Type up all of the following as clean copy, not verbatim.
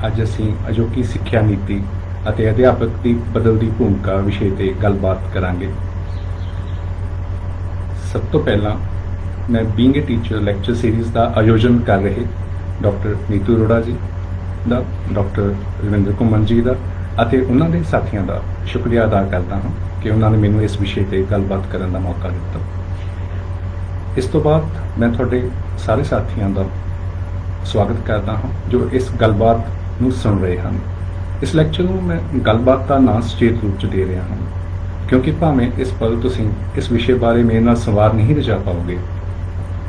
ਅੱਜ ਅਸੀਂ ਅਜੋਕੀ ਸਿੱਖਿਆ ਨੀਤੀ ਅਤੇ ਅਧਿਆਪਕ ਦੀ ਬਦਲਦੀ ਭੂਮਿਕਾ ਵਿਸ਼ੇ ਤੇ ਗੱਲਬਾਤ ਕਰਾਂਗੇ। ਸਭ ਤੋਂ ਪਹਿਲਾਂ ਮੈਂ being a teacher lecture series ਦਾ ਆਯੋਜਨ ਕਰ ਰਹੇ ਡਾਕਟਰ ਨੀਤੂ ਅਰੋੜਾ ਜੀ ਦਾ, ਡਾਕਟਰ ਰਵਿੰਦਰ ਘੁੰਮਣ ਜੀ ਦਾ ਅਤੇ ਉਹਨਾਂ ਦੇ ਸਾਥੀਆਂ ਦਾ ਸ਼ੁਕਰੀਆ ਅਦਾ ਕਰਦਾ ਹਾਂ ਕਿ ਉਹਨਾਂ ਨੇ ਮੈਨੂੰ ਇਸ ਵਿਸ਼ੇ ਤੇ ਗੱਲਬਾਤ ਕਰਨ ਦਾ ਮੌਕਾ ਦਿੱਤਾ। ਇਸ ਤੋਂ ਬਾਅਦ ਮੈਂ ਤੁਹਾਡੇ ਸਾਰੇ ਸਾਥੀਆਂ ਦਾ ਸਵਾਗਤ ਕਰਦਾ ਹਾਂ ਜੋ ਇਸ ਗੱਲਬਾਤ ਨੂੰ ਸੁਣ ਰਹੇ ਹਨ। ਇਸ ਲੈਕਚਰ ਨੂੰ ਮੈਂ ਗੱਲਬਾਤ ਦਾ ਨਾਂ ਸੁਚੇਤ ਰੂਪ 'ਚ ਦੇ ਰਿਹਾ ਹਾਂ ਕਿਉਂਕਿ ਭਾਵੇਂ ਇਸ ਪਲ ਤੁਸੀਂ ਇਸ ਵਿਸ਼ੇ ਬਾਰੇ ਮੇਰੇ ਨਾਲ ਸੰਵਾਦ ਨਹੀਂ ਰਚਾ ਪਾਓਗੇ,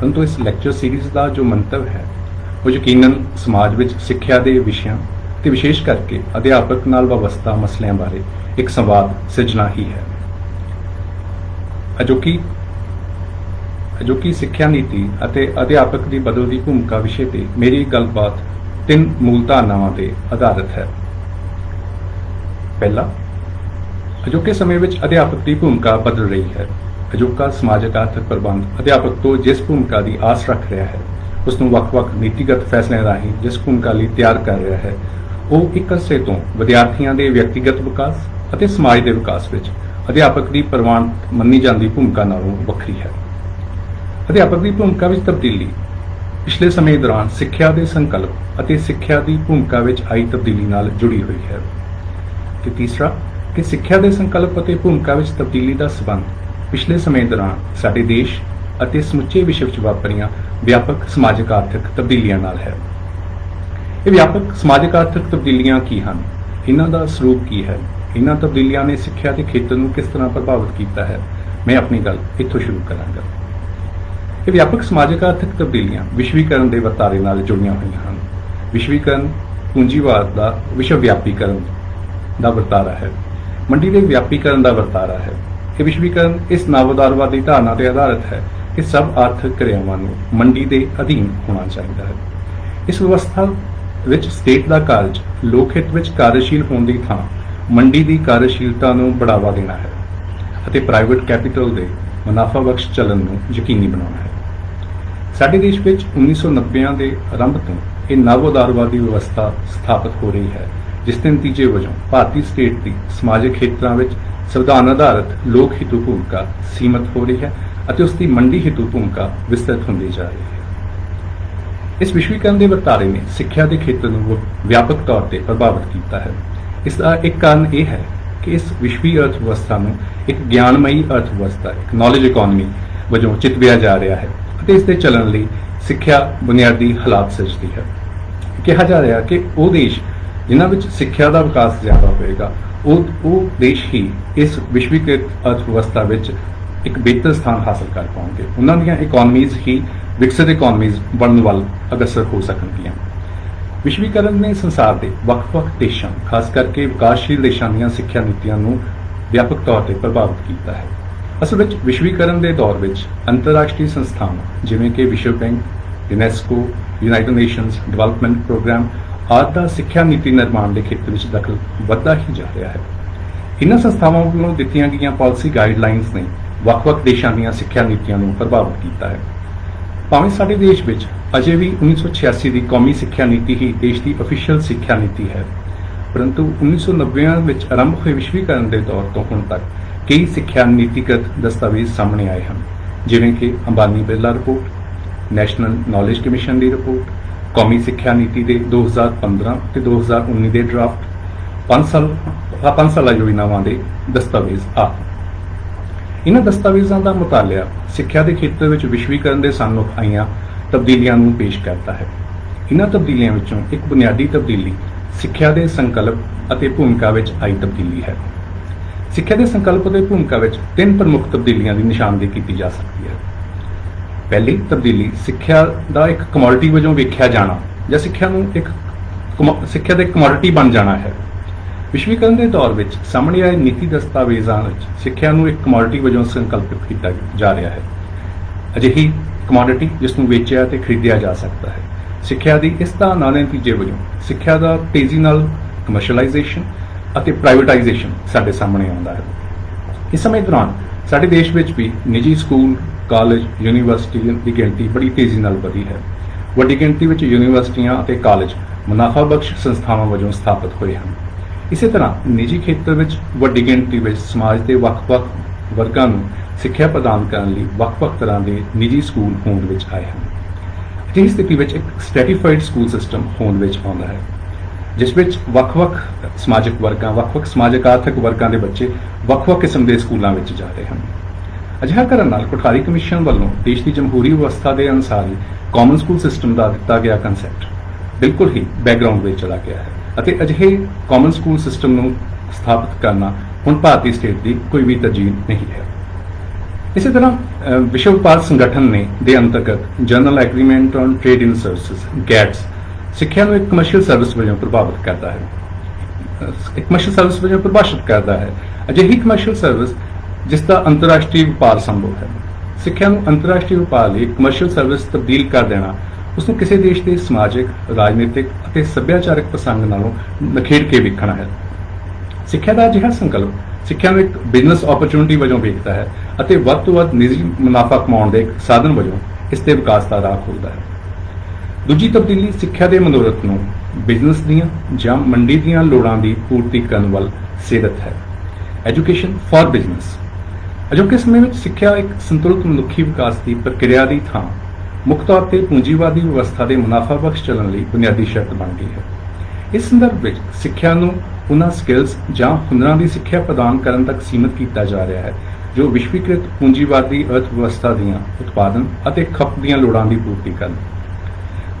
ਪਰੰਤੂ ਇਸ ਲੈਕਚਰ ਸੀਰੀਜ਼ ਦਾ ਜੋ ਮੰਤਵ ਹੈ ਉਹ ਯਕੀਨਨ ਸਮਾਜ ਵਿੱਚ ਸਿੱਖਿਆ ਦੇ ਵਿਸ਼ਿਆਂ ਤੇ ਵਿਸ਼ੇਸ਼ ਕਰਕੇ ਅਧਿਆਪਕ ਨਾਲ ਵਾਬਸਤਾ ਮਸਲਿਆਂ ਬਾਰੇ ਇੱਕ ਸੰਵਾਦ ਸਿਰਜਣਾ ਹੀ ਹੈ। ਅਜੋਕੀ ਸਿੱਖਿਆ ਨੀਤੀ ਅਤੇ ਅਧਿਆਪਕ ਦੀ ਬਦਲਦੀ ਭੂਮਿਕਾ ਵਿਸ਼ੇ ਤੇ ਮੇਰੀ ਗੱਲਬਾਤ 3 ਮੂਲ ਧਾਰਨਾਵਾਂ ਤੇ ਆਧਾਰਿਤ ਹੈ। ਪਹਿਲਾ, ਅਜੋਕੇ ਸਮੇਂ ਵਿੱਚ ਅਧਿਆਪਕ ਦੀ ਭੂਮਿਕਾ ਬਦਲ ਰਹੀ ਹੈ। ਅਜੋਕਾ ਸਮਾਜਿਕ ਆਰਥਿਕ ਪ੍ਰਬੰਧ ਅਧਿਆਪਕ ਤੋਂ ਜਿਸ ਭੂਮਿਕਾ ਦੀ ਆਸ ਰੱਖ ਰਿਹਾ ਹੈ ਉਸ ਨੂੰ ਵੱਖ-ਵੱਖ ਨੀਤੀਗਤ ਫੈਸਲਿਆਂ ਰਾਹੀਂ ਜਿਸ ਭੂਮਿਕਾ ਲਈ ਤਿਆਰ ਕਰ ਰਿਹਾ ਹੈ ਉਹ ਇੱਕ ਅਰਸੇ ਤੋਂ ਵਿਦਿਆਰਥੀਆਂ ਦੇ ਵਿਅਕਤੀਗਤ ਵਿਕਾਸ ਅਤੇ ਸਮਾਜ ਦੇ ਵਿਕਾਸ ਵਿੱਚ ਅਧਿਆਪਕ ਦੀ ਪ੍ਰਵਾਨਿਤ ਮੰਨੀ ਜਾਂਦੀ ਭੂਮਿਕਾ ਨਾਲੋਂ ਵੱਖਰੀ ਹੈ। ਅਧਿਆਪਕ ਦੀ ਭੂਮਿਕਾ ਵਿੱਚ ਤਬਦੀਲੀ ਪਿਛਲੇ ਸਮੇਂ ਦੌਰਾਨ ਸਿੱਖਿਆ ਦੇ ਸੰਕਲਪ ਅਤੇ ਸਿੱਖਿਆ ਦੀ ਭੂਮਿਕਾ ਵਿੱਚ ਆਈ ਤਬਦੀਲੀ ਨਾਲ ਜੁੜੀ ਹੋਈ ਹੈ। ਤੇ ਤੀਸਰਾ ਕਿ ਸਿੱਖਿਆ ਦੇ ਸੰਕਲਪ ਅਤੇ ਭੂਮਿਕਾ ਵਿੱਚ ਤਬਦੀਲੀ ਦਾ ਸਬੰਧ ਪਿਛਲੇ ਸਮੇਂ ਦੌਰਾਨ ਸਾਡੇ ਦੇਸ਼ ਅਤੇ ਸਮੁੱਚੇ ਵਿਸ਼ਵ ਵਿੱਚ ਵਾਪਰੀਆਂ ਵਿਆਪਕ ਸਮਾਜਿਕ ਆਰਥਿਕ ਤਬਦੀਲੀਆਂ ਨਾਲ ਹੈ। ਇਹ ਵਿਆਪਕ ਸਮਾਜਿਕ ਆਰਥਿਕ ਤਬਦੀਲੀਆਂ ਕੀ ਹਨ? ਇਹਨਾਂ ਦਾ ਸਰੂਪ ਕੀ ਹੈ? ਇਹਨਾਂ ਤਬਦੀਲੀਆਂ ਨੇ ਸਿੱਖਿਆ ਦੇ ਖੇਤਰ ਨੂੰ ਕਿਸ ਤਰ੍ਹਾਂ ਪ੍ਰਭਾਵਿਤ ਕੀਤਾ ਹੈ? ਮੈਂ ਆਪਣੀ ਗੱਲ ਇੱਥੋਂ ਸ਼ੁਰੂ ਕਰਾਂਗਾ। ਇਹ ਵਿਆਪਕ ਸਮਾਜਿਕ ਆਰਥਿਕ ਤਬਦੀਲੀਆਂ ਵਿਸ਼ਵੀਕਰਨ ਦੇ ਵਰਤਾਰੇ ਨਾਲ ਜੁੜੀਆਂ ਹੋਈਆਂ ਹਨ। ਵਿਸ਼ਵੀਕਰਨ ਪੂੰਜੀਵਾਦ ਦਾ ਵਿਸ਼ਵ ਵਿਆਪੀਕਰਨ ਦਾ ਵਰਤਾਰਾ ਹੈ। ਮੰਡੀ ਦੇ ਵਿਆਪੀਕਰਨ ਦਾ ਵਰਤਾਰਾ ਹੈ। ਇਹ ਵਿਸ਼ਵੀਕਰਨ ਇਸ ਨਵਉਦਾਰਵਾਦੀ ਧਾਰਨਾ ਤੇ ਆਧਾਰਿਤ ਹੈ ਕਿ ਸਭ ਆਰਥਿਕ ਕਿਰਿਆਵਾਂ ਨੂੰ ਮੰਡੀ ਦੇ ਅਧੀਨ ਹੋਣਾ ਚਾਹੀਦਾ ਹੈ। ਇਸ ਵਿਵਸਥਾ ਵਿੱਚ ਸਟੇਟ ਦਾ ਕਾਰਜ ਲੋਕ ਹਿੱਤ ਵਿੱਚ ਕਾਰਜਸ਼ੀਲ ਹੋਣ ਦੀ ਥਾਂ ਮੰਡੀ ਦੀ ਕਾਰਜਸ਼ੀਲਤਾ ਨੂੰ ਬੜਾਵਾ ਦੇਣਾ ਹੈ ਅਤੇ ਪ੍ਰਾਈਵੇਟ ਕੈਪੀਟਲ ਦੇ ਮੁਨਾਫਾ ਬਖਸ਼ ਚੱਲਣ ਨੂੰ ਯਕੀਨੀ ਬਣਾਉਣਾ ਹੈ। ਸਾਡੇ ਦੇਸ਼ ਵਿੱਚ 1990 ਦੇ ਆਰੰਭ ਤੋਂ ਇਹ ਨਵਉਦਾਰਵਾਦੀ ਵਿਵਸਥਾ ਸਥਾਪਿਤ ਹੋ ਰਹੀ ਹੈ, ਜਿਸ ਦੇ ਨਤੀਜੇ ਵਜੋਂ ਭਾਰਤੀ ਸਟੇਟ ਦੀ ਸਮਾਜਿਕ ਖੇਤਰਾਂ ਵਿੱਚ ਸੰਵਿਧਾਨ ਆਧਾਰਿਤ ਲੋਕ ਹਿੱਤੂ ਭੂਮਿਕਾ ਸੀਮਤ ਹੋ ਰਹੀ ਹੈ ਅਤੇ ਉਸ ਦੀ ਮੰਡੀ ਹਿੱਤੂ ਭੂਮਿਕਾ ਵਿਸਤ੍ਰਿਤ ਹੁੰਦੀ ਜਾ ਰਹੀ ਹੈ। ਇਸ ਵਿਸ਼ਵੀਕਰਨ ਦੇ ਵਰਤਾਰੇ ਨੇ ਸਿੱਖਿਆ ਦੇ ਖੇਤਰ ਨੂੰ ਵਿਆਪਕ ਤੌਰ ਤੇ ਪ੍ਰਭਾਵਿਤ ਕੀਤਾ ਹੈ। ਇਸ ਦਾ ਇੱਕ ਕਾਰਨ ਇਹ ਹੈ ਕਿ ਇਸ ਵਿਸ਼ਵੀ ਅਰਥ ਵਿਵਸਥਾ ਨੂੰ ਇੱਕ ਗਿਆਨਮਈ ਅਰਥ ਵਿਵਸਥਾ, ਇੱਕ ਨੌਲੇਜ ਇਕੋਨਮੀ ਵਜੋਂ ਚਿਤਵਿਆ ਜਾ ਰਿਹਾ ਹੈ ਅਤੇ ਇਸ ਦੇ ਚੱਲਣ ਲਈ ਸਿੱਖਿਆ ਬੁਨਿਆਦੀ ਹਾਲਾਤ ਸਿਰਜਦੀ ਹੈ। ਕਿਹਾ ਜਾ ਰਿਹਾ ਕਿ ਉਹ ਦੇਸ਼ ਜਿਨ੍ਹਾਂ ਵਿੱਚ ਸਿੱਖਿਆ ਦਾ ਵਿਕਾਸ ਜ਼ਿਆਦਾ ਹੋਵੇਗਾ ਉਹ ਦੇਸ਼ ਹੀ ਇਸ ਵਿਸ਼ਵੀਕ੍ਰਿਤ ਅਰਥ ਵਿਵਸਥਾ ਵਿੱਚ ਇੱਕ ਬਿਹਤਰ ਸਥਾਨ ਹਾਸਲ ਕਰ ਪਾਉਣਗੇ। ਉਹਨਾਂ ਦੀਆਂ ਇਕੋਨਮੀਜ਼ ਹੀ ਵਿਕਸਿਤ ਇਕੋਨਮੀਜ਼ ਬਣਨ ਵੱਲ ਅਗਰਸਰ ਹੋ ਸਕਣਗੀਆਂ। ਵਿਸ਼ਵੀਕਰਨ ਨੇ ਸੰਸਾਰ ਦੇ ਵੱਖ-ਵੱਖ ਦੇਸ਼ਾਂ, ਖਾਸ ਕਰਕੇ ਵਿਕਾਸਸ਼ੀਲ ਦੇਸ਼ਾਂ ਦੀਆਂ ਸਿੱਖਿਆ ਨੀਤੀਆਂ ਨੂੰ ਵਿਆਪਕ ਤੌਰ ਤੇ ਪ੍ਰਭਾਵਿਤ ਕੀਤਾ ਹੈ। ਅਸਲ ਵਿੱਚ ਵਿਸ਼ਵੀਕਰਨ ਦੇ ਦੌਰ ਵਿੱਚ ਅੰਤਰਰਾਸ਼ਟਰੀ ਸੰਸਥਾਵਾਂ ਜਿਵੇਂ ਕਿ ਵਿਸ਼ਵ bank, UNESCO, United Nations Development Programme ਆਦਿ ਦਾ ਸਿੱਖਿਆ ਨੀਤੀ ਨਿਰਮਾਣ ਦੇ ਖੇਤਰ ਵਿੱਚ ਦਖਲ ਵੱਧਦਾ ਹੀ ਜਾ ਰਿਹਾ ਹੈ। ਇਹਨਾਂ ਸੰਸਥਾਵਾਂ ਵੱਲੋਂ ਦਿੱਤੀਆਂ ਗਈਆਂ ਪਾਲਿਸੀ ਗਾਈਡਲਾਈਨਸ ਨੇ ਵੱਖ-ਵੱਖ ਦੇਸ਼ਾਂ ਦੀਆਂ ਸਿੱਖਿਆ ਨੀਤੀਆਂ ਨੂੰ ਪ੍ਰਭਾਵਿਤ ਕੀਤਾ ਹੈ। ਭਾਵੇਂ ਸਾਡੇ ਦੇਸ਼ ਵਿੱਚ ਅਜੇ ਵੀ 1986 ਦੀ ਕੌਮੀ ਸਿੱਖਿਆ ਨੀਤੀ ਹੀ ਦੇਸ਼ ਦੀ ਅਫੀਸ਼ੀਅਲ ਸਿੱਖਿਆ ਨੀਤੀ ਹੈ, ਪਰੰਤੂ 1990 ਵਿੱਚ ਆਰੰਭ ਹੋਏ ਵਿਸ਼ਵੀਕਰਨ ਦੇ ਦੌਰ ਤੋਂ ਹੁਣ ਤੱਕ ਕਈ ਸਿੱਖਿਆ ਨੀਤੀਗਤ ਦਸਤਾਵੇਜ਼ ਸਾਹਮਣੇ ਆਏ ਹਨ, ਜਿਵੇਂ ਕਿ ਅੰਬਾਨੀ ਬਿਰਲਾ ਰਿਪੋਰਟ, ਨੈਸ਼ਨਲ ਨੌਲੇਜ ਕਮਿਸ਼ਨ ਦੀ ਰਿਪੋਰਟ, ਕੌਮੀ ਸਿੱਖਿਆ ਨੀਤੀ ਦੇ 2015 ਤੇ 2019 ਦੇ ਡਰਾਫਟ, 5 ਸਾਲਾ ਯੋਜਨਾਵਾਂ ਦੇ ਦਸਤਾਵੇਜ਼ ਆਦਿ। ਇਹਨਾਂ ਦਸਤਾਵੇਜ਼ਾਂ ਦਾ ਮੁਤਾਲਿਆ ਸਿੱਖਿਆ ਦੇ ਖੇਤਰ ਵਿੱਚ ਵਿਸ਼ਵੀਕਰਨ ਦੇ ਸਨਮੁਖ ਆਈਆਂ ਤਬਦੀਲੀਆਂ ਨੂੰ ਪੇਸ਼ ਕਰਦਾ ਹੈ। ਇਹਨਾਂ ਤਬਦੀਲੀਆਂ ਵਿੱਚੋਂ ਇੱਕ ਬੁਨਿਆਦੀ ਤਬਦੀਲੀ ਸਿੱਖਿਆ ਦੇ ਸੰਕਲਪ ਅਤੇ ਭੂਮਿਕਾ ਵਿੱਚ ਆਈ ਤਬਦੀਲੀ ਹੈ। ਸਿੱਖਿਆ ਦੇ ਸੰਕਲਪ ਅਤੇ ਭੂਮਿਕਾ ਵਿੱਚ 3 ਪ੍ਰਮੁੱਖ ਤਬਦੀਲੀਆਂ ਦੀ ਨਿਸ਼ਾਨਦੇਹੀ ਕੀਤੀ ਜਾ ਸਕਦੀ ਹੈ। ਪਹਿਲੀ ਤਬਦੀਲੀ ਸਿੱਖਿਆ ਦਾ ਇੱਕ ਕਮੋਡਿਟੀ ਵਜੋਂ ਵੇਖਿਆ ਜਾਣਾ ਜਾਂ ਸਿੱਖਿਆ ਦੇ ਕਮੋਡਿਟੀ ਬਣ ਜਾਣਾ ਹੈ। ਵਿਸ਼ਵੀਕਰਨ ਦੇ ਦੌਰ ਵਿੱਚ ਸਾਹਮਣੇ ਆਏ ਨੀਤੀ ਦਸਤਾਵੇਜ਼ਾਂ ਵਿੱਚ ਸਿੱਖਿਆ ਨੂੰ ਇੱਕ ਕਮੋਡਿਟੀ ਵਜੋਂ ਸੰਕਲਪਿਤ ਕੀਤਾ ਜਾ ਰਿਹਾ ਹੈ। ਅਜਿਹੀ ਕਮੋਡਿਟੀ ਜਿਸ ਨੂੰ ਵੇਚਿਆ ਤੇ ਖਰੀਦਿਆ ਜਾ ਸਕਦਾ ਹੈ। ਸਿੱਖਿਆ ਦੀ ਇਸ ਦਾ ਨਾਲ ਨਤੀਜੇ ਵਜੋਂ ਸਿੱਖਿਆ ਦਾ ਤੇਜ਼ੀ ਨਾਲ ਕਮਰਸ਼ੀਅਲਾਈਜੇਸ਼ਨ ਅਤੇ ਪ੍ਰਾਈਵੇਟਾਈਜੇਸ਼ਨ ਸਾਡੇ ਸਾਹਮਣੇ ਆਉਂਦਾ ਹੈ। ਇਸ ਸਮੇਂ ਦੌਰਾਨ ਸਾਡੇ ਦੇਸ਼ ਵਿੱਚ ਵੀ ਨਿੱਜੀ ਸਕੂਲ, ਕਾਲਜ, ਯੂਨੀਵਰਸਿਟੀਆਂ ਦੀ ਗਿਣਤੀ ਬੜੀ ਤੇਜ਼ੀ ਨਾਲ ਵਧੀ ਹੈ। ਵੱਡੀ ਗਿਣਤੀ ਵਿੱਚ ਯੂਨੀਵਰਸਿਟੀਆਂ ਅਤੇ ਕਾਲਜ ਮੁਨਾਫਾ ਬਖਸ਼ ਸੰਸਥਾਵਾਂ ਵਜੋਂ ਸਥਾਪਿਤ ਹੋਏ ਹਨ। ਇਸੇ ਤਰ੍ਹਾਂ ਨਿੱਜੀ ਖੇਤਰ ਵਿੱਚ ਵੱਡੀ ਗਿਣਤੀ ਵਿੱਚ ਸਮਾਜ ਦੇ ਵੱਖ-ਵੱਖ ਵਰਗਾਂ ਨੂੰ ਸਿੱਖਿਆ ਪ੍ਰਦਾਨ ਕਰਨ ਲਈ ਵੱਖ-ਵੱਖ ਤਰ੍ਹਾਂ ਦੇ ਨਿੱਜੀ ਸਕੂਲ ਹੋਂਦ ਵਿੱਚ ਆਏ ਹਨ। ਅਜਿਹੀ ਸਥਿਤੀ ਵਿੱਚ ਇੱਕ ਸਟ੍ਰੈਟੀਫਾਈਡ ਸਕੂਲ ਸਿਸਟਮ ਹੋਂਦ ਵਿੱਚ ਆਉਂਦਾ ਹੈ, ਜਿਸ ਵਿੱਚ ਵੱਖ-ਵੱਖ ਸਮਾਜਿਕ ਵਰਗਾਂ, ਵੱਖ-ਵੱਖ ਸਮਾਜਿਕ ਆਰਥਿਕ ਵਰਗਾਂ ਦੇ ਬੱਚੇ ਵੱਖ-ਵੱਖ ਕਿਸਮ ਦੇ ਸਕੂਲਾਂ ਵਿੱਚ ਜਾ ਰਹੇ ਹਨ। ਅਜਿਹਾ ਕਰਨ ਨਾਲ ਕੋਠਾਰੀ ਕਮਿਸ਼ਨ ਵੱਲੋਂ ਦੇਸ਼ ਦੀ ਜਮਹੂਰੀ ਵਿਵਸਥਾ ਦੇ ਅਨੁਸਾਰ ਹੀ ਕਾਮਨ ਸਕੂਲ ਸਿਸਟਮ ਦਾ ਦਿੱਤਾ ਗਿਆ ਕਨਸੈਪਟ ਬਿਲਕੁਲ ਹੀ ਬੈਕਗ੍ਰਾਉਂਡ ਵਿੱਚ ਚਲਾ ਗਿਆ ਹੈ ਅਤੇ ਅਜਿਹੇ ਕਾਮਨ ਸਕੂਲ ਸਿਸਟਮ ਨੂੰ ਸਥਾਪਿਤ ਕਰਨਾ ਹੁਣ ਭਾਰਤੀ ਸਟੇਟ ਦੀ ਕੋਈ ਵੀ ਤਰਜੀਹ ਨਹੀਂ ਹੈ। ਇਸੇ ਤਰ੍ਹਾਂ ਵਿਸ਼ਵ ਵਪਾਰ ਸੰਗਠਨ ਨੇ ਦੇ ਅੰਤਰਗਤ general agreement on trade in services GATS ਸਿੱਖਿਆ ਨੂੰ ਇੱਕ ਕਮਰਸ਼ੀਅਲ ਸਰਵਿਸ ਵਜੋਂ ਪ੍ਰਭਾਵਿਤ ਕਰਦਾ ਹੈ, ਇੱਕ ਕਮਰਸ਼ੀਅਲ ਸਰਵਿਸ ਵਜੋਂ ਪ੍ਰਭਾਸ਼ਿਤ ਕਰਦਾ ਹੈ। ਅਜਿਹੀ ਕਮਰਸ਼ੀਅਲ ਸਰਵਿਸ ਜਿਸ ਦਾ ਅੰਤਰਰਾਸ਼ਟਰੀ ਵਪਾਰ ਸੰਭਵ ਹੈ। ਸਿੱਖਿਆ ਨੂੰ ਅੰਤਰਰਾਸ਼ਟਰੀ ਵਪਾਰ ਲਈ ਕਮਰਸ਼ੀਅਲ ਸਰਵਿਸ ਤਬਦੀਲ ਕਰ ਦੇਣਾ ਉਸ ਨੂੰ ਕਿਸੇ ਦੇਸ਼ ਦੇ ਸਮਾਜਿਕ, ਰਾਜਨੀਤਿਕ ਅਤੇ ਸੱਭਿਆਚਾਰਕ ਪ੍ਰਸੰਗ ਨਾਲੋਂ ਨਖੇੜ ਕੇ ਵੇਖਣਾ ਹੈ। ਸਿੱਖਿਆ ਦਾ ਅਜਿਹਾ ਸੰਕਲਪ ਸਿੱਖਿਆ ਨੂੰ ਇੱਕ ਬਿਜ਼ਨਸ ਓਪਰਚੁਨਿਟੀ ਵਜੋਂ ਵੇਖਦਾ ਹੈ ਅਤੇ ਵੱਧ ਤੋਂ ਵੱਧ ਨਿੱਜੀ ਮੁਨਾਫਾ ਕਮਾਉਣ ਦੇ ਇੱਕ ਸਾਧਨ ਵਜੋਂ ਇਸ ਦੇ ਵਿਕਾਸ ਦਾ ਰਾਹ ਖੋਲ੍ਹਦਾ ਹੈ। ਦੂਜੀ ਤਬਦੀਲੀ ਸਿੱਖਿਆ ਦੇ ਮਨੋਰਥ ਨੂੰ ਬਿਜ਼ਨਸ ਦੀਆਂ ਜਾਂ ਮੰਡੀ ਦੀਆਂ ਲੋੜਾਂ ਦੀ ਪੂਰਤੀ ਕਰਨ ਵੱਲ ਸੇਧਤ ਹੈ। ਐਜੂਕੇਸ਼ਨ ਫਾਰ ਬਿਜ਼ਨਸ ਅਜੋਕੇ ਸਮੇਂ ਵਿੱਚ ਸਿੱਖਿਆ ਇੱਕ ਸੰਤੁਲਿਤ ਮਨੁੱਖੀ ਵਿਕਾਸ ਦੀ ਪ੍ਰਕਿਰਿਆ ਦੀ ਥਾਂ ਮੁੱਖ ਤੌਰ ਤੇ ਪੂੰਜੀਵਾਦੀ ਵਿਵਸਥਾ ਦੇ ਮੁਨਾਫਾ ਬਖਸ਼ ਚੱਲਣ ਲਈ ਬੁਨਿਆਦੀ ਸ਼ਰਤ ਬਣ ਗਈ ਹੈ। ਇਸ ਸੰਦਰਭ ਵਿੱਚ ਸਿੱਖਿਆ ਨੂੰ ਉਹਨਾਂ ਸਕਿੱਲਸ ਜਾਂ ਹੁਨਰਾਂ ਦੀ ਸਿੱਖਿਆ ਪ੍ਰਦਾਨ ਕਰਨ ਤੱਕ ਸੀਮਿਤ ਕੀਤਾ ਜਾ ਰਿਹਾ ਹੈ ਜੋ ਵਿਸ਼ਵੀਕ੍ਰਿਤ ਪੂੰਜੀਵਾਦੀ ਅਰਥ ਵਿਵਸਥਾ ਦੀਆਂ ਉਤਪਾਦਨ ਅਤੇ ਖਪਤ ਦੀਆਂ ਲੋੜਾਂ ਦੀ ਪੂਰਤੀ ਕਰਨ।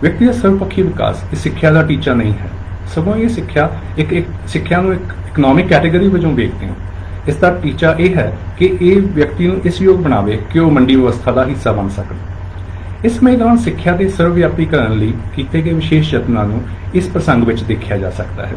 ਵਿਅਕਤੀ ਦਾ ਸਰਵਪੱਖੀ ਵਿਕਾਸ ਇਸ ਸਿੱਖਿਆ ਦਾ ਟੀਚਾ ਨਹੀਂ ਹੈ, ਸਗੋਂ ਇਹ ਸਿੱਖਿਆ ਨੂੰ ਇੱਕ ਇਕਨੋਮਿਕ ਕੈਟੇਗਰੀ ਵਜੋਂ ਵੇਖਦੇ ਹਾਂ। ਇਸ ਦਾ ਟੀਚਾ ਇਹ ਹੈ ਕਿ ਇਹ ਵਿਅਕਤੀ ਨੂੰ ਇਸ ਯੋਗ ਬਣਾਵੇ ਕਿ ਉਹ ਮੰਡੀ ਵਿਵਸਥਾ ਦਾ ਹਿੱਸਾ ਬਣ ਸਕਣ। ਇਸ ਮੈਦਾਨ ਸਿੱਖਿਆ ਦੇ ਸਰਵਵਿਆਪੀਕਰਨ ਲਈ ਕੀਤੇ ਗਏ ਵਿਸ਼ੇਸ਼ ਯਤਨਾਂ ਨੂੰ ਇਸ ਪ੍ਰਸੰਗ ਵਿੱਚ ਦੇਖਿਆ ਜਾ ਸਕਦਾ ਹੈ।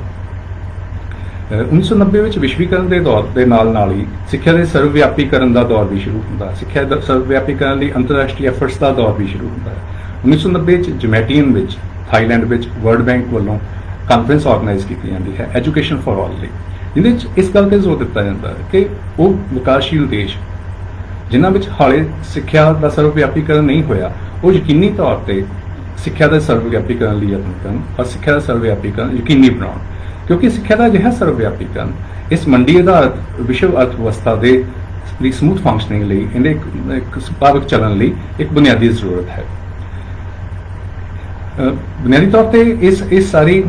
1990 ਵਿੱਚ ਵਿਸ਼ਵੀਕਰਨ ਦੇ ਦੌਰ ਦੇ ਨਾਲ ਹੀ ਸਿੱਖਿਆ ਦੇ ਸਰਵਵਿਆਪੀਕਰਨ ਦਾ ਦੌਰ ਵੀ ਸ਼ੁਰੂ ਹੁੰਦਾ ਹੈ। ਸਿੱਖਿਆ ਦੇ ਸਰਵਵਿਆਪੀਕਰਨ ਲਈ ਅੰਤਰਰਾਸ਼ਟਰੀ ਐਫਰਟਸ ਦਾ ਦੌਰ ਵੀ ਸ਼ੁਰੂ ਹੁੰਦਾ ਹੈ। 1990 ਵਿੱਚ ਜਮੈਟੀਅਨ ਵਿੱਚ ਥਾਈਲੈਂਡ ਵਿੱਚ ਵਰਲਡ ਬੈਂਕ ਵੱਲੋਂ ਕਾਨਫਰੰਸ ਆਰਗੇਨਾਈਜ਼ ਕੀਤੀ ਜਾਂਦੀ ਹੈ ਐਜੂਕੇਸ਼ਨ ਫॉर ਆਲ ਲਈ, ਜਿਹਦੇ ਵਿੱਚ ਇਸ ਗੱਲ ਤੇ ਜ਼ੋਰ ਦਿੱਤਾ ਜਾਂਦਾ ਹੈ ਕਿ ਉਹ ਵਿਕਾਸਸ਼ੀਲ ਦੇਸ਼ ਜਿਨ੍ਹਾਂ ਵਿੱਚ ਹਾਲੇ ਸਿੱਖਿਆ ਦਾ ਸਰਵਵਿਆਪੀਕਰਨ ਨਹੀਂ ਹੋਇਆ, ਉਹ ਯਕੀਨੀ ਤੌਰ ਤੇ ਸਿੱਖਿਆ ਦਾ ਸਰਵਵਿਆਪੀਕਰਨ ਲਈ ਯਤਨ ਕਰਨ ਔਰ ਸਿੱਖਿਆ ਦਾ ਸਰਵਵਿਆਪੀਕਰਨ ਯਕੀਨੀ ਬਣਾਉਣ, ਕਿਉਂਕਿ ਸਿੱਖਿਆ ਦਾ ਅਜਿਹਾ ਸਰਵਵਿਆਪੀਕਰਨ ਇਸ ਮੰਡੀ ਆਧਾਰਿਤ ਵਿਸ਼ਵ ਅਰਥ ਵਿਵਸਥਾ ਦੀ ਸਮੂਥ ਫੰਕਸ਼ਨਿੰਗ ਲਈ, ਇਹਦੇ ਇੱਕ ਸੁਭਾਵਿਕ ਚੱਲਣ ਲਈ ਇੱਕ ਬੁਨਿਆਦੀ ਜ਼ਰੂਰਤ ਹੈ। ਬੁਨਿਆਦੀ ਤੌਰ ਤੇ ਇਸ ਸਾਰੀ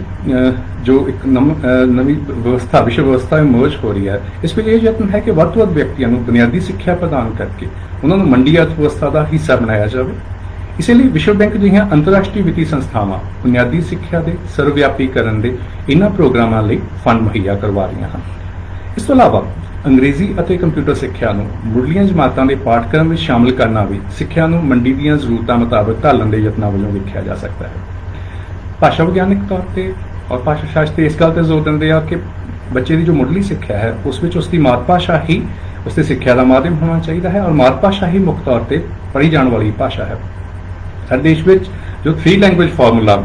ਜੋ ਇੱਕ ਨਵੀਂ ਵਿਵਸਥਾ ਵਿਸ਼ਵ ਵਿਵਸਥਾ ਇਮਰਜ ਹੋ ਰਹੀ ਹੈ, ਇਸ ਵਿੱਚ ਇਹ ਯਤਨ ਹੈ ਕਿ ਵੱਧ ਤੋਂ ਵੱਧ ਵਿਅਕਤੀਆਂ ਨੂੰ ਬੁਨਿਆਦੀ ਸਿੱਖਿਆ ਪ੍ਰਦਾਨ ਕਰਕੇ ਉਹਨਾਂ ਨੂੰ ਮੰਡੀ ਅਰਥ ਵਿਵਸਥਾ ਦਾ ਹਿੱਸਾ ਬਣਾਇਆ ਜਾਵੇ। ਇਸੇ ਲਈ ਵਿਸ਼ਵ ਬੈਂਕ ਜਿਹੀਆਂ ਅੰਤਰਰਾਸ਼ਟਰੀ ਵਿੱਤੀ ਸੰਸਥਾਵਾਂ ਬੁਨਿਆਦੀ ਸਿੱਖਿਆ ਦੇ ਸਰਵਵਿਆਪੀਕਰਨ ਦੇ ਇਹਨਾਂ ਪ੍ਰੋਗਰਾਮਾਂ ਲਈ ਫੰਡ ਮੁਹੱਈਆ ਕਰਵਾ ਰਹੀਆਂ ਹਨ। ਇਸ ਤੋਂ ਇਲਾਵਾ ਅੰਗਰੇਜ਼ੀ ਅਤੇ ਕੰਪਿਊਟਰ ਸਿੱਖਿਆ ਨੂੰ ਮੁੱਢਲੀਆਂ ਜਮਾਤਾਂ ਦੇ ਪਾਠਕ੍ਰਮ ਵਿੱਚ ਸ਼ਾਮਲ ਕਰਨਾ ਵੀ ਸਿੱਖਿਆ ਨੂੰ ਮੰਡੀ ਦੀਆਂ ਜ਼ਰੂਰਤਾਂ ਮੁਤਾਬਕ ਢਾਲਣ ਦੇ ਯਤਨਾਂ ਵਜੋਂ ਵੇਖਿਆ ਜਾ ਸਕਦਾ ਹੈ। ਭਾਸ਼ਾ ਵਿਗਿਆਨਕ ਤੌਰ ਤੇ ਔਰ ਭਾਸ਼ਾ ਸ਼ਾਸਤਰ ਇਸ ਗੱਲ ਤੇ ਜ਼ੋਰ ਦਿੰਦੇ ਆ ਕਿ ਬੱਚੇ ਦੀ ਜੋ ਮੁੱਢਲੀ ਸਿੱਖਿਆ ਹੈ ਉਸ ਵਿੱਚ ਉਸ ਦੀ ਮਾਤ ਭਾਸ਼ਾ ਹੀ ਉਸ ਦੀ ਸਿੱਖਿਆ ਦਾ ਮਾਧਿਅਮ ਹੋਣਾ ਚਾਹੀਦਾ ਹੈ ਔਰ ਮਾਤ ਭਾਸ਼ਾ ਹੀ ਮੁੱਖ ਤੌਰ ਤੇ ਪੜ੍ਹੀ ਜਾਣ ਵਾਲੀ ਭਾਸ਼ਾ ਹੈ। ਸਾਡੇ ਦੇਸ਼ ਵਿੱਚ ਜੋ 3 ਲੈਂਗੁਏਜ ਫਾਰਮੂਲਾ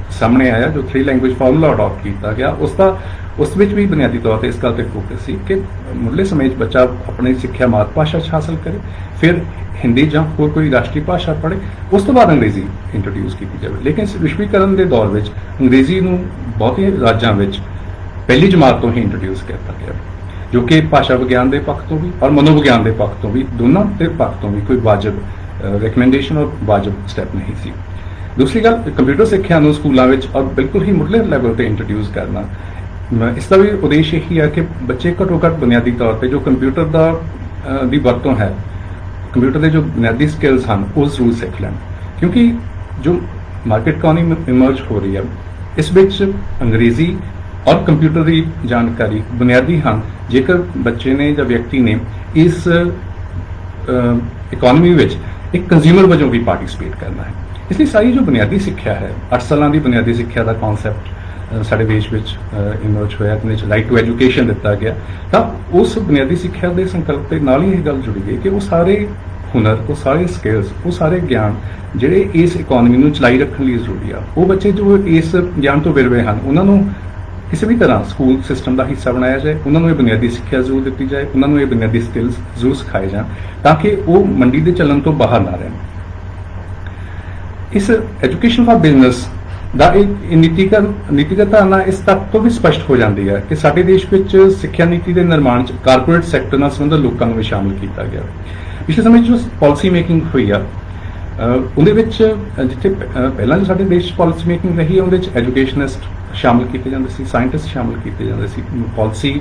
ਸਾਹਮਣੇ ਆਇਆ, ਜੋ 3 ਲੈਂਗੁਏਜ ਫਾਰਮੂਲਾ ਅਡਾਪਟ ਕੀਤਾ ਗਿਆ, ਉਸ ਵਿੱਚ ਵੀ ਬੁਨਿਆਦੀ ਤੌਰ ਤੇ ਇਸ ਗੱਲ ਤੇ ਫੋਕਸ ਸੀ ਕਿ ਮੁੱਢਲੇ ਸਮੇਂ 'ਚ ਬੱਚਾ ਆਪਣੀ ਸਿੱਖਿਆ ਮਾਤ ਭਾਸ਼ਾ 'ਚ ਹਾਸਲ ਕਰੇ, ਫਿਰ ਹਿੰਦੀ ਜਾਂ ਹੋਰ ਕੋਈ ਰਾਸ਼ਟਰੀ ਭਾਸ਼ਾ ਪੜ੍ਹੇ, ਉਸ ਤੋਂ ਬਾਅਦ ਅੰਗਰੇਜ਼ੀ ਇੰਟਰੋਡਿਊਸ ਕੀਤੀ ਜਾਵੇ। ਲੇਕਿਨ ਇਸ ਵਿਸ਼ਵੀਕਰਨ ਦੇ ਦੌਰ ਵਿੱਚ ਅੰਗਰੇਜ਼ੀ ਨੂੰ ਬਹੁਤੇ ਰਾਜਾਂ ਵਿੱਚ ਪਹਿਲੀ ਜਮਾਤ ਤੋਂ ਹੀ ਇੰਟਰੋਡਿਊਸ ਕੀਤਾ ਗਿਆ, ਜੋ ਕਿ ਭਾਸ਼ਾ ਵਿਗਿਆਨ ਦੇ ਪੱਖ ਤੋਂ ਵੀ ਔਰ ਮਨੋਵਿਗਿਆਨ ਦੇ ਪੱਖ ਤੋਂ ਵੀ, ਦੋਨਾਂ ਦੇ ਪੱਖ ਤੋਂ ਵੀ ਕੋਈ ਵਾਜਬ ਰਿਕਮੈਂਡੇਸ਼ਨ ਔਰ ਵਾਜਬ ਸਟੈਪ ਨਹੀਂ ਸੀ। ਦੂਸਰੀ ਗੱਲ, ਕੰਪਿਊਟਰ ਸਿੱਖਿਆ ਨੂੰ ਸਕੂਲਾਂ ਵਿੱਚ ਔਰ ਬਿਲਕੁਲ ਹੀ ਮੁੱਢਲੇ ਲੈਵਲ ਤੇ ਇੰਟਰੋਡਿਊਸ ਕਰਨਾ, ਇਸ ਦਾ ਵੀ ਉਦੇਸ਼ ਇਹੀ ਹੈ ਕਿ ਬੱਚੇ ਘੱਟੋ ਘੱਟ ਬੁਨਿਆਦੀ ਤੌਰ ਤੇ ਜੋ ਕੰਪਿਊਟਰ ਦੀ ਵਰਤੋਂ ਹੈ, ਕੰਪਿਊਟਰ ਦੇ ਜੋ ਬੁਨਿਆਦੀ ਸਕਿੱਲਸ ਹਨ, ਉਹ ਜ਼ਰੂਰ ਸਿੱਖ ਲੈਣ, ਕਿਉਂਕਿ ਜੋ ਮਾਰਕੀਟ ਇਕਨੋਮੀ ਇਮਰਜ ਹੋ ਰਹੀ ਹੈ ਇਸ ਵਿੱਚ ਅੰਗਰੇਜ਼ੀ ਔਰ ਕੰਪਿਊਟਰ ਦੀ ਜਾਣਕਾਰੀ ਬੁਨਿਆਦੀ ਹਨ। ਜੇਕਰ ਬੱਚੇ ਨੇ ਜਾਂ ਵਿਅਕਤੀ ਨੇ ਇਸ ਇਕਨੋਮੀ ਵਿੱਚ ਇੱਕ ਕੰਜ਼ਿਊਮਰ ਵਜੋਂ ਵੀ ਪਾਰਟਿਸਿਪੇਟ ਕਰਨਾ ਹੈ। ਇਸ ਲਈ ਸਾਰੀ ਜੋ ਬੁਨਿਆਦੀ ਸਿੱਖਿਆ ਹੈ, 8 ਸਾਲਾਂ ਦੀ ਬੁਨਿਆਦੀ ਸਿੱਖਿਆ ਦਾ ਕਨਸੈਪਟ ਸਾਡੇ ਦੇਸ਼ ਵਿੱਚ ਇਮਰਜ ਹੋਇਆ, ਜਿਹਦੇ ਵਿੱਚ ਰਾਈਟ ਟੂ ਐਜੂਕੇਸ਼ਨ ਦਿੱਤਾ ਗਿਆ, ਤਾਂ ਉਸ ਬੁਨਿਆਦੀ ਸਿੱਖਿਆ ਦੇ ਸੰਕਲਪ ਦੇ ਨਾਲ ਹੀ ਇਹ ਗੱਲ ਜੁੜੀ ਗਈ ਕਿ ਉਹ ਸਾਰੇ ਹੁਨਰ, ਉਹ ਸਾਰੇ ਸਕਿੱਲਸ, ਉਹ ਸਾਰੇ ਗਿਆਨ ਜਿਹੜੇ ਇਸ ਇਕਨੋਮੀ ਨੂੰ ਚਲਾਈ ਰੱਖਣ ਲਈ ਜ਼ਰੂਰੀ ਆ, ਉਹ ਬੱਚੇ ਜੋ ਇਸ ਗਿਆਨ ਤੋਂ ਵਿਰਵੇ ਹਨ ਉਹਨਾਂ ਨੂੰ ਕਿਸੇ ਵੀ ਤਰ੍ਹਾਂ ਸਕੂਲ ਸਿਸਟਮ ਦਾ ਹਿੱਸਾ ਬਣਾਇਆ ਜਾਏ, ਉਹਨਾਂ ਨੂੰ ਇਹ ਬੁਨਿਆਦੀ ਸਿੱਖਿਆ ਜ਼ਰੂਰ ਦਿੱਤੀ ਜਾਏ, ਉਹਨਾਂ ਨੂੰ ਇਹ ਬੁਨਿਆਦੀ ਸਕਿੱਲਸ ਜ਼ਰੂਰ ਸਿਖਾਏ ਜਾਣ ਤਾਂ ਕਿ ਉਹ ਮੰਡੀ ਦੇ ਚੱਲਣ ਤੋਂ ਬਾਹਰ ਨਾ ਰਹਿਣ। ਇਸ ਐਜੂਕੇਸ਼ਨ ਫਾਰ ਬਿਜ਼ਨਸ ਦਾ ਇਹ ਨੀਤੀਗਤ ਧਾਰਨਾ ਇਸ ਤੱਕ ਤੋਂ ਵੀ ਸਪਸ਼ਟ ਹੋ ਜਾਂਦੀ ਹੈ ਕਿ ਸਾਡੇ ਦੇਸ਼ ਵਿੱਚ ਸਿੱਖਿਆ ਨੀਤੀ ਦੇ ਨਿਰਮਾਣ 'ਚ ਕਾਰਪੋਰੇਟ ਸੈਕਟਰ ਨਾਲ ਸੰਬੰਧਿਤ ਲੋਕਾਂ ਨੂੰ ਵੀ ਸ਼ਾਮਲ ਕੀਤਾ ਗਿਆ। ਪਿਛਲੇ ਸਮੇਂ 'ਚ ਜੋ ਪਾਲਿਸੀ ਮੇਕਿੰਗ ਹੋਈ ਆ ਉਹਦੇ ਵਿੱਚ ਜਿੱਥੇ ਪਹਿਲਾਂ ਜੋ ਸਾਡੇ ਦੇਸ਼ 'ਚ ਪਾਲਿਸੀ ਮੇਕਿੰਗ ਰਹੀ ਹੈ ਉਹਦੇ 'ਚ ਐਜੂਕੇਸ਼ਨਿਸਟ ਸ਼ਾਮਲ ਕੀਤੇ ਜਾਂਦੇ ਸੀ, ਸਾਇੰਟਿਸਟ ਸ਼ਾਮਲ ਕੀਤੇ ਜਾਂਦੇ ਸੀ, ਪਾਲਿਸੀ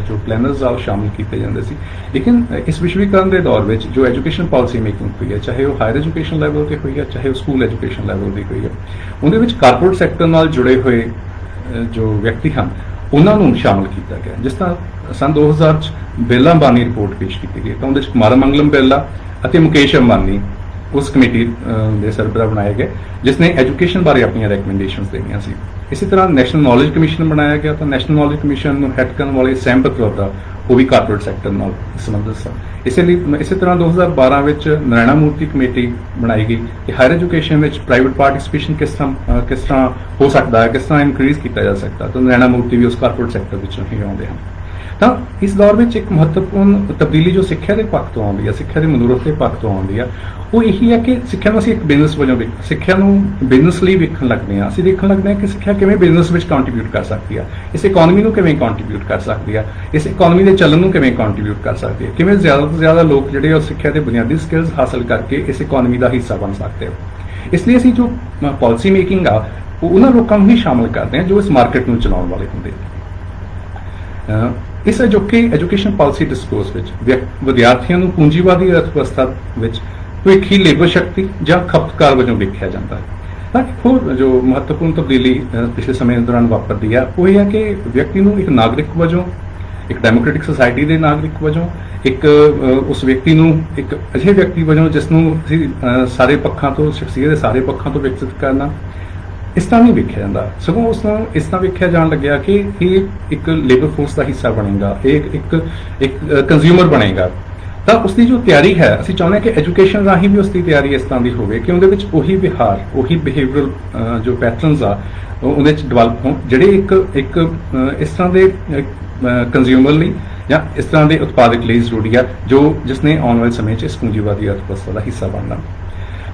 ਜੋ ਪਲੈਨਰਸ ਆ ਉਹ ਸ਼ਾਮਲ ਕੀਤੇ ਜਾਂਦੇ ਸੀ। ਲੇਕਿਨ ਇਸ ਵਿਸ਼ਵੀਕਰਨ ਦੇ ਦੌਰ ਵਿੱਚ ਜੋ ਐਜੂਕੇਸ਼ਨ ਪਾਲਿਸੀ ਮੇਕਿੰਗ ਹੋਈ ਹੈ, ਚਾਹੇ ਉਹ ਹਾਇਰ ਐਜੂਕੇਸ਼ਨ ਲੈਵਲ ਤੇ ਹੋਈ ਹੈ, ਚਾਹੇ ਉਹ ਸਕੂਲ ਐਜੂਕੇਸ਼ਨ ਲੈਵਲ ਦੀ ਹੋਈ ਹੈ, ਉਹਦੇ ਵਿੱਚ ਕਾਰਪੋਰੇਟ ਸੈਕਟਰ ਨਾਲ ਜੁੜੇ ਹੋਏ ਜੋ ਵਿਅਕਤੀ ਹਨ ਉਹਨਾਂ ਨੂੰ ਸ਼ਾਮਲ ਕੀਤਾ ਗਿਆ। ਜਿਸ ਤਰ੍ਹਾਂ ਸੰਨ 2000 'ਚ ਬਿਰਲਾ ਅੰਬਾਨੀ ਰਿਪੋਰਟ ਪੇਸ਼ ਕੀਤੀ ਗਈ ਤਾਂ ਉਹਦੇ 'ਚ ਕੁਮਾਰ ਮੰਗਲਮ ਬਿਰਲਾ ਅਤੇ ਮੁਕੇਸ਼ ਅੰਬਾਨੀ ਉਸ ਕਮੇਟੀ ਦੇ ਸਰਬਰਾਹ ਬਣਾਏ ਗਏ ਜਿਸ ਨੇ ਐਜੂਕੇਸ਼ਨ ਬਾਰੇ ਆਪਣੀਆਂ ਰეკਮੈਂਡੇਸ਼ਨਸ ਦੇਣੀਆਂ ਸੀ। ਇਸੇ ਤਰ੍ਹਾਂ ਨੈਸ਼ਨਲ ਨੌਲੇਜ ਕਮਿਸ਼ਨ ਬਣਾਇਆ ਗਿਆ ਤਾਂ ਨੈਸ਼ਨਲ ਨੌਲੇਜ ਕਮਿਸ਼ਨ ਨੂੰ ਹੈਡ ਕਰਨ ਵਾਲੇ ਸੈਮ ਬਤਰੋਦਾ ਉਹ ਵੀ ਕਾਰਪੋਰੇਟ ਸੈਕਟਰ ਨਾਲ ਸੰਬੰਧਿਤ ਸਨ। ਇਸੇ ਤਰ੍ਹਾਂ 2012 ਵਿੱਚ ਨਾਰਾਇਣਾ ਮੂਰਤੀ ਕਮੇਟੀ ਬਣਾਈ ਗਈ ਕਿ ਹਾਇਰ ਐਜੂਕੇਸ਼ਨ ਵਿੱਚ ਪ੍ਰਾਈਵੇਟ ਪਾਰਟਿਸਿਪੇਸ਼ਨ ਕਿਸ ਤਰ੍ਹਾਂ ਹੋ ਸਕਦਾ ਹੈ, ਕਿਸ ਤਰ੍ਹਾਂ ਇਨਕਰੀਜ਼ ਕੀਤਾ ਜਾ ਸਕਦਾ, ਤਾਂ ਨਾਰਾਇਣਾ ਮੂਰਤੀ ਵੀ ਉਸ ਕਾਰਪੋਰੇਟ ਸੈਕਟਰ ਵਿੱਚੋਂ ਹੀ ਆਉਂਦੇ ਹਨ। ਤਾਂ ਇਸ ਦੌਰ ਵਿੱਚ ਇੱਕ ਮਹੱਤਵਪੂਰਨ ਤਬਦੀਲੀ ਜੋ ਸਿੱਖਿਆ ਦੇ ਪੱਖ ਤੋਂ ਆਉਂਦੀ ਹੈ, ਸਿੱਖਿਆ ਦੇ ਮਨੋਰਥ ਦੇ ਪੱਖ ਤੋਂ ਆਉਂਦੀ ਹੈ, ਉਹ ਇਹੀ ਹੈ ਕਿ ਸਿੱਖਿਆ ਨੂੰ ਅਸੀਂ ਇੱਕ ਬਿਜ਼ਨਸ ਵਜੋਂ ਸਿੱਖਿਆ ਨੂੰ ਬਿਜ਼ਨਸ ਲਈ ਵੇਖਣ ਲੱਗਦੇ ਹਾਂ। ਅਸੀਂ ਦੇਖਣ ਲੱਗਦੇ ਹਾਂ ਕਿ ਸਿੱਖਿਆ ਕਿਵੇਂ ਬਿਜ਼ਨਸ ਵਿੱਚ ਕੰਟਰੀਬਿਊਟ ਕਰ ਸਕਦੀ ਹੈ, ਇਸ ਇਕਨੋਮੀ ਨੂੰ ਕਿਵੇਂ ਕੰਟਰੀਬਿਊਟ ਕਰ ਸਕਦੀ ਹੈ, ਇਸ ਇਕਨੋਮੀ ਦੇ ਚੱਲਣ ਨੂੰ ਕਿਵੇਂ ਕੰਟਰੀਬਿਊਟ ਕਰ ਸਕਦੀ ਹੈ, ਕਿਵੇਂ ਜ਼ਿਆਦਾ ਤੋਂ ਜ਼ਿਆਦਾ ਲੋਕ ਜਿਹੜੇ ਉਹ ਸਿੱਖਿਆ ਦੇ ਬੁਨਿਆਦੀ ਸਕਿੱਲਸ ਹਾਸਲ ਕਰਕੇ ਇਸ ਇਕਨੋਮੀ ਦਾ ਹਿੱਸਾ ਬਣ ਸਕਦੇ ਹੋ। ਇਸ ਲਈ ਅਸੀਂ ਜੋ ਪਾਲਿਸੀ ਮੇਕਿੰਗ ਆ ਉਹ ਉਹਨਾਂ ਲੋਕਾਂ ਨੂੰ ਹੀ ਸ਼ਾਮਲ ਕਰਦੇ ਹਾਂ ਜੋ ਇਸ ਮਾਰਕੀਟ ਨੂੰ ਚਲਾਉਣ ਵਾਲੇ ਹੁੰਦੇ। ਇਸ ਅਜੋਕੇ ਐਜੂਕੇਸ਼ਨ ਪਾਲਿਸੀ ਡਿਸਕੋਰਸ ਵਿੱਚ ਵਿਦਿਆਰਥੀਆਂ ਨੂੰ ਪੂੰਜੀਵਾਦੀ ਅਰਥ ਵਿਵਸਥਾ ਵਿੱਚ ਭਵਿੱਖੀ ਲੇਬਰ ਸ਼ਕਤੀ ਜਾਂ ਖਪਤਕਾਰ ਵਜੋਂ ਵੇਖਿਆ ਜਾਂਦਾ ਹੈ। ਤਾਂ ਇੱਕ ਹੋਰ ਜੋ ਮਹੱਤਵਪੂਰਨ ਤਬਦੀਲੀ ਪਿਛਲੇ ਸਮੇਂ ਦੌਰਾਨ ਵਾਪਰਦੀ ਹੈ ਉਹ ਇਹ ਹੈ ਕਿ ਵਿਅਕਤੀ ਨੂੰ ਇੱਕ ਨਾਗਰਿਕ ਵਜੋਂ, ਇੱਕ ਡੈਮੋਕ੍ਰੈਟਿਕ ਸੁਸਾਇਟੀ ਦੇ ਨਾਗਰਿਕ ਵਜੋਂ, ਇੱਕ ਉਸ ਵਿਅਕਤੀ ਨੂੰ ਇੱਕ ਅਜਿਹੇ ਵਿਅਕਤੀ ਵਜੋਂ ਜਿਸ ਨੂੰ ਅਸੀਂ ਸਾਰੇ ਪੱਖਾਂ ਤੋਂ, ਸ਼ਖਸੀਅਤ ਦੇ ਸਾਰੇ ਪੱਖਾਂ ਤੋਂ ਵਿਕਸਿਤ ਕਰਨਾ, ਇਸ ਤਰ੍ਹਾਂ ਨਹੀਂ ਵੇਖਿਆ ਜਾਂਦਾ, ਸਗੋਂ ਉਸ ਨੂੰ ਇਸ ਤਰ੍ਹਾਂ ਵੇਖਿਆ ਜਾਣ ਲੱਗਿਆ ਕਿ ਇਹ ਇੱਕ ਲੇਬਰ ਫੋਰਸ ਦਾ ਹਿੱਸਾ ਬਣੇਗਾ, ਇਹ ਇੱਕ ਕੰਜ਼ਿਊਮਰ ਬਣੇਗਾ। ਤਾਂ ਉਸ ਦੀ ਜੋ ਤਿਆਰੀ ਹੈ ਅਸੀਂ ਚਾਹੁੰਦੇ ਹਾਂ ਕਿ ਐਜੂਕੇਸ਼ਨ ਰਾਹੀਂ ਵੀ ਉਸ ਦੀ ਤਿਆਰੀ ਇਸ ਤਰ੍ਹਾਂ ਦੀ ਹੋਵੇ ਕਿ ਉਹਦੇ ਵਿੱਚ ਉਹੀ ਵਿਹਾਰ, ਉਹੀ ਬਿਹੇਵੀਅਰਲ ਜੋ ਪੈਟਰਨਸ ਆ ਉਹਦੇ ਵਿੱਚ ਡਿਵੈਲਪ ਹੋਣ ਜਿਹੜੇ ਇੱਕ ਇਸ ਤਰ੍ਹਾਂ ਦੇ ਕੰਜ਼ਿਊਮਰ ਲਈ ਜਾਂ ਇਸ ਤਰ੍ਹਾਂ ਦੇ ਉਤਪਾਦਕ ਲਈ ਜ਼ਰੂਰੀ ਆ ਜਿਸਨੇ ਆਉਣ ਵਾਲੇ ਸਮੇਂ 'ਚ ਇਸ ਪੂੰਜੀਵਾਦੀ ਅਰਥਵਿਵਸਥਾ ਦਾ ਹਿੱਸਾ ਬਣਨਾ।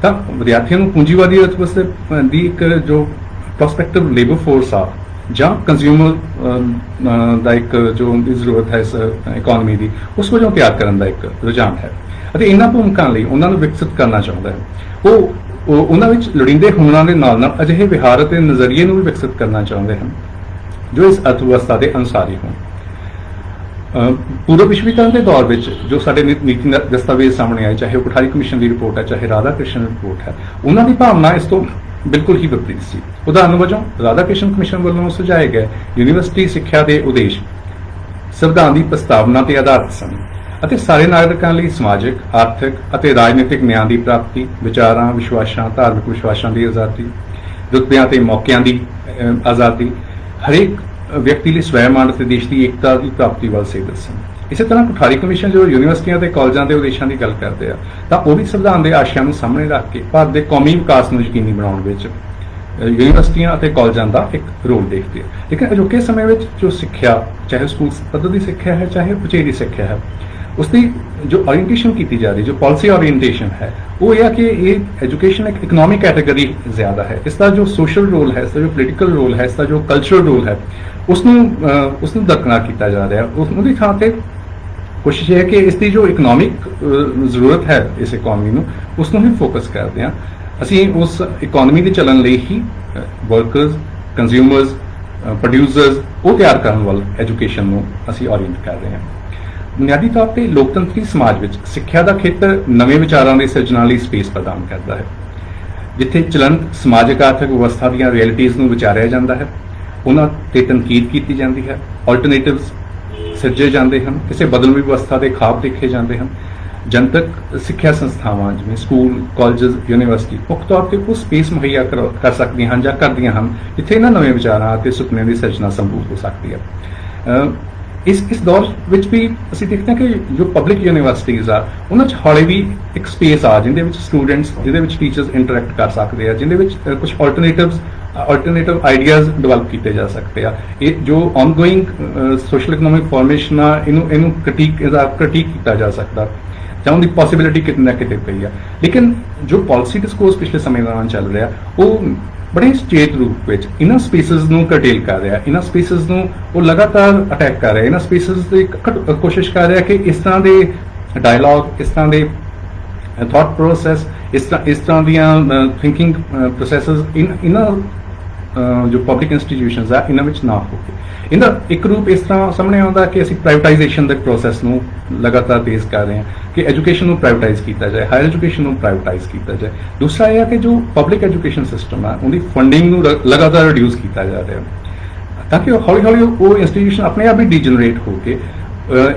ਤਾਂ ਵਿਦਿਆਰਥੀਆਂ ਨੂੰ ਪੂੰਜੀਵਾਦੀ ਅਰਥਵਿਵਸਥਾ ਦੀ ਇੱਕ ਜੋ ਪ੍ਰੋਸਪੈਕਟਿਵ ਲੇਬਰ ਫੋਰਸ ਆ ਜਾਂ ਕੰਜ਼ਿਊਮਰ ਦਾ ਇੱਕ ਜੋ ਦੀ ਜ਼ਰੂਰਤ ਹੈ ਇਸ ਇਕਨੋਮੀ ਦੀ, ਉਸ ਵਜੋਂ ਤਿਆਰ ਕਰਨ ਦਾ ਇੱਕ ਰੁਝਾਨ ਹੈ ਅਤੇ ਇਹਨਾਂ ਭੂਮਿਕਾਵਾਂ ਲਈ ਉਹਨਾਂ ਨੂੰ ਵਿਕਸਿਤ ਕਰਨਾ ਚਾਹੁੰਦਾ ਹੈ। ਉਹ ਉਹਨਾਂ ਵਿੱਚ ਲੋੜੀਂਦੇ ਹੁਨਰਾਂ ਦੇ ਨਾਲ ਨਾਲ ਅਜਿਹੇ ਵਿਹਾਰ ਅਤੇ ਨਜ਼ਰੀਏ ਨੂੰ ਵੀ ਵਿਕਸਿਤ ਕਰਨਾ ਚਾਹੁੰਦੇ ਹਨ ਜੋ ਇਸ ਅਰਥਵਿਵਸਥਾ ਦੇ ਅਨੁਸਾਰੀ ਹੋਣ। ਪੂਰਵ ਵਿਸ਼ਵੀਕਰਨ ਦੇ ਦੌਰ ਵਿੱਚ ਜੋ ਸਾਡੇ ਨੀਤੀ ਦਸਤਾਵੇਜ਼ ਸਾਹਮਣੇ ਆਏ, ਚਾਹੇ ਉਹ ਕੋਠਾਰੀ ਕਮਿਸ਼ਨ ਦੀ ਰਿਪੋਰਟ ਹੈ, ਚਾਹੇ ਰਾਧਾ ਕ੍ਰਿਸ਼ਨ ਰਿਪੋਰਟ ਹੈ, ਉਹਨਾਂ ਦੀ ਭਾਵਨਾ ਇਸ ਤੋਂ ਬਿਲਕੁਲ ਹੀ ਵਿਪਰੀਤ ਸੀ। ਉਦਾਹਰਨ ਵਜੋਂ ਰਾਧਾ ਕ੍ਰਿਸ਼ਨ ਕਮਿਸ਼ਨ ਵੱਲੋਂ ਸੁਝਾਏ ਗਏ ਯੂਨੀਵਰਸਿਟੀ ਸਿੱਖਿਆ ਦੇ ਉਦੇਸ਼ ਸੰਵਿਧਾਨ ਦੀ ਪ੍ਰਸਤਾਵਨਾ ਤੇ ਆਧਾਰਿਤ ਸਨ ਅਤੇ ਸਾਰੇ ਨਾਗਰਿਕਾਂ ਲਈ ਸਮਾਜਿਕ, ਆਰਥਿਕ ਅਤੇ ਰਾਜਨੀਤਿਕ ਨਿਆਂ ਦੀ ਪ੍ਰਾਪਤੀ, ਵਿਚਾਰਾਂ, ਵਿਸ਼ਵਾਸਾਂ, ਧਾਰਮਿਕ ਵਿਸ਼ਵਾਸਾਂ ਦੀ ਆਜ਼ਾਦੀ, ਰੁਤਬਿਆਂ ਤੇ ਮੌਕਿਆਂ ਦੀ ਆਜ਼ਾਦੀ, ਹਰੇਕ ਵਿਅਕਤੀ ਲਈ ਸਵੈਮਾਨ ਅਤੇ ਦੇਸ਼ ਦੀ ਏਕਤਾ ਦੀ ਪ੍ਰਾਪਤੀ ਵੱਲ ਸੇਧਤ ਸਨ। ਇਸੇ ਤਰ੍ਹਾਂ ਕੋਠਾਰੀ ਕਮਿਸ਼ਨ ਜੋ ਯੂਨੀਵਰਸਿਟੀਆਂ ਤੇ ਕਾਲਜਾਂ ਦੇ ਉਦੇਸ਼ਾਂ ਦੀ ਗੱਲ ਕਰਦੇ ਆ ਤਾਂ ਉਹ ਵੀ ਸੰਵਿਧਾਨ ਦੇ ਆਸ਼ਿਆਂ ਨੂੰ ਸਾਹਮਣੇ ਰੱਖ ਕੇ ਭਾਰਤ ਦੇ ਕੌਮੀ ਵਿਕਾਸ ਨੂੰ ਯਕੀਨੀ ਬਣਾਉਣ ਵਿੱਚ ਯੂਨੀਵਰਸਿਟੀਆਂ ਅਤੇ ਕਾਲਜਾਂ ਦਾ ਇੱਕ ਰੋਲ ਦੇਖਦੇ ਆ। ਲੇਕਿਨ ਅਜੋਕੇ ਸਮੇਂ ਵਿੱਚ ਜੋ ਸਿੱਖਿਆ, ਚਾਹੇ ਸਕੂਲ ਪੱਧਰ ਦੀ ਸਿੱਖਿਆ ਹੈ, ਚਾਹੇ ਉਚੇਰੀ ਸਿੱਖਿਆ ਹੈ, ਉਸ ਦੀ ਜੋ ਓਰੀਐਂਟੇਸ਼ਨ ਕੀਤੀ ਜਾ ਰਹੀ, ਜੋ ਪਾਲਿਸੀ ਓਰੀਐਂਟੇਸ਼ਨ ਹੈ, ਉਹ ਇਹ ਹੈ ਕਿ ਇਹ ਐਜੂਕੇਸ਼ਨ ਇੱਕ ਇਕਨੋਮਿਕ ਕੈਟਾਗਰੀ ਜ਼ਿਆਦਾ ਹੈ। ਇਸ ਦਾ ਜੋ ਸੋਸ਼ਲ ਰੋਲ ਹੈ, ਇਸ ਦਾ ਜੋ ਪੋਲੀਟੀਕਲ ਰੋਲ ਹੈ, ਇਸ ਦਾ ਜੋ ਕਲਚਰਲ ਰੋਲ ਹੈ, ਉਸ ਨੂੰ ਦਰਕਨਾਰ ਕੀਤਾ ਜਾ ਰਿਹਾ। ਉਹਦੀ ਥਾਂ ਤੇ ਕੋਸ਼ਿਸ਼ ਇਹ ਹੈ ਕਿ ਇਸ ਦੀ ਜੋ ਇਕਨੋਮਿਕ ਜ਼ਰੂਰਤ ਹੈ ਇਸ ਇਕਨੋਮੀ ਨੂੰ, ਉਸ ਨੂੰ ਹੀ ਫੋਕਸ ਕਰਦੇ ਹਾਂ। ਅਸੀਂ ਉਸ ਇਕਨੋਮੀ ਦੇ ਚੱਲਣ ਲਈ ਹੀ ਵਰਕਰਸ, ਕੰਜ਼ਿਊਮਰਸ, ਪ੍ਰੋਡਿਊਸਰਸ ਉਹ ਤਿਆਰ ਕਰਨ ਵੱਲ ਐਜੂਕੇਸ਼ਨ ਨੂੰ ਅਸੀਂ ਓਰੀਐਂਟ ਕਰ ਰਹੇ ਹਾਂ। ਬੁਨਿਆਦੀ ਤੌਰ ਤੇ ਲੋਕਤੰਤਰੀ ਸਮਾਜ ਵਿੱਚ ਸਿੱਖਿਆ ਦਾ ਖੇਤਰ ਨਵੇਂ ਵਿਚਾਰਾਂ ਦੀ ਸਿਰਜਣਾ ਲਈ ਸਪੇਸ ਪ੍ਰਦਾਨ ਕਰਦਾ ਹੈ, ਜਿੱਥੇ ਚਲੰਤ ਸਮਾਜਿਕ ਆਰਥਿਕ ਵਿਵਸਥਾ ਦੀਆਂ ਰਿਐਲਿਟੀਜ਼ ਨੂੰ ਵਿਚਾਰਿਆ ਜਾਂਦਾ ਹੈ, ਉਹਨਾਂ ਤੇ ਤਨਕੀਦ ਕੀਤੀ ਜਾਂਦੀ ਹੈ, ਆਲਟਰਨੇਟਿਵਸ ਸਿਰਜੇ ਜਾਂਦੇ ਹਨ, ਕਿਸੇ ਬਦਲਵੀਂ ਵਿਵਸਥਾ ਦੇ ਖਾਬ ਦੇਖੇ ਜਾਂਦੇ ਹਨ। ਜਨਤਕ ਸਿੱਖਿਆ ਸੰਸਥਾਵਾਂ ਜਿਵੇਂ ਸਕੂਲ, ਕਾਲਜਸ, ਯੂਨੀਵਰਸਿਟੀ ਮੁੱਖ ਤੌਰ ਤੇ ਉਹ ਸਪੇਸ ਮੁਹੱਈਆ ਕਰ ਸਕਦੀਆਂ ਹਨ ਜਾਂ ਕਰਦੀਆਂ ਹਨ ਜਿੱਥੇ ਇਹਨਾਂ ਨਵੇਂ ਵਿਚਾਰਾਂ ਅਤੇ ਸੁਪਨਿਆਂ ਦੀ ਸਿਰਜਣਾ ਸੰਭਵ ਹੋ ਸਕਦੀ ਹੈ। ਇਸ ਦੌਰ ਵਿੱਚ ਵੀ ਅਸੀਂ ਦੇਖਦੇ ਹਾਂ ਕਿ ਜੋ ਪਬਲਿਕ ਯੂਨੀਵਰਸਿਟੀਜ਼ ਆ ਉਹਨਾਂ 'ਚ ਹੌਲੀ ਵੀ ਇੱਕ ਸਪੇਸ ਆ ਜਿਹਦੇ ਵਿੱਚ ਸਟੂਡੈਂਟਸ, ਜਿਹਦੇ ਵਿੱਚ ਟੀਚਰਸ ਇੰਟਰੈਕਟ ਕਰ ਸਕਦੇ ਆ, ਜਿਹਦੇ ਵਿੱਚ ਕੁਝ ਆਲਟਰਨੇਟਿਵ ਆਈਡੀਆਜ਼ ਡਿਵੈਲਪ ਕੀਤੇ ਜਾ ਸਕਦੇ ਆ। ਇਹ ਜੋ ਆਨਗੋਇੰਗ ਸੋਸ਼ਲ ਇਕਨੋਮਿਕ ਫਾਰਮੇਸ਼ਨ ਆ ਇਹਨੂੰ ਕ੍ਰਿਟੀਕ ਕੀਤਾ ਜਾ ਸਕਦਾ ਜਾਂ ਉਹਦੀ ਪੋਸੀਬਿਲਿਟੀ ਕਿਤੇ ਨਾ ਕਿਤੇ ਪਈ ਆ। ਲੇਕਿਨ ਜੋ ਪਾਲਿਸੀ ਡਿਸਕੋਰਸ ਪਿਛਲੇ ਸਮੇਂ ਦੌਰਾਨ ਚੱਲ ਰਿਹਾ ਉਹ ਬੜੇ ਸੁਚੇਤ ਰੂਪ ਵਿੱਚ ਇਹਨਾਂ ਸਪੇਸਿਸ ਨੂੰ ਕਰਟੇਲ ਕਰ ਰਿਹਾ, ਇਹਨਾਂ ਸਪੇਸਿਸ ਨੂੰ ਉਹ ਲਗਾਤਾਰ ਅਟੈਕ ਕਰ ਰਿਹਾ, ਇਹਨਾਂ ਸਪੇਸਿਸ ਦੀ ਕੋਸ਼ਿਸ਼ ਕਰ ਰਿਹਾ ਕਿ ਇਸ ਤਰ੍ਹਾਂ ਦੇ ਡਾਇਲੌਗ, ਇਸ ਤਰ੍ਹਾਂ ਦੇ ਥਾਟ ਪ੍ਰੋਸੈਸ, ਇਸ ਤਰ੍ਹਾਂ ਦੀਆਂ ਥਿੰਕਿੰਗ ਪ੍ਰੋਸੈਸਸ ਇਹਨਾਂ ਜੋ ਪਬਲਿਕ ਇੰਸਟੀਟਿਊਸ਼ਨਸ ਆ ਇਹਨਾਂ ਵਿੱਚ ਨਾ ਹੋਵੇ। ਇਹਦਾ ਇੱਕ ਰੂਪ ਇਸ ਤਰ੍ਹਾਂ ਸਾਹਮਣੇ ਆਉਂਦਾ ਕਿ ਅਸੀਂ ਪ੍ਰਾਈਵੇਟਾਈਜੇਸ਼ਨ ਦੇ ਪ੍ਰੋਸੈਸ ਨੂੰ ਲਗਾਤਾਰ ਤੇਜ਼ ਕਰ ਰਹੇ ਹਾਂ ਕਿ ਐਜੂਕੇਸ਼ਨ ਨੂੰ ਪ੍ਰਾਈਵੇਟਾਈਜ਼ ਕੀਤਾ ਜਾਏ, ਹਾਇਰ ਐਜੂਕੇਸ਼ਨ ਨੂੰ ਪ੍ਰਾਈਵੇਟਾਈਜ਼ ਕੀਤਾ ਜਾਏ। ਦੂਸਰਾ ਇਹ ਹੈ ਕਿ ਜੋ ਪਬਲਿਕ ਐਜੂਕੇਸ਼ਨ ਸਿਸਟਮ ਆ ਉਹਦੀ ਫੰਡਿੰਗ ਨੂੰ ਲਗਾਤਾਰ ਰਿਡਿਊਸ ਕੀਤਾ ਜਾ ਰਿਹਾ ਤਾਂ ਕਿ ਹੌਲੀ ਹੌਲੀ ਉਹ ਇੰਸਟੀਟਿਊਸ਼ਨ ਆਪਣੇ ਆਪ ਹੀ ਡੀਜਨਰੇਟ ਹੋ ਕੇ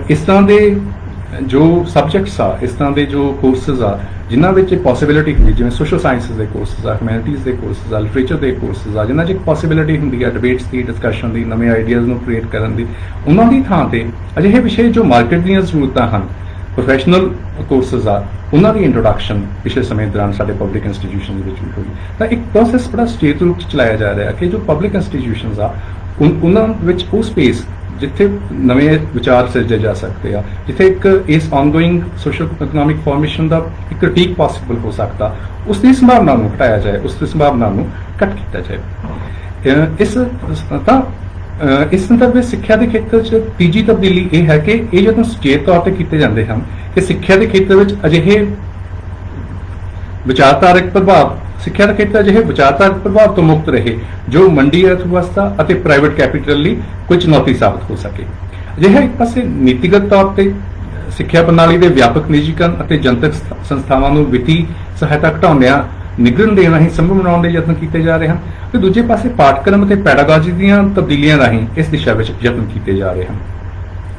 ਇਸ ਤਰ੍ਹਾਂ ਦੇ ਜੋ ਸਬਜੈਕਟਸ ਆ, ਇਸ ਤਰ੍ਹਾਂ ਦੇ ਜੋ ਕੋਰਸਿਸ ਆ ਜਿਨ੍ਹਾਂ ਵਿੱਚ ਪੋਸੀਬਿਲਿਟੀ ਹੁੰਦੀ, ਜਿਵੇਂ ਸੋਸ਼ਲ ਸਾਇੰਸਿਸ ਦੇ ਕੋਰਸਿਸ ਆ, ਹਿਊਮੈਨਿਟੀਜ਼ ਦੇ ਕੋਰਸਿਸ ਆ, ਲਿਟਰੇਚਰ ਦੇ ਕੋਰਸਿਸ ਆ, ਜਿਨ੍ਹਾਂ 'ਚ ਇੱਕ ਪੋਸੀਬਿਲਿਟੀ ਹੁੰਦੀ ਆ ਡਿਬੇਟਸ ਦੀ, ਡਿਸਕਸ਼ਨ ਦੀ, ਨਵੇਂ ਆਈਡੀਆਜ਼ ਨੂੰ ਕ੍ਰੀਏਟ ਕਰਨ ਦੀ, ਉਹਨਾਂ ਦੀ ਥਾਂ ਤੇ ਅਜਿਹੇ ਵਿਸ਼ੇ ਜੋ ਮਾਰਕੀਟ ਦੀਆਂ ਜ਼ਰੂਰਤਾਂ ਹਨ, ਪ੍ਰੋਫੈਸ਼ਨਲ ਕੋਰਸਿਸ ਆ, ਉਹਨਾਂ ਦੀ ਇੰਟਰੋਡਕਸ਼ਨ ਪਿਛਲੇ ਸਮੇਂ ਦੌਰਾਨ ਸਾਡੇ ਪਬਲਿਕ ਇੰਸਟੀਟਿਊਸ਼ਨ ਦੇ ਵਿੱਚ ਵੀ ਹੋਈ। ਤਾਂ ਇੱਕ ਪ੍ਰੋਸੈਸ ਬੜਾ ਸੁਚੇਤ ਰੂਪ 'ਚ ਚਲਾਇਆ ਜਾ ਰਿਹਾ ਕਿ ਜੋ ਪਬਲਿਕ ਇੰਸਟੀਟਿਊਸ਼ਨਸ ਆ ਉਹਨਾਂ ਵਿੱਚ ਉਹ ਸਪੇਸ ਜਿੱਥੇ ਨਵੇਂ ਵਿਚਾਰ ਸਿਰਜੇ ਜਾ ਸਕਦੇ ਆ, ਜਿੱਥੇ ਇੱਕ ਇਸ ਆਨਗੋਇੰਗ ਸੋਸ਼ਲ ਇਕਨੋਮਿਕ ਫਾਰਮੇਸ਼ਨ ਦਾ ਇੱਕ ਰਟੀਕ ਪੋਸੀਬਲ ਹੋ ਸਕਦਾ, ਉਸ ਦੀ ਸੰਭਾਵਨਾ ਨੂੰ ਘਟਾਇਆ ਜਾਏ, ਉਸ ਦੀ ਸੰਭਾਵਨਾ ਨੂੰ ਘੱਟ ਕੀਤਾ ਜਾਏ। ਇਸ ਸੰਦਰਭ ਵਿੱਚ ਸਿੱਖਿਆ ਦੇ ਖੇਤਰ 'ਚ ਤੀਜੀ ਤਬਦੀਲੀ ਇਹ ਹੈ ਕਿ ਇਹ ਜਦੋਂ ਸੁਚੇਤ ਤੌਰ ਤੇ ਕੀਤੇ ਜਾਂਦੇ ਹਨ ਕਿ ਸਿੱਖਿਆ ਦੇ ਖੇਤਰ ਵਿੱਚ ਅਜਿਹੇ ਵਿਚਾਰਧਾਰਕ ਪ੍ਰਭਾਵ ਸਿੱਖਿਆ ਦਾ ਖੇਤਰ ਅਜਿਹੇ ਵਿਚਾਰਧਾਰਕ ਪ੍ਰਭਾਵ ਤੋਂ ਮੁਕਤ ਰਹੇ ਜੋ ਮੰਡੀ ਅਰਥ ਵਿਵਸਥਾ ਅਤੇ ਪ੍ਰਾਈਵੇਟ ਕੈਪੀਟਲ ਲਈ ਕੋਈ ਚੁਣੌਤੀ ਸਾਬਤ ਹੋ ਸਕੇ। ਅਜਿਹਾ ਇੱਕ ਪਾਸੇ ਨੀਤੀਗਤ ਤੌਰ ਤੇ ਸਿੱਖਿਆ ਪ੍ਰਣਾਲੀ ਦੇ ਵਿਆਪਕ ਨਿੱਜੀਕਰਨ ਅਤੇ ਜਨਤਕ ਸੰਸਥਾਵਾਂ ਨੂੰ ਵਿੱਤੀ ਸਹਾਇਤਾ ਘਟਾਉਂਦਿਆਂ ਨਿਗਰਨ ਦੇਣ ਰਾਹੀਂ ਸੰਭਵ ਬਣਾਉਣ ਦੇ ਯਤਨ ਕੀਤੇ ਜਾ ਰਹੇ ਹਨ ਤੇ ਦੂਜੇ ਪਾਸੇ ਪਾਠਕ੍ਰਮ ਅਤੇ ਪੈਡਾਗੋਜੀ ਦੀਆਂ ਤਬਦੀਲੀਆਂ ਰਾਹੀਂ ਇਸ ਦਿਸ਼ਾ ਵਿੱਚ ਯਤਨ ਕੀਤੇ ਜਾ ਰਹੇ ਹਨ।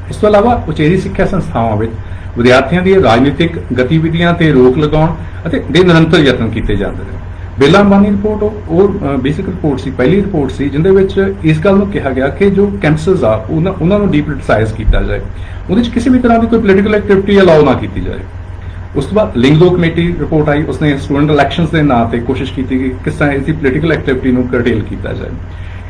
ਇਸ ਤੋਂ ਇਲਾਵਾ ਉਚੇਰੀ ਸਿੱਖਿਆ ਸੰਸਥਾਵਾਂ ਵਿੱਚ ਵਿਦਿਆਰਥੀਆਂ ਦੀਆਂ ਰਾਜਨੀਤਿਕ ਗਤੀਵਿਧੀਆਂ ਤੇ ਰੋਕ ਲਗਾਉਣ ਅਤੇ ਦੇ ਨਿਰੰਤਰ ਯਤਨ ਕੀਤੇ ਜਾਂਦੇ ਨੇ। ਬੇਲਾ ਅੰਬਾਨੀ ਰਿਪੋਰਟ ਉਹ ਬੇਸਿਕ ਰਿਪੋਰਟ ਸੀ, ਪਹਿਲੀ ਰਿਪੋਰਟ ਸੀ ਜਿਹਦੇ ਵਿੱਚ ਇਸ ਗੱਲ ਨੂੰ ਕਿਹਾ ਗਿਆ ਕਿ ਜੋ ਕੈਂਪਸਸ ਆ ਉਹਨਾਂ ਨੂੰ ਡੀਪੋਲਿਟਿਸਾਈਜ਼ ਕੀਤਾ ਜਾਏ, ਉਹਦੇ 'ਚ ਕਿਸੇ ਵੀ ਤਰ੍ਹਾਂ ਦੀ ਕੋਈ ਪੋਲੀਟੀਕਲ ਐਕਟੀਵਿਟੀ ਅਲਾਉ ਨਾ ਕੀਤੀ ਜਾਏ। ਉਸ ਤੋਂ ਬਾਅਦ ਲਿੰਗ ਲੋਕ ਕਮੇਟੀ ਰਿਪੋਰਟ ਆਈ, ਉਸਨੇ ਸਟੂਡੈਂਟ ਇਲੈਕਸ਼ਨਸ ਦੇ ਨਾਂ ਤੇ ਕੋਸ਼ਿਸ਼ ਕੀਤੀ ਕਿ ਕਿਸ ਤਰ੍ਹਾਂ ਇਸ ਦੀ ਪੋਲੀਟੀਕਲ ਐਕਟੀਵਿਟੀ ਨੂੰ ਕਰਟੇਲ ਕੀਤਾ ਜਾਏ।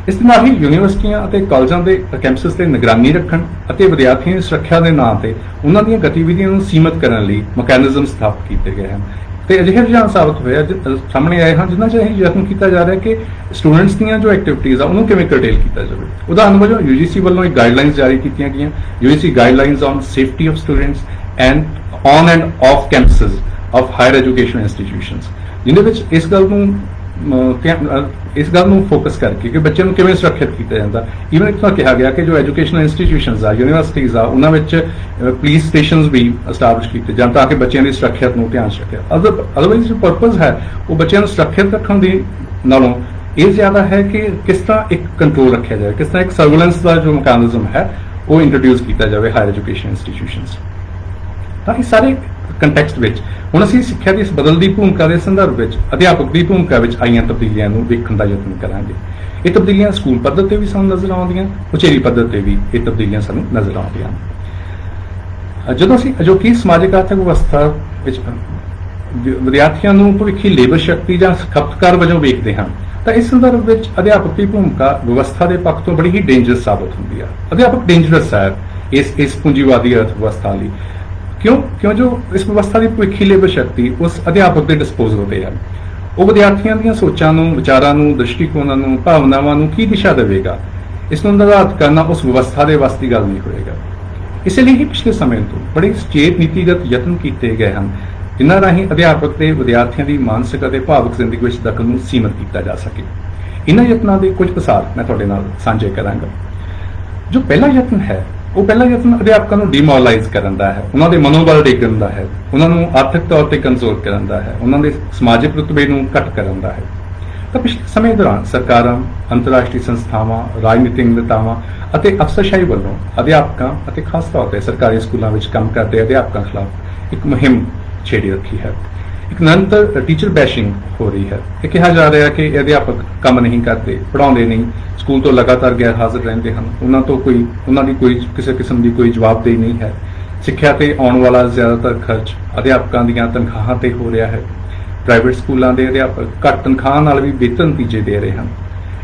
ਇਸ ਦੇ ਨਾਲ ਹੀ ਯੂਨੀਵਰਸਿਟੀਆਂ ਅਤੇ ਕਾਲਜਾਂ ਦੇ ਕੈਂਪਸਸ ਤੇ ਨਿਗਰਾਨੀ ਰੱਖਣ ਅਤੇ ਵਿਦਿਆਰਥੀਆਂ ਦੀ ਸੁਰੱਖਿਆ ਦੇ ਨਾਂ ਤੇ ਉਹਨਾਂ ਦੀਆਂ ਗਤੀਵਿਧੀਆਂ ਨੂੰ ਸੀਮਿਤ ਕਰਨ ਲਈ ਮੈਕੈਨਿਜ਼ਮ ਸਥਾਪਿਤ ਕੀਤੇ ਗਏ ਹਨ ਤੇ ਅਜਿਹੇ ਰੁਝਾਨ ਸਾਬਤ ਹੋਏ ਸਾਹਮਣੇ ਆਏ ਹਨ ਜਿਨ੍ਹਾਂ 'ਚ ਇਹ ਯਤਨ ਕੀਤਾ ਜਾ ਰਿਹਾ ਕਿ ਸਟੂਡੈਂਟਸ ਦੀਆਂ ਜੋ ਐਕਟੀਵਿਟੀਜ਼ ਆ ਉਹਨੂੰ ਕਿਵੇਂ ਕਰਟੇਲ ਕੀਤਾ ਜਾਵੇ। ਉਦਾਹਰਨ ਵਜੋਂ UGC ਵੱਲੋਂ ਇੱਕ ਗਾਈਡਲਾਈਨਸ ਜਾਰੀ ਕੀਤੀਆਂ ਗਈਆਂ, UGC guidelines on safety of students and on and of campuses of higher education institutions, ਜਿਹਦੇ ਵਿੱਚ ਇਸ ਗੱਲ ਨੂੰ ਫੋਕਸ ਕਰਕੇ ਕਿ ਬੱਚਿਆਂ ਨੂੰ ਕਿਵੇਂ ਸੁਰੱਖਿਅਤ ਕੀਤਾ ਜਾਂਦਾ। ਈਵਨ ਇੱਕ ਤਾਂ ਕਿਹਾ ਗਿਆ ਕਿ ਜੋ ਐਜੂਕੇਸ਼ਨਲ ਇੰਸਟੀਟਿਊਸ਼ਨਸ ਆ, ਯੂਨੀਵਰਸਿਟੀਜ਼ ਆ, ਉਹਨਾਂ ਵਿੱਚ ਪੁਲਿਸ ਸਟੇਸ਼ਨਸ ਵੀ ਐਸਟੈਬਲਿਸ਼ ਕੀਤੇ ਜਾਣ ਤਾਂ ਕਿ ਬੱਚਿਆਂ ਦੀ ਸੁਰੱਖਿਅਤ ਨੂੰ ਧਿਆਨ 'ਚ ਰੱਖਿਆ। ਅਦਰਵਾਈਜ਼ ਜੋ ਪਰਪਸ ਹੈ ਉਹ ਬੱਚਿਆਂ ਨੂੰ ਸੁਰੱਖਿਅਤ ਰੱਖਣ ਦੀ ਨਾਲੋਂ ਇਹ ਜ਼ਿਆਦਾ ਹੈ ਕਿ ਕਿਸ ਤਰ੍ਹਾਂ ਇੱਕ ਕੰਟਰੋਲ ਰੱਖਿਆ ਜਾਏ, ਕਿਸ ਤਰ੍ਹਾਂ ਇੱਕ ਸਰਵੇਲੈਂਸ ਦਾ ਜੋ ਮੈਕੈਨਿਜ਼ਮ ਹੈ ਉਹ ਇੰਟਰੋਡਿਊਸ ਕੀਤਾ ਜਾਵੇ ਹਾਇਰ ਐਜੂਕੇਸ਼ਨ ਇੰਸਟੀਟਿਊਸ਼ਨਸ। ਤਾਂ ਇਹ ਸਾਰੇ ਕੰਟੈਕਸਟ ਵਿੱਚ ਹੁਣ ਅਸੀਂ ਸਿੱਖਿਆ ਦੀ ਇਸ ਬਦਲਦੀ ਭੂਮਿਕਾ ਦੇ ਸੰਦਰਭ ਵਿੱਚ ਅਧਿਆਪਕ ਦੀ ਭੂਮਿਕਾ ਵਿੱਚ ਆਈਆਂ ਤਬਦੀਲੀਆਂ ਨੂੰ ਵੇਖਣ ਦਾ ਯਤਨ ਕਰਾਂਗੇ। ਇਹ ਤਬਦੀਲੀਆਂ ਸਕੂਲ ਪੱਧਰ ਤੇ ਵੀ ਸਾਨੂੰ ਨਜ਼ਰ ਆਉਂਦੀਆਂ, ਉਚੇਰੀ ਪੱਧਰ ਤੇ ਵੀ ਇਹ ਤਬਦੀਲੀਆਂ ਸਾਨੂੰ ਨਜ਼ਰ ਆਉਂਦੀਆਂ। ਜਦੋਂ ਅਸੀਂ ਅਜੋਕੀ ਸਮਾਜਿਕ ਆਰਥਿਕ ਵਿਵਸਥਾ ਵਿੱਚ ਵਿਦਿਆਰਥੀਆਂ ਨੂੰ ਭਵਿੱਖੀ ਲੇਬਰ ਸ਼ਕਤੀ ਜਾਂ ਖਪਤਕਾਰ ਵਜੋਂ ਵੇਖਦੇ ਹਾਂ ਤਾਂ ਇਸ ਸੰਦਰਭ ਵਿੱਚ ਅਧਿਆਪਕ ਦੀ ਭੂਮਿਕਾ ਵਿਵਸਥਾ ਦੇ ਪੱਖ ਤੋਂ ਬੜੀ ਹੀ ਡੇਂਜਰਸ ਸਾਬਤ ਹੁੰਦੀ ਆ। ਅਧਿਆਪਕ ਡੇਂਜਰਸ ਹੈ ਇਸ ਪੂੰਜੀਵਾਦੀ ਅਰਥ ਵਿਵਸਥਾ ਲਈ। ਕਿਉਂ ਜੋ ਇਸ ਵਿਵਸਥਾ ਦੀ ਭਵਿੱਖੀ ਲੇਬਰ ਸ਼ਕਤੀ ਉਸ ਅਧਿਆਪਕ ਦੇ ਡਿਸਪੋਜ਼ਲ ਤੇ ਹੈ। ਉਹ ਵਿਦਿਆਰਥੀਆਂ ਦੀਆਂ ਸੋਚਾਂ ਨੂੰ, ਵਿਚਾਰਾਂ ਨੂੰ, ਦ੍ਰਿਸ਼ਟੀਕੋਣਾਂ ਨੂੰ, ਭਾਵਨਾਵਾਂ ਨੂੰ ਕੀ ਦਿਸ਼ਾ ਦੇਵੇਗਾ, ਇਸ ਨੂੰ ਨਿਰਧਾਰਤ ਕਰਨਾ ਉਸ ਵਿਵਸਥਾ ਦੇ ਵੱਸ ਦੀ ਗੱਲ ਨਹੀਂ ਹੋਏਗਾ। ਇਸੇ ਲਈ ਹੀ ਪਿਛਲੇ ਸਮੇਂ ਤੋਂ ਬੜੇ ਸੁਚੇਤ ਨੀਤੀਗਤ ਯਤਨ ਕੀਤੇ ਗਏ ਹਨ ਜਿਨ੍ਹਾਂ ਰਾਹੀਂ ਅਧਿਆਪਕ ਤੇ ਵਿਦਿਆਰਥੀਆਂ ਦੀ ਮਾਨਸਿਕ ਅਤੇ ਭਾਵਕ ਜ਼ਿੰਦਗੀ ਵਿੱਚ ਦਖਲ ਨੂੰ ਸੀਮਿਤ ਕੀਤਾ ਜਾ ਸਕੇ। ਇਹਨਾਂ ਯਤਨਾਂ ਦੇ ਕੁਝ ਪ੍ਰਸਾਰ ਮੈਂ ਤੁਹਾਡੇ ਨਾਲ ਸਾਂਝੇ ਕਰਾਂਗਾ। ਜੋ ਪਹਿਲਾ ਯਤਨ ਹੈ ਉਹ ਅਧਿਆਪਕਾਂ ਨੂੰ ਡੀਮੋਰਲਾਈਜ਼ ਕਰਨ ਦਾ ਹੈ, ਉਹਨਾਂ ਦੇ ਮਨੋਬਲ ਡੇਗਣ ਦਾ ਹੈ, ਉਹਨਾਂ ਨੂੰ ਆਰਥਿਕ ਤੌਰ ਤੇ ਕਮਜ਼ੋਰ ਕਰਨ ਦਾ ਹੈ, ਉਹਨਾਂ ਦੇ ਸਮਾਜਿਕ ਰੁਤਬੇ ਨੂੰ ਘੱਟ ਕਰਨ ਦਾ ਹੈ। ਤਾਂ ਪਿਛਲੇ ਸਮੇਂ ਦੌਰਾਨ ਸਰਕਾਰਾਂ, ਅੰਤਰਰਾਸ਼ਟਰੀ ਸੰਸਥਾਵਾਂ, ਰਾਜਨੀਤਿਕ ਨੇਤਾਵਾਂ ਅਤੇ ਅਫਸਰਸ਼ਾਹੀ ਵੱਲੋਂ ਅਧਿਆਪਕਾਂ ਅਤੇ ਖਾਸ ਤੌਰ ਤੇ ਸਰਕਾਰੀ ਸਕੂਲਾਂ ਵਿੱਚ ਕੰਮ ਕਰਦੇ ਅਧਿਆਪਕਾਂ ਖਿਲਾਫ ਇੱਕ ਮੁਹਿੰਮ ਛੇੜੀ ਰੱਖੀ ਹੈ। ਇੱਕ ਨਿਰੰਤਰ ਟੀਚਰ ਬੈਸ਼ਿੰਗ ਹੋ ਰਹੀ ਹੈ। ਇਹ ਕਿਹਾ ਜਾ ਰਿਹਾ ਕਿ ਇਹ ਅਧਿਆਪਕ ਕੰਮ ਨਹੀਂ ਕਰਦੇ, ਪੜ੍ਹਾਉਂਦੇ ਨਹੀਂ, ਸਕੂਲ ਤੋਂ ਲਗਾਤਾਰ ਗੈਰ ਹਾਜ਼ਰ ਰਹਿੰਦੇ ਹਨ, ਉਹਨਾਂ ਦੀ ਕੋਈ ਕਿਸੇ ਕਿਸਮ ਦੀ ਕੋਈ ਜਵਾਬਦੇਹੀ ਨਹੀਂ ਹੈ। ਸਿੱਖਿਆ ਤੇ ਆਉਣ ਵਾਲਾ ਜ਼ਿਆਦਾਤਰ ਖਰਚ ਅਧਿਆਪਕਾਂ ਦੀਆਂ ਤਨਖਾਹਾਂ ਤੇ ਹੋ ਰਿਹਾ ਹੈ। ਪ੍ਰਾਈਵੇਟ ਸਕੂਲਾਂ ਦੇ ਅਧਿਆਪਕ ਘੱਟ ਤਨਖਾਹਾਂ ਨਾਲ ਵੀ ਬਿਹਤਰ ਨਤੀਜੇ ਦੇ ਰਹੇ ਹਨ।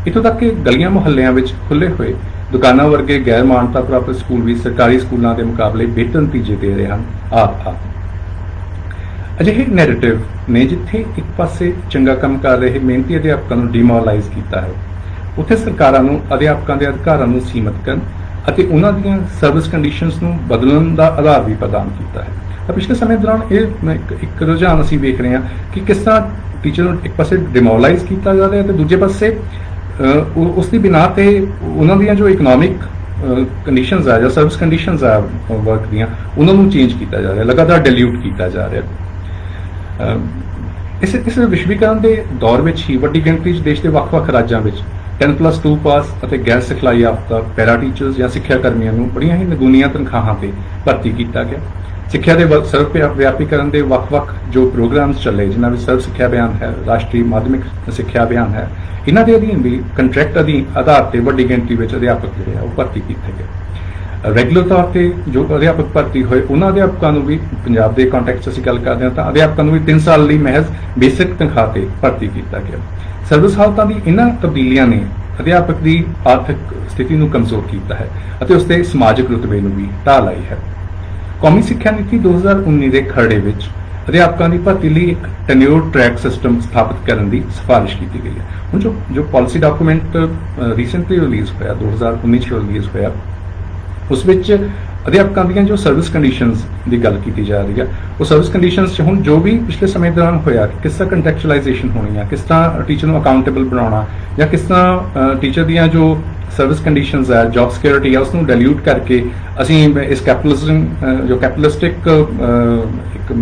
ਇੱਥੋਂ ਤੱਕ ਕਿ ਗਲੀਆਂ ਮੁਹੱਲਿਆਂ ਵਿੱਚ ਖੁੱਲ੍ਹੇ ਹੋਏ ਦੁਕਾਨਾਂ ਵਰਗੇ ਗੈਰ ਮਾਨਤਾ ਪ੍ਰਾਪਤ ਸਕੂਲ ਵੀ ਸਰਕਾਰੀ ਸਕੂਲਾਂ ਦੇ ਮੁਕਾਬਲੇ ਬਿਹਤਰ ਨਤੀਜੇ ਦੇ ਰਹੇ ਹਨ। ਅਜਿਹੇ ਨੈਰੇਟਿਵ ਨੇ ਜਿੱਥੇ ਇੱਕ ਪਾਸੇ ਚੰਗਾ ਕੰਮ ਕਰ ਰਹੇ ਮਿਹਨਤੀ ਅਧਿਆਪਕਾਂ ਨੂੰ ਡਿਮੋਰਲਾਈਜ਼ ਕੀਤਾ ਹੈ, ਉੱਥੇ ਸਰਕਾਰਾਂ ਨੂੰ ਅਧਿਆਪਕਾਂ ਦੇ ਅਧਿਕਾਰਾਂ ਨੂੰ ਸੀਮਤ ਕਰਨ ਅਤੇ ਉਹਨਾਂ ਦੀਆਂ ਸਰਵਿਸ ਕੰਡੀਸ਼ਨਸ ਨੂੰ ਬਦਲਣ ਦਾ ਆਧਾਰ ਵੀ ਪ੍ਰਦਾਨ ਕੀਤਾ ਹੈ। ਤਾਂ ਪਿਛਲੇ ਸਮੇਂ ਦੌਰਾਨ ਇਹ ਇੱਕ ਰੁਝਾਨ ਅਸੀਂ ਵੇਖ ਰਹੇ ਹਾਂ ਕਿ ਕਿਸ ਤਰ੍ਹਾਂ ਟੀਚਰ ਨੂੰ ਇੱਕ ਪਾਸੇ ਡਿਮੋਰਲਾਈਜ਼ ਕੀਤਾ ਜਾ ਰਿਹਾ ਤੇ ਦੂਜੇ ਪਾਸੇ ਉਸ ਦੀ ਬਿਨਾਂ ਤੇ ਉਹਨਾਂ ਦੀਆਂ ਜੋ ਇਕਨੋਮਿਕ ਕੰਡੀਸ਼ਨਸ ਆ ਜਾਂ ਸਰਵਿਸ ਕੰਡੀਸ਼ਨਸ ਆ ਵਰਕ ਦੀਆਂ ਉਹਨਾਂ ਨੂੰ ਚੇਂਜ ਕੀਤਾ ਜਾ ਰਿਹਾ, ਲਗਾਤਾਰ ਡਿਲਿਊਟ ਕੀਤਾ ਜਾ ਰਿਹਾ। ਇਸ ਵਿਸ਼ਵੀਕਰਨ ਦੇ ਦੌਰ ਵਿੱਚ ਹੀ ਵੱਡੀ ਗਿਣਤੀ 'ਚ ਦੇਸ਼ ਦੇ ਵੱਖ-ਵੱਖ ਰਾਜਾਂ ਵਿੱਚ 10+2 ਪਾਸ ਅਤੇ ਗੈਰ ਸਿਖਲਾਈ ਯਾਫਤਾ ਪੈਰਾ ਟੀਚਰਸ ਜਾਂ ਸਿੱਖਿਆ ਕਰਮੀਆਂ ਨੂੰ ਬੜੀਆਂ ਹੀ ਨਗੂਨੀਆਂ ਤਨਖਾਹਾਂ ਤੇ ਭਰਤੀ ਕੀਤਾ ਗਿਆ। ਸਿੱਖਿਆ ਦੇ ਸਰਵ ਵਿਆਪੀਕਰਨ ਦੇ ਵੱਖ-ਵੱਖ ਜੋ ਪ੍ਰੋਗਰਾਮਸ ਚੱਲੇ, ਜਿਨ੍ਹਾਂ ਵਿੱਚ ਸਰਵ ਸਿੱਖਿਆ ਅਭਿਆਨ ਹੈ, ਰਾਸ਼ਟਰੀ ਮਾਧਿਅਮਿਕ ਸਿੱਖਿਆ ਅਭਿਆਨ ਹੈ, ਇਹਨਾਂ ਦੇ ਅਧੀਨ ਵੀ ਕੰਟਰੈਕਟ ਅਧੀਨ ਆਧਾਰ ਤੇ ਵੱਡੀ ਗਿਣਤੀ ਵਿੱਚ ਅਧਿਆਪਕ ਜਿਹੜੇ ਆ ਉਹ ਭਰਤੀ ਕੀਤੇ ਗਏ। ਰੈਗੂਲਰ ਤੌਰ ਤੇ ਜੋ ਅਧਿਆਪਕ ਭਰਤੀ ਹੋਏ ਉਹਨਾਂ ਅਧਿਆਪਕਾਂ ਨੂੰ ਵੀ ਪੰਜਾਬ ਦੇ ਕੰਟੈਕਸਟ 'ਚ ਅਸੀਂ ਗੱਲ ਕਰਦੇ ਹਾਂ ਤਾਂ ਅਧਿਆਪਕਾਂ ਨੂੰ ਵੀ 3 ਸਾਲ ਲਈ ਮਹਿਜ਼ ਬੇਸਿਕ ਤਨਖਾਹ ਤੇ ਭਰਤੀ ਕੀਤਾ ਗਿਆ। ਸਰਵਿਸ ਹਾਲਤਾਂ ਦੀ ਇਹਨਾਂ ਤਬਦੀਲੀਆਂ ਨੇ ਅਧਿਆਪਕ ਦੀ ਆਰਥਿਕ ਸਥਿਤੀ ਨੂੰ ਕਮਜ਼ੋਰ ਕੀਤਾ ਹੈ ਅਤੇ ਉਸ ਦੇ ਸਮਾਜਿਕ ਰੁਤਬੇ ਨੂੰ ਵੀ ਢਾਹ ਲਾਈ ਹੈ। ਕੌਮੀ ਸਿੱਖਿਆ ਨੀਤੀ 2019 ਦੇ ਖਰੜੇ ਵਿੱਚ ਅਧਿਆਪਕਾਂ ਦੀ ਭਰਤੀ ਲਈ ਇੱਕ ਟੈਨਿਓਰ ਟਰੈਕ ਸਿਸਟਮ ਸਥਾਪਿਤ ਕਰਨ ਦੀ ਸਿਫਾਰਿਸ਼ ਕੀਤੀ ਗਈ ਹੈ। ਹੁਣ ਜੋ ਪਾਲਿਸੀ ਡਾਕੂਮੈਂਟ ਰੀਸੈਂਟਲੀ ਰਿਲੀਜ਼ ਹੋਇਆ 2019 ਚ ਰਿਲੀਜ਼ ਹੋਇਆ, ਉਸ ਵਿੱਚ ਅਧਿਆਪਕਾਂ ਦੀਆਂ ਜੋ ਸਰਵਿਸ ਕੰਡੀਸ਼ਨਸ ਦੀ ਗੱਲ ਕੀਤੀ ਜਾ ਰਹੀ ਹੈ, ਉਹ ਸਰਵਿਸ ਕੰਡੀਸ਼ਨਸ 'ਚ ਹੁਣ ਜੋ ਵੀ ਪਿਛਲੇ ਸਮੇਂ ਦੌਰਾਨ ਹੋਇਆ, ਕਿਸ ਤਰ੍ਹਾਂ ਕੰਟੈਕਚੁਅਲਾਈਜੇਸ਼ਨ ਹੋਣੀ ਆ, ਕਿਸ ਤਰ੍ਹਾਂ ਟੀਚਰ ਨੂੰ ਅਕਾਊਂਟੇਬਲ ਬਣਾਉਣਾ ਜਾਂ ਕਿਸ ਤਰ੍ਹਾਂ ਟੀਚਰ ਦੀਆਂ ਜੋ ਸਰਵਿਸ ਕੰਡੀਸ਼ਨਸ ਹੈ, ਜੌਬ ਸਿਕਿਉਰਿਟੀ ਹੈ, ਉਸ ਨੂੰ ਡਿਲਿਊਟ ਕਰਕੇ ਅਸੀਂ ਇਸ ਕੈਪੀਟਲਿਜ਼ਮ ਜੋ ਕੈਪੀਟਲਿਸਟਿਕ ਇੱਕ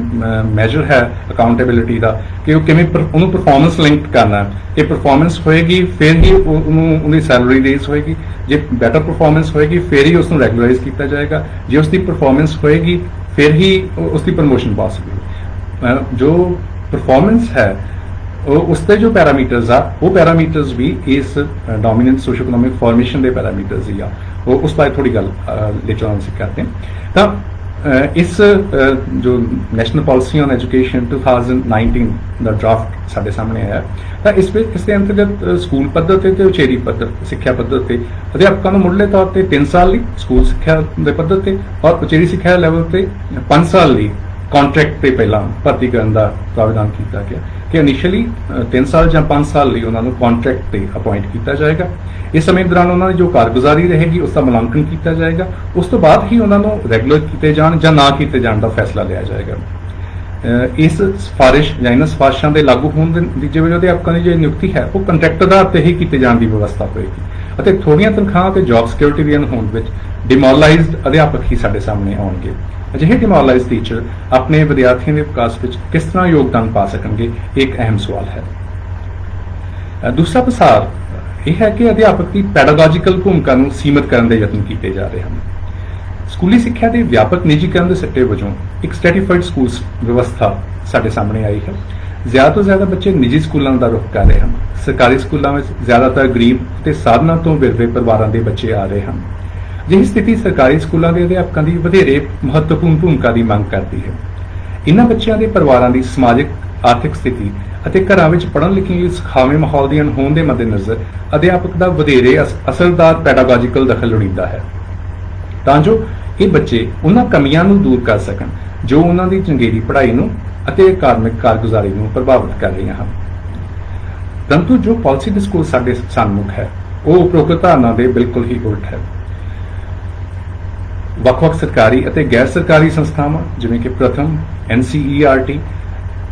ਮੈਜਰ ਹੈ ਅਕਾਊਂਟੇਬਿਲਿਟੀ ਦਾ ਕਿ ਉਹ ਕਿਵੇਂ ਉਹਨੂੰ ਪਰਫਾਰਮੈਂਸ ਲਿੰਕਡ ਕਰਨਾ। ਇਹ ਪਰਫਾਰਮੈਂਸ ਹੋਏਗੀ ਫਿਰ ਹੀ ਉਹਦੀ ਸੈਲਰੀ ਰੇਜ਼ ਹੋਏਗੀ, ਜੇ ਬੈਟਰ ਪਰਫਾਰਮੈਂਸ ਹੋਏਗੀ ਫਿਰ ਹੀ ਉਸ ਨੂੰ ਰੈਗੂਲਰਾਈਜ਼ ਕੀਤਾ ਜਾਏਗਾ, ਜੇ ਉਸ ਦੀ ਪਰਫਾਰਮੈਂਸ ਹੋਏਗੀ ਫਿਰ ਹੀ ਉਸ ਦੀ ਪ੍ਰਮੋਸ਼ਨ ਪੋਸੀਬਲ। ਜੋ ਪਰਫਾਰਮੈਂਸ ਹੈ ਉਸ ਦੇ ਜੋ ਪੈਰਾਮੀਟਰਸ ਆ ਉਹ ਪੈਰਾਮੀਟਰਸ ਵੀ ਇਸ ਡੋਮੀਨੈਂਟ ਸੋਸ਼ੋ ਇਕਨੋਮਿਕ ਫਾਰਮੇਸ਼ਨ ਦੇ ਪੈਰਾਮੀਟਰਸ ਹੀ ਆ, ਉਹ ਉਸ ਬਾਰੇ ਥੋੜੀ ਗੱਲ ਲੇਟਰ ਔਨ ਅਸੀਂ ਕਰਦੇ ਹਾਂ। ਤਾਂ ਇਸ ਜੋ national policy on education 2019 the draft ਸਾਡੇ ਸਾਹਮਣੇ ਆਇਆ, ਤਾਂ ਇਸ ਦੇ ਅੰਤਰਗਤ ਸਕੂਲ ਪੱਧਰ ਤੇ ਉਚੇਰੀ ਪੱਧਰ ਸਿੱਖਿਆ ਪੱਧਰ ਤੇ ਅਧਿਆਪਕਾਂ ਨੂੰ ਮੁੱਢਲੇ ਤੌਰ ਤੇ 3 ਸਾਲ ਲਈ ਸਕੂਲ ਸਿੱਖਿਆ ਦੇ ਪੱਧਰ ਤੇ ਔਰ ਉਚੇਰੀ ਸਿੱਖਿਆ ਲੈਵਲ ਤੇ 5 ਸਾਲ ਲਈ ਕੰਟਰੈਕਟ ਤੇ ਪਹਿਲਾਂ ਭਰਤੀ ਕਰਨ ਦਾ ਪ੍ਰਾਵਧਾਨ ਕੀਤਾ ਗਿਆ ਕਿ ਇਨੀਸ਼ੀਅਲੀ 3 ਸਾਲ ਜਾਂ 5 ਸਾਲ ਲਈ ਉਹਨਾਂ ਨੂੰ ਕੰਟਰੈਕਟ ਤੇ ਅਪਾਇੰਟ ਕੀਤਾ ਜਾਏਗਾ। ਇਸ ਸਮੇਂ ਦੌਰਾਨ ਉਹਨਾਂ ਦੀ ਜੋ ਕਾਰਗੁਜ਼ਾਰੀ ਰਹੇਗੀ ਉਸ ਦਾ ਮੁਲਾਂਕਣ ਕੀਤਾ ਜਾਏਗਾ, ਉਸ ਤੋਂ ਬਾਅਦ ਹੀ ਉਹਨਾਂ ਨੂੰ ਰੈਗੂਲਰ ਕੀਤੇ ਜਾਣ ਜਾਂ ਨਾ ਕੀਤੇ ਜਾਣ ਦਾ ਫੈਸਲਾ ਲਿਆ ਜਾਏਗਾ। ਇਸ ਸਿਫਾਰਿਸ਼ ਜਾਂ ਇਹਨਾਂ ਸਿਫਾਰਿਸ਼ਾਂ ਦੇ ਲਾਗੂ ਹੋਣ ਦੇ ਨਤੀਜੇ ਵਜੋਂ ਅਧਿਆਪਕਾਂ ਦੀ ਜਿਹੜੀ ਨਿਯੁਕਤੀ ਹੈ ਉਹ ਕੰਟਰੈਕਟ ਆਧਾਰ ਤੇ ਹੀ ਕੀਤੇ ਜਾਣ ਦੀ ਵਿਵਸਥਾ ਹੋਏਗੀ ਅਤੇ ਥੋੜ੍ਹੀਆਂ ਤਨਖਾਹਾਂ ਤੇ ਜੌਬ ਸਿਕਿਉਰਿਟੀ ਦੀਆਂ ਹੋਣ ਵਿੱਚ ਡਿਮੋਰਲਾਈਜ਼ਡ ਅਧਿਆਪਕ ਹੀ ਸਾਡੇ ਸਾਹਮਣੇ ਆਉਣਗੇ। ਅਜਿਹੇ ਡਿਮੋਰਲਾਈਜ਼ਡ ਟੀਚਰ ਆਪਣੇ ਵਿਦਿਆਰਥੀਆਂ ਦੇ ਵਿਕਾਸ ਵਿੱਚ ਕਿਸ ਤਰ੍ਹਾਂ ਯੋਗਦਾਨ ਪਾ ਸਕਣਗੇ, ਇਹ ਇੱਕ ਅਹਿਮ ਸਵਾਲ ਹੈ। ਦੂਸਰਾ ਪਸਾਰ ਇਹ ਹੈ ਕਿ ਅਧਿਆਪਕ ਦੀ ਪੈਡਾਗੋਜੀਕਲ ਭੂਮਿਕਾ ਨੂੰ ਸੀਮਿਤ ਕਰਨ ਦੇ ਯਤਨ ਕੀਤੇ ਜਾ ਰਹੇ ਹਨ। ਸਕੂਲੀ ਸਿੱਖਿਆ ਦੇ ਵਿਆਪਕ ਨਿੱਜੀਕਰਨ ਦੇ ਸਿੱਟੇ ਵਜੋਂ ਇੱਕ ਸਟ੍ਰੈਟੀਫਾਈਡ ਸਕੂਲਸ ਵਿਵਸਥਾ ਸਾਡੇ ਸਾਹਮਣੇ ਆਈ ਹੈ। ਜ਼ਿਆਦਾ ਤੋਂ ਜ਼ਿਆਦਾ ਬੱਚੇ ਨਿੱਜੀ ਸਕੂਲਾਂ ਦਾ ਰੁਖ ਕਰ ਰਹੇ ਹਨ। ਸਰਕਾਰੀ ਸਕੂਲਾਂ ਵਿੱਚ ਜ਼ਿਆਦਾਤਰ ਗਰੀਬ ਅਤੇ ਸਾਧਨਾਂ ਤੋਂ ਵਿਰਵੇ ਪਰਿਵਾਰਾਂ ਦੇ ਬੱਚੇ ਆ ਰਹੇ ਹਨ। ਜਿਹੀ ਸਥਿਤੀ ਸਰਕਾਰੀ ਸਕੂਲਾਂ ਦੇ ਅਧਿਆਪਕਾਂ ਦੀ ਵਧੇਰੇ ਮਹੱਤਵਪੂਰਨ ਭੂਮਿਕਾ ਦੀ ਮੰਗ ਕਰਦੀ ਹੈ। ਇਹਨਾਂ ਬੱਚਿਆਂ ਦੇ ਪਰਿਵਾਰਾਂ ਦੀ ਸਮਾਜਿਕ ਆਰਥਿਕ ਸਥਿਤੀ ਅਤੇ ਘਰਾਂ ਵਿੱਚ ਪੜ੍ਹਨ ਲਿਖਣ ਲਈ ਸਿਖਾਵੇਂ ਮਾਹੌਲ ਦੀ ਅਣਹੋਂਦ ਦੇ ਮੱਦੇਨਜ਼ਰ ਅਧਿਆਪਕ ਦਾ ਵਧੇਰੇ ਅਸਰਦਾਰ ਪੈਡਾਗੋਜੀਕਲ ਦਖਲ ਲੋੜੀਂਦਾ ਹੈ ਤਾਂ ਜੋ ਇਹ ਬੱਚੇ ਉਹਨਾਂ ਕਮੀਆਂ ਨੂੰ ਦੂਰ ਕਰ ਸਕਣ ਜੋ ਉਹਨਾਂ ਦੀ ਚੰਗੇਰੀ ਪੜ੍ਹਾਈ ਨੂੰ ਅਤੇ ਅਕਾਦਮਿਕ ਕਾਰਗੁਜ਼ਾਰੀ ਨੂੰ ਪ੍ਰਭਾਵਿਤ ਕਰ ਰਹੀਆਂ ਹਨ। ਪਰੰਤੂ ਜੋ ਪਾਲਿਸੀ ਡਿਸਕੋਰਸ ਸਾਡੇ ਸਾਹਮਣੇ ਹੈ ਉਹ ਉਪਰੋਕਤ ਧਾਰਨਾ ਦੇ ਬਿਲਕੁਲ ਹੀ ਉਲਟ ਹੈ। ਵੱਖ-ਵੱਖ ਸਰਕਾਰੀ ਅਤੇ ਗੈਰ ਸਰਕਾਰੀ ਸੰਸਥਾਵਾਂ ਜਿਵੇਂ ਕਿ ਪ੍ਰਥਮ, NCERT,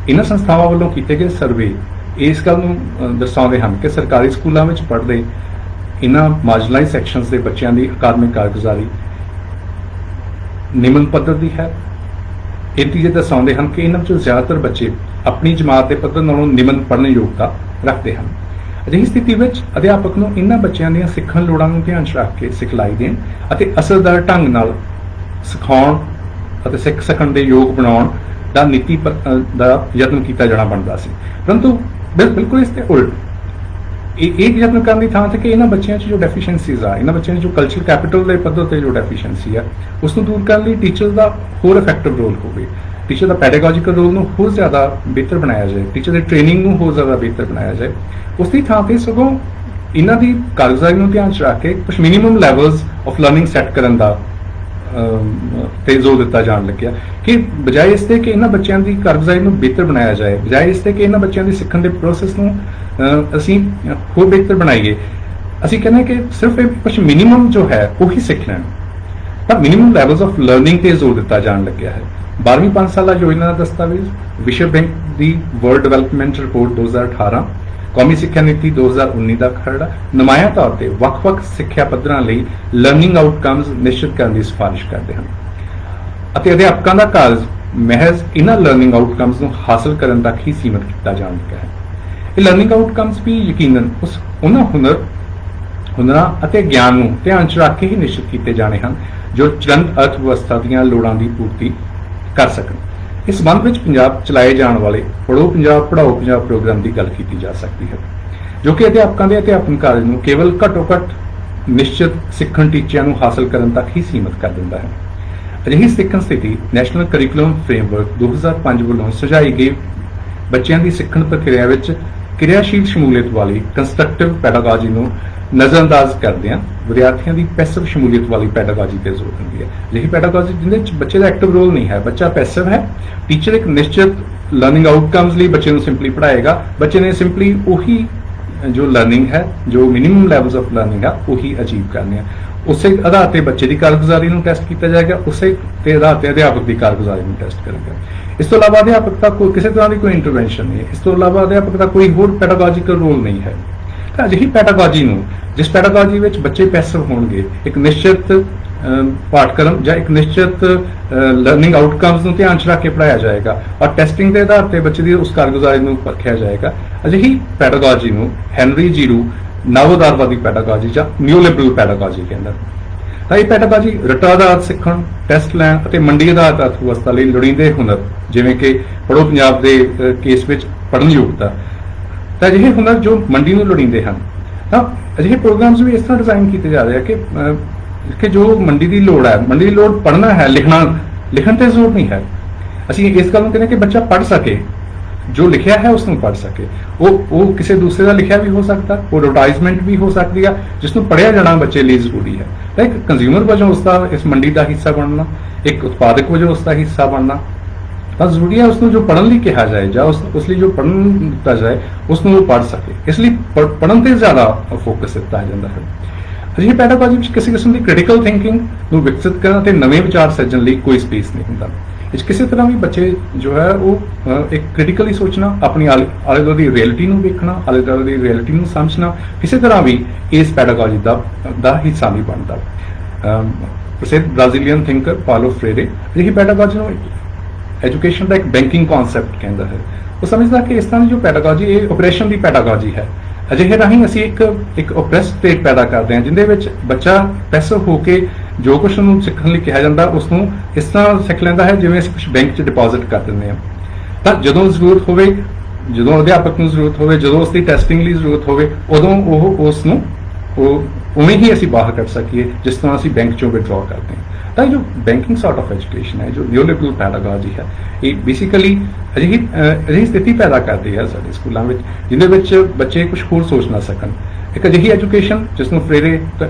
ਇਹਨਾਂ ਸੰਸਥਾਵਾਂ ਵੱਲੋਂ ਕੀਤੇ ਗਏ ਸਰਵੇ ਇਸ ਗੱਲ ਨੂੰ ਦਰਸਾਉਂਦੇ ਹਨ ਕਿ ਸਰਕਾਰੀ ਸਕੂਲਾਂ ਵਿੱਚ ਪੜ੍ਹਦੇ ਇਹਨਾਂ ਮਾਰਜਨਲਾਈਜ਼ ਸੈਕਸ਼ਨਸ ਦੇ ਬੱਚਿਆਂ ਦੀ ਅਕਾਦਮਿਕ ਕਾਰਗੁਜ਼ਾਰੀ ਨਿਮਨ ਪੱਧਰ ਦੀ ਹੈ। ਇਹ ਨਤੀਜੇ ਦਰਸਾਉਂਦੇ ਹਨ ਕਿ ਇਹਨਾਂ ਵਿੱਚੋਂ ਜ਼ਿਆਦਾਤਰ ਬੱਚੇ ਆਪਣੀ ਜਮਾਤ ਦੇ ਪੱਧਰ ਨਾਲੋਂ ਨਿਮਨ ਪੜ੍ਹਨ ਯੋਗਤਾ ਰੱਖਦੇ ਹਨ। ਅਜਿਹੀ ਸਥਿਤੀ ਵਿੱਚ ਅਧਿਆਪਕ ਨੂੰ ਇਹਨਾਂ ਬੱਚਿਆਂ ਦੀਆਂ ਸਿੱਖਣ ਲੋੜਾਂ ਨੂੰ ਧਿਆਨ 'ਚ ਰੱਖ ਕੇ ਸਿਖਲਾਈ ਦੇਣ ਅਤੇ ਅਸਰਦਾਰ ਢੰਗ ਨਾਲ ਸਿਖਾਉਣ ਅਤੇ ਸਿੱਖ ਸਕਣ ਦੇ ਯੋਗ ਬਣਾਉਣ ਦਾ ਨੀਤੀ ਦਾ ਯਤਨ ਕੀਤਾ ਜਾਣਾ ਬਣਦਾ ਸੀ। ਪਰੰਤੂ ਬਿਲਕੁਲ ਇਸ ਦੇ ਉਲਟ ਇਹ ਯਤਨ ਕਰਨ ਦੀ ਥਾਂ ਤੇ ਕਿ ਇਹਨਾਂ ਬੱਚਿਆਂ 'ਚ ਜੋ ਡੈਫੀਸ਼ੀਐਂਸੀਜ਼ ਆ, ਇਹਨਾਂ ਬੱਚਿਆਂ 'ਚ ਜੋ ਕਲਚਰ ਕੈਪੀਟਲ ਦੇ ਪੱਧਰ ਤੇ ਜੋ ਡੈਫੀਸ਼ੀਐਂਸੀ ਆ, ਉਸ ਨੂੰ ਦੂਰ ਕਰਨ ਲਈ ਟੀਚਰ ਦਾ ਹੋਰ ਇਫੈਕਟਿਵ ਰੋਲ ਹੋਵੇ, ਟੀਚਰ ਦਾ ਪੈਡਾਗੋਜੀਕਲ ਰੋਲ ਨੂੰ ਹੋਰ ਜ਼ਿਆਦਾ ਬਿਹਤਰ ਬਣਾਇਆ ਜਾਏ, ਟੀਚਰ ਦੀ ਟ੍ਰੇਨਿੰਗ ਨੂੰ ਹੋਰ ਜ਼ਿਆਦਾ ਬਿਹਤਰ ਬਣਾਇਆ ਜਾਏ। ਉਸ ਦੀ ਥਾਂ ਤੇ ਸਗੋਂ ਇਹਨਾਂ ਦੀ ਕਾਰਗੁਜ਼ਾਰੀ ਨੂੰ ਧਿਆਨ 'ਚ ਰੱਖ ਕੇ ਕੁਝ minimum levels of learning set ਕਰਨ ਦਾ ਤੇ ਜ਼ੋਰ ਦਿੱਤਾ ਜਾਣ ਲੱਗਿਆ ਕਿ ਬਜਾਏ ਇਸ ਦੇ ਕਿ ਇਹਨਾਂ ਬੱਚਿਆਂ ਦੀ ਕਾਰਗੁਜ਼ਾਰੀ ਨੂੰ ਬਿਹਤਰ ਬਣਾਇਆ ਜਾਏ, ਬਜਾਏ ਇਸ ਦੇ ਕਿ ਇਹਨਾਂ ਬੱਚਿਆਂ ਦੀ ਸਿੱਖਣ ਦੇ ਪ੍ਰੋਸੈਸ ਨੂੰ ਅਸੀਂ ਹੋਰ ਬਿਹਤਰ ਬਣਾਈਏ, ਅਸੀਂ ਕਹਿੰਦੇ ਕਿ ਸਿਰਫ ਇਹ ਕੁਝ ਮਿਨੀਮਮ ਜੋ ਹੈ ਉਹੀ ਸਿੱਖ ਲੈਣ, ਪਰ ਮਿਨੀਮਮ ਲੈਵਲਸ ਆਫ ਲਰਨਿੰਗ ਤੇ ਜ਼ੋਰ ਦਿੱਤਾ ਜਾਣ ਲੱਗਿਆ ਹੈ। 12ਵੀਂ 5 ਸਾਲਾ ਯੋਜਨਾ ਦਾ ਦਸਤਾਵੇਜ਼, ਵਿਸ਼ਵ ਬੈਂਕ ਦੀ ਵਰਲਡ ਡਿਵੈਲਪਮੈਂਟ ਰਿਪੋਰਟ 2018, ਕੌਮੀ ਸਿੱਖਿਆ ਨੀਤੀ 2019 ਦਾ ਖਰੜਾ ਨੁਮਾਇਆਂ ਤੌਰ ਤੇ ਵੱਖ-ਵੱਖ ਸਿੱਖਿਆ ਪੱਧਰਾਂ ਲਈ ਲਰਨਿੰਗ ਆਊਟਕਮਸ ਨਿਸ਼ਚਿਤ ਕਰਨ ਦੀ ਸਿਫਾਰਿਸ਼ ਕਰਦੇ ਹਨ ਅਤੇ ਅਧਿਆਪਕਾਂ ਦਾ ਕਾਰਜ ਮਹਿਜ਼ ਇਹਨਾਂ ਲਰਨਿੰਗ ਆਊਟਕਮਸ ਨੂੰ ਹਾਸਲ ਕਰਨ ਤੱਕ ਹੀ ਸੀਮਿਤ ਕੀਤਾ ਜਾਣ ਲੱਗਾ ਹੈ। ਇਹ ਲਰਨਿੰਗ ਆਊਟਕਮਸ ਵੀ ਯਕੀਨਨ ਉਹਨਾਂ ਹੁਨਰਾਂ ਅਤੇ ਗਿਆਨ ਨੂੰ ਧਿਆਨ 'ਚ ਰੱਖ ਕੇ ਹੀ ਨਿਸ਼ਚਿਤ ਕੀਤੇ ਜਾਣੇ ਹਨ ਜੋ ਚਲੰਤ ਅਰਥ ਵਿਵਸਥਾ ਦੀਆਂ ਲੋੜਾਂ ਦੀ ਪੂਰਤੀ ਕਰ ਸਕਣ। ਇਸ ਸੰਬੰਧ ਵਿੱਚ ਪੰਜਾਬ ਚਲਾਏ ਜਾਣ ਵਾਲੇ ਪੜ੍ਹੋ ਪੰਜਾਬ ਪੜ੍ਹਾਓ ਪੰਜਾਬ ਪ੍ਰੋਗਰਾਮ ਦੀ ਗੱਲ ਕੀਤੀ ਜਾ ਸਕਦੀ ਹੈ, ਜੋ ਕਿ ਅਧਿਆਪਕਾਂ ਦੇ ਅਧਿਆਪਨ ਕਾਰਜ ਨੂੰ ਕੇਵਲ ਘੱਟੋ-ਘੱਟ ਨਿਸ਼ਚਿਤ ਸਿੱਖਣ ਟੀਚਿਆਂ ਨੂੰ ਹਾਸਲ ਕਰਨ ਤੱਕ ਹੀ ਸੀਮਿਤ ਕਰ ਦਿੰਦਾ ਹੈ। ਅਜਿਹੀ ਸਿੱਖਣ ਸਥਿਤੀ ਨੈਸ਼ਨਲ ਕਰਿਕੂਲਮ ਫਰੇਮਵਰਕ 2005 ਵੱਲੋਂ ਸੁਝਾਈ ਗਈ ਬੱਚਿਆਂ ਦੀ ਸਿੱਖਣ ਪ੍ਰਕਿਰਿਆ ਵਿੱਚ ਕਿਰਿਆਸ਼ੀਲ ਸ਼ਮੂਲੀਅਤ ਵਾਲੀ ਕੰਸਟਰਕਟਿਵ ਪੈਡਾਗੋਜੀ ਨੂੰ ਨਜ਼ਰਅੰਦਾਜ਼ ਕਰਦਿਆਂ ਵਿਦਿਆਰਥੀਆਂ ਦੀ ਪੈਸਿਵ ਸ਼ਮੂਲੀਅਤ ਵਾਲੀ ਪੈਡਾਗੋਜੀ ਤੇ ਜ਼ੋਰ ਦਿੰਦੀ ਹੈ। ਅਜਿਹੀ ਪੈਡਾਗੋਜੀ ਜਿਹਦੇ ਵਿੱਚ ਬੱਚੇ ਦਾ ਐਕਟਿਵ ਰੋਲ ਨਹੀਂ ਹੈ, ਬੱਚਾ ਪੈਸਿਵ ਹੈ, ਟੀਚਰ ਇੱਕ ਨਿਸ਼ਚਿਤ ਲਰਨਿੰਗ ਆਊਟਕਮਸ ਲਈ ਬੱਚੇ ਨੂੰ ਸਿੰਪਲੀ ਪੜ੍ਹਾਏਗਾ, ਬੱਚੇ ਨੇ ਸਿੰਪਲੀ ਉਹੀ ਜੋ ਲਰਨਿੰਗ ਹੈ, ਜੋ ਮਿਨੀਮਮ ਲੈਵਲਸ ਆਫ ਲਰਨਿੰਗ ਆ ਉਹੀ ਅਚੀਵ ਕਰਨੇ ਆ। ਉਸੇ ਆਧਾਰ ਤੇ ਬੱਚੇ ਦੀ ਕਾਰਗੁਜ਼ਾਰੀ ਨੂੰ ਟੈਸਟ ਕੀਤਾ ਜਾਏਗਾ, ਉਸੇ ਤੇ ਆਧਾਰ ਤੇ ਅਧਿਆਪਕ ਦੀ ਕਾਰਗੁਜ਼ਾਰੀ ਨੂੰ ਟੈਸਟ ਕਰੇਗਾ। ਇਸ ਤੋਂ ਇਲਾਵਾ ਅਧਿਆਪਕ ਦਾ ਕੋਈ ਕਿਸੇ ਤਰ੍ਹਾਂ ਦੀ ਕੋਈ ਇੰਟਰਵੈਂਸ਼ਨ ਨਹੀਂ ਹੈ, ਇਸ ਤੋਂ ਇਲਾਵਾ ਅਧਿਆਪਕ ਦਾ ਕੋਈ ਹੋਰ ਪੈਡਾਗੋਜੀਕਲ ਰੋਲ ਨਹੀਂ ਹੈ। ਤਾਂ ਅਜਿਹੀ ਪੈਡਾਗੋਜੀ ਨੂੰ, ਜਿਸ ਪੈਡਾਗੋਜੀ ਵਿੱਚ ਬੱਚੇ ਪੈਸਿਵ ਹੋਣਗੇ, ਇੱਕ ਨਿਸ਼ਚਿਤ ਪਾਠਕ੍ਰਮ ਜਾਂ ਇੱਕ ਨਿਸ਼ਚਿਤ ਲਰਨਿੰਗ ਆਊਟਕਮਸ ਨੂੰ ਧਿਆਨ 'ਚ ਰੱਖ ਕੇ ਪੜ੍ਹਾਇਆ ਜਾਏਗਾ ਔਰ ਟੈਸਟਿੰਗ ਦੇ ਆਧਾਰ ਤੇ ਬੱਚੇ ਦੀ ਉਸ ਕਾਰਗੁਜ਼ਾਰੀ ਨੂੰ ਪਰਖਿਆ ਜਾਏਗਾ, ਅਜਿਹੀ ਪੈਡਾਗੋਜੀ ਨੂੰ ਹੈਨਰੀ ਜੀਰੂ ਨਵੋਦਾਰਵਾਦੀ ਪੈਡਾਗੋਜੀ ਜਾਂ ਨਿਊ ਲਿਬਰਲ ਪੈਡਾਗੋਜੀ ਕਹਿੰਦਾ। ਤਾਂ ਇਹ ਪੈਡਾਗੋਜੀ ਰਟਾ ਆਧਾਰਿਤ ਸਿੱਖਣ, ਟੈਸਟ ਲੈਣ ਅਤੇ ਮੰਡੀ ਆਧਾਰਿਤ ਅਰਥ ਵਿਵਸਥਾ ਲਈ ਲੋੜੀਂਦੇ ਹੁਨਰ, ਜਿਵੇਂ ਕਿ ਪੜ੍ਹੋ ਪੰਜਾਬ ਦੇ ਕੇਸ ਵਿੱਚ ਪੜ੍ਹਨ ਯੋਗਤਾ, ਤਾਂ ਅਜਿਹੇ ਹੁਨਰ ਜੋ ਮੰਡੀ ਨੂੰ ਲੋੜੀਂਦੇ ਹਨ, ਤਾਂ ਅਜਿਹੇ ਪ੍ਰੋਗਰਾਮਸ ਵੀ ਇਸ ਤਰ੍ਹਾਂ ਡਿਜ਼ਾਈਨ ਕੀਤੇ ਜਾ ਰਹੇ ਆ ਕਿ ਜੋ ਮੰਡੀ ਦੀ ਲੋੜ ਹੈ, ਮੰਡੀ ਦੀ ਲੋੜ ਪੜ੍ਹਨਾ ਹੈ, ਲਿਖਣ ਤੇ ਜ਼ੋਰ ਨਹੀਂ ਹੈ। ਅਸੀਂ ਇਸ ਗੱਲ ਨੂੰ ਕਹਿੰਦੇ ਕਿ ਬੱਚਾ ਪੜ੍ਹ ਸਕੇ, ਜੋ ਲਿਖਿਆ ਹੈ ਉਸ ਨੂੰ ਪੜ੍ਹ ਸਕੇ। ਉਹ ਕਿਸੇ ਦੂਸਰੇ ਦਾ ਲਿਖਿਆ ਵੀ ਹੋ ਸਕਦਾ, ਉਹ ਐਡਵਰਟਾਈਜ਼ਮੈਂਟ ਵੀ ਹੋ ਸਕਦੀ ਆ ਜਿਸ ਨੂੰ ਪੜ੍ਹਿਆ ਜਾਣਾ ਬੱਚੇ ਲਈ ਜ਼ਰੂਰੀ ਹੈ। ਤਾਂ ਇੱਕ ਕੰਜ਼ਿਊਮਰ ਵਜੋਂ ਉਸਦਾ ਇਸ ਮੰਡੀ ਦਾ ਹਿੱਸਾ ਬਣਨਾ, ਇੱਕ ਉਤਪਾਦਕ ਵਜੋਂ ਉਸਦਾ ਹਿੱਸਾ ਬਣਨਾ ਤਾਂ ਜ਼ਰੂਰੀ ਹੈ। ਉਸ ਨੂੰ ਜੋ ਪੜ੍ਹਨ ਲਈ ਕਿਹਾ ਜਾਏ ਜਾਂ ਉਸ ਲਈ ਜੋ ਪੜ੍ਹਨ ਦਿੱਤਾ ਜਾਏ ਉਸ ਨੂੰ ਉਹ ਪੜ੍ਹ ਸਕੇ, ਇਸ ਲਈ ਪੜ੍ਹਨ ਤੇ ਜ਼ਿਆਦਾ ਫੋਕਸ ਦਿੱਤਾ ਜਾਂਦਾ ਹੈ। ਅਜਿਹੀ ਪੈਡਾਗੋਜੀ ਵਿੱਚ ਕਿਸੇ ਕਿਸਮ ਦੀ ਕ੍ਰਿਟੀਕਲ ਥਿੰਕਿੰਗ ਨੂੰ ਵਿਕਸਿਤ ਕਰਨ ਅਤੇ ਨਵੇਂ ਵਿਚਾਰ ਸਿਰਜਣ ਲਈ ਕੋਈ ਸਪੇਸ ਨਹੀਂ ਹੁੰਦਾ। ਇਸ ਕਿਸੇ ਤਰ੍ਹਾਂ ਵੀ ਬੱਚੇ ਜੋ ਹੈ ਉਹ ਇੱਕ ਕ੍ਰਿਟੀਕਲੀ ਸੋਚਣਾ, ਆਪਣੀ ਆਲੇ ਦੁਆਲੇ ਦੀ ਰਿਐਲਿਟੀ ਨੂੰ ਵੇਖਣਾ, ਆਲੇ ਦੁਆਲੇ ਦੀ ਰਿਐਲਿਟੀ ਨੂੰ ਸਮਝਣਾ ਕਿਸੇ ਤਰ੍ਹਾਂ ਵੀ ਇਸ ਪੈਡਾਗੋਜੀ ਦਾ ਹਿੱਸਾ ਨਹੀਂ ਬਣਦਾ। ਪ੍ਰਸਿੱਧ ਬ੍ਰਾਜ਼ੀਲੀਅਨ ਥਿੰਕਰ ਪਾਲੋ ਫ੍ਰੇਰੇ ਅਜਿਹੀ ਪੈਡਾਗੋਜੀ ਨੂੰ ਐਜੂਕੇਸ਼ਨ ਦਾ ਇੱਕ ਬੈਂਕਿੰਗ ਕਨਸੈਪਟ ਕਹਿੰਦਾ ਹੈ। ਉਹ ਸਮਝਦਾ ਕਿ ਇਸ ਤਰ੍ਹਾਂ ਦੀ ਜੋ ਪੈਡਾਗੋਜੀ ਇਹ ਆਪਰੇਸ਼ਨ ਦੀ ਪੈਡਾਗੋਜੀ ਹੈ। ਅਜਿਹੇ ਰਾਹੀਂ ਅਸੀਂ ਇੱਕ ਓਪਰੈਸ ਸਟੇਟ ਪੈਦਾ ਕਰਦੇ ਹਾਂ ਜਿਹਦੇ ਵਿੱਚ ਬੱਚਾ ਪੈਸਿਵ ਹੋ ਕੇ ਜੋ ਕੁਝ ਉਹਨੂੰ ਸਿੱਖਣ ਲਈ ਕਿਹਾ ਜਾਂਦਾ ਉਸ ਨੂੰ ਇਸ ਤਰ੍ਹਾਂ ਸਿੱਖ ਲੈਂਦਾ ਹੈ ਜਿਵੇਂ ਅਸੀਂ ਕੁਝ ਬੈਂਕ 'ਚ ਡਿਪੋਜ਼ਿਟ ਕਰ ਦਿੰਦੇ ਹਾਂ। ਤਾਂ ਜਦੋਂ ਜ਼ਰੂਰਤ ਹੋਵੇ, ਜਦੋਂ ਅਧਿਆਪਕ ਨੂੰ ਜ਼ਰੂਰਤ ਹੋਵੇ, ਜਦੋਂ ਉਸ ਦੀ ਟੈਸਟਿੰਗ ਲਈ ਜ਼ਰੂਰਤ ਹੋਵੇ, ਉਦੋਂ ਉਸ ਨੂੰ ਉਵੇਂ ਹੀ ਅਸੀਂ ਬਾਹਰ ਕੱਢ ਸਕੀਏ ਜਿਸ ਤਰ੍ਹਾਂ ਅਸੀਂ ਬੈਂਕ 'ਚੋਂ ਵਿਡਰਾਅ ਕਰਦੇ ਹਾਂ। ਤਾਂ ਜੋ ਬੈਂਕਿੰਗ ਸੌਰਟ ਆਫ ਐਜੂਕੇਸ਼ਨ ਹੈ, ਜੋ ਨਿਊ ਲਿਬਰਲ ਪੈਡਾਗੋਜੀ ਹੈ, ਇਹ ਬੇਸਿਕਲੀ ਅਜਿਹੀ ਸਥਿਤੀ ਪੈਦਾ ਕਰਦੀ ਹੈ ਸਾਡੇ ਸਕੂਲਾਂ ਵਿੱਚ ਜਿਹਦੇ ਵਿੱਚ ਬੱਚੇ ਕੁਝ ਹੋਰ ਸੋਚ ਨਾ ਸਕਣ। ਇੱਕ ਅਜਿਹੀ ਐਜੂਕੇਸ਼ਨ ਜਿਸ ਨੂੰ ਫਰੇਰੇ